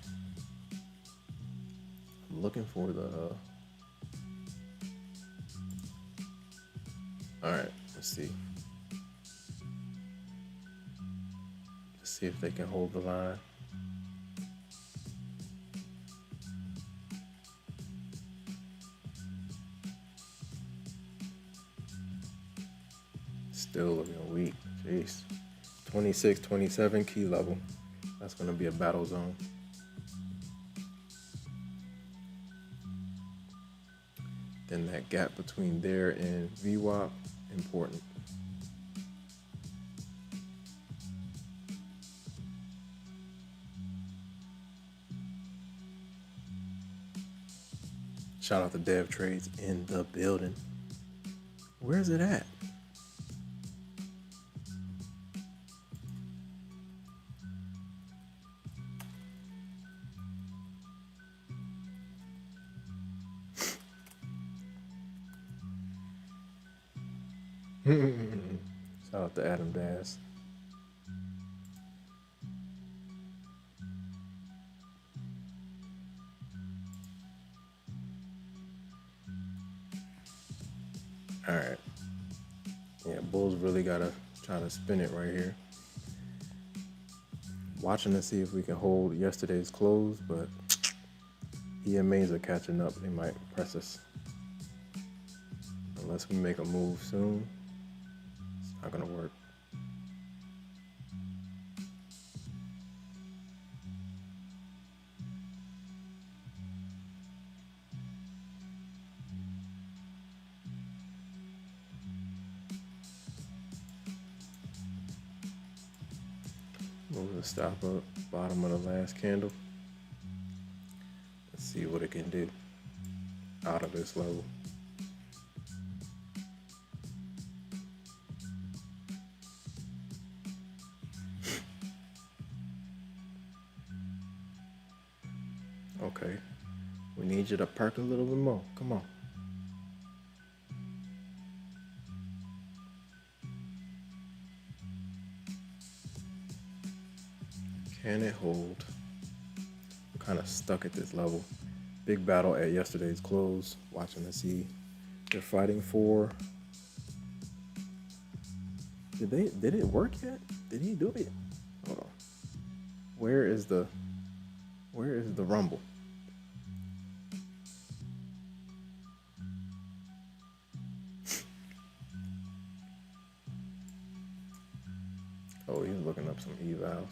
I'm looking for the. All right, let's see. Let's see if they can hold the line. Still looking weak. Jeez. 26, 27 key level. That's going to be a battle zone. Then that gap between there and VWAP, important. Shout out to Dev Trades in the building. Where's it at? Shout out to Adam Das. All right. Yeah, Bulls really gotta try to spin it right here. Watching to see if we can hold yesterday's close, but EMAs are catching up. They might press us. Unless we make a move soon, it's not gonna work. Move the stop up, bottom of the last candle. Let's see what it can do out of this level. Okay, we need you to perk a little bit more. Come on. Can it hold? I'm kind of stuck at this level. Big battle at yesterday's close. Watching to see they're fighting for. Did it work yet? Did he do it? Hold on. Where is the rumble? Oh, he's looking up some evals.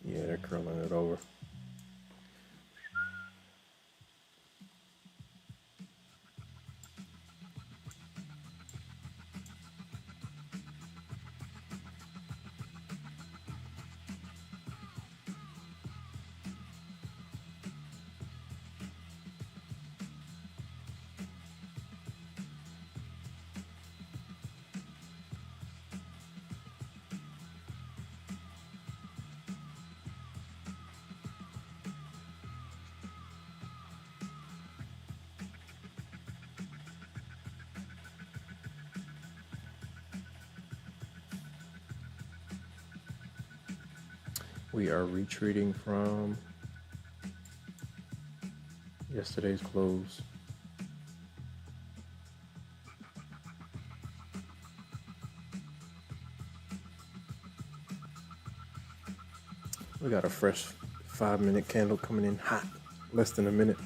Yeah, they're curling it over. We are retreating from yesterday's close. We got a fresh 5-minute candle coming in hot, less than a minute.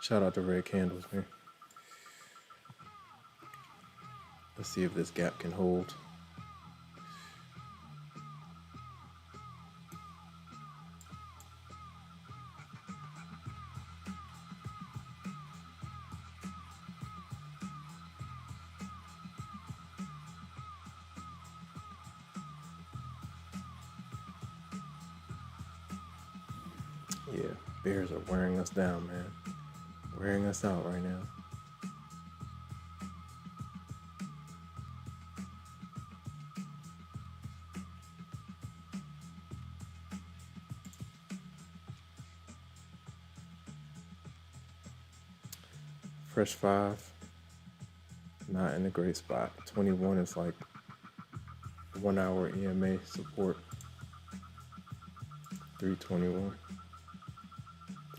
Shout out to red candles, man. Let's see if this gap can hold. Yeah, bears are wearing us down, man. Wearing us out right now. Fresh 5, not in a great spot. 21 is like 1 hour EMA support. 321.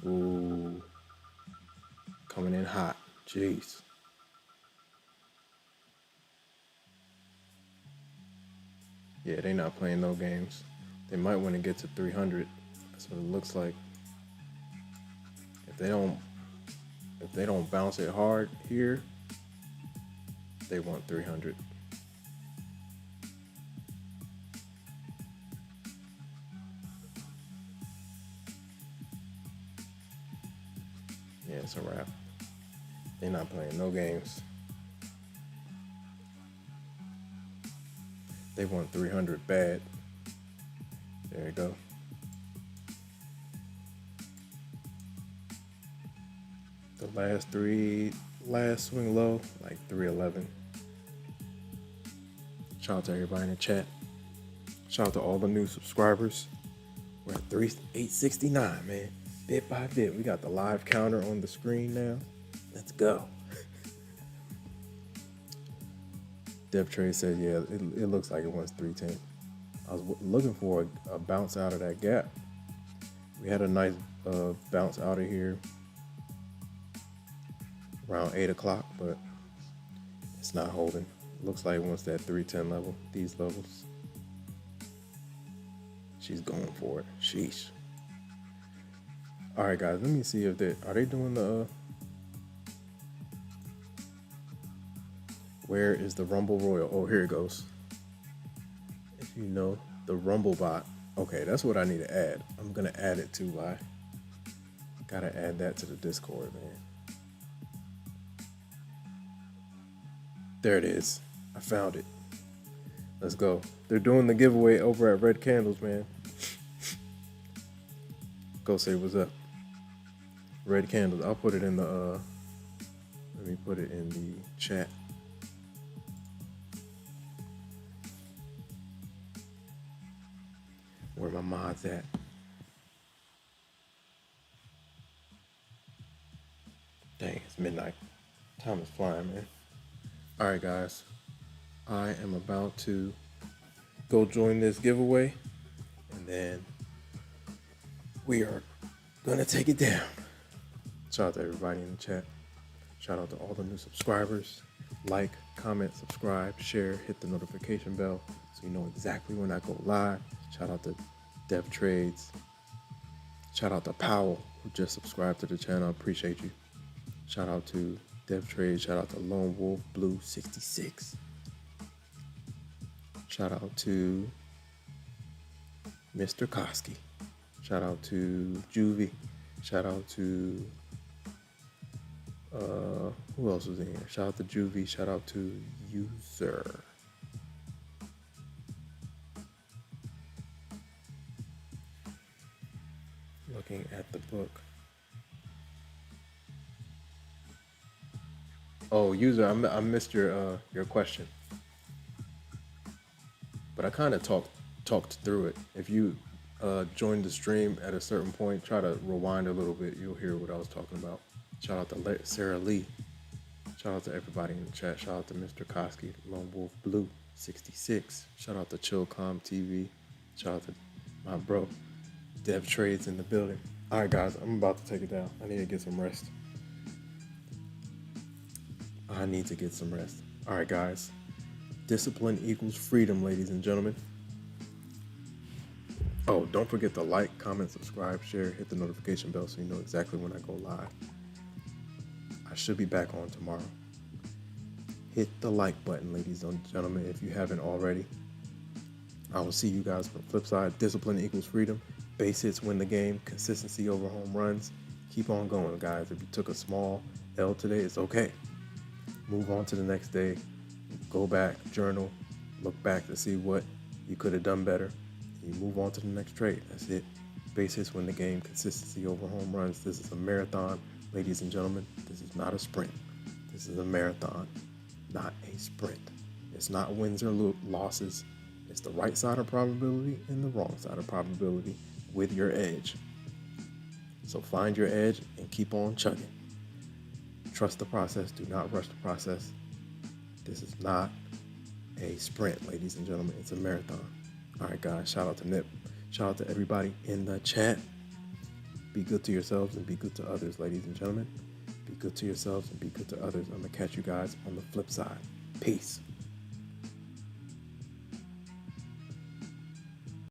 Ooh, coming in hot. Jeez. Yeah, they not playing no games. They might want to get to 300. That's what it looks like. If they don't bounce it hard here, they want 300. Yeah, it's a wrap. They're not playing no games. They want 300 bad. There you go. The last swing low, like 311. Shout out to everybody in the chat. Shout out to all the new subscribers. We're at 869, man. Bit by bit. We got the live counter on the screen now. Let's go. Deb Trade said, yeah, it looks like it wants 310. I was looking for a bounce out of that gap. We had a nice bounce out of here around 8 o'clock, but it's not holding. Looks like it wants that 310 level, these levels. She's going for it. Sheesh. All right, guys, let me see if are they doing the, where is the Rumble Royal? Oh, here it goes. If you know, the Rumble bot. Okay, that's what I need to add. I'm going to add it to gotta add that to the Discord, man. There it is. I found it. Let's go. They're doing the giveaway over at Red Candles, man. Go say what's up. Red Candles. I'll put it in the, let me put it in the chat. Where my mods at? Dang, it's midnight. Time is flying, man. All right, guys. I am about to go join this giveaway, and then we are gonna take it down. Shout out to everybody in the chat. Shout out to all the new subscribers. Like, comment, subscribe, share, hit the notification bell so you know exactly when I go live. Shout out to Dev Trades. Shout out to Powell, who just subscribed to the channel. I appreciate you. Shout out to Dev Trades. Shout out to Lone Wolf Blue 66. Shout out to Mr. Koski. Shout out to Juvie. Shout out to who else was in here? Shout out to Juvie. Shout out to User. Looking at the book. Oh, User, I missed your question, but I kind of talked through it. If you joined the stream at a certain point, try to rewind a little bit. You'll hear what I was talking about. Shout out to Sarah Lee. Shout out to everybody in the chat. Shout out to Mr. Koski, Lone Wolf Blue 66. Shout out to Chillcom TV. Shout out to my bro, Dev Trades in the building. All right, guys, I'm about to take it down. I need to get some rest. All right, guys. Discipline equals freedom, ladies and gentlemen. Oh, don't forget to like, comment, subscribe, share, hit the notification bell so you know exactly when I go live. I should be back on tomorrow. Hit the like button, ladies and gentlemen, if you haven't already. I will see you guys on the flip side. Discipline equals freedom. Base hits win the game. Consistency over home runs. Keep on going, guys. If you took a small L today, it's okay. Move on to the next day. Go back, journal, look back to see what you could have done better. You move on to the next trade. That's it. Base hits win the game. Consistency over home runs. This is a marathon, ladies and gentlemen. This is not a sprint. This is a marathon, not a sprint. It's not wins or losses. It's the right side of probability and the wrong side of probability with your edge. So find your edge and keep on chugging. Trust the process. Do not rush the process. This is not a sprint, ladies and gentlemen. It's a marathon. All right, guys. Shout out to Nip. Shout out to everybody in the chat. Be good to yourselves and be good to others, ladies and gentlemen. Be good to yourselves and be good to others. I'm going to catch you guys on the flip side. Peace.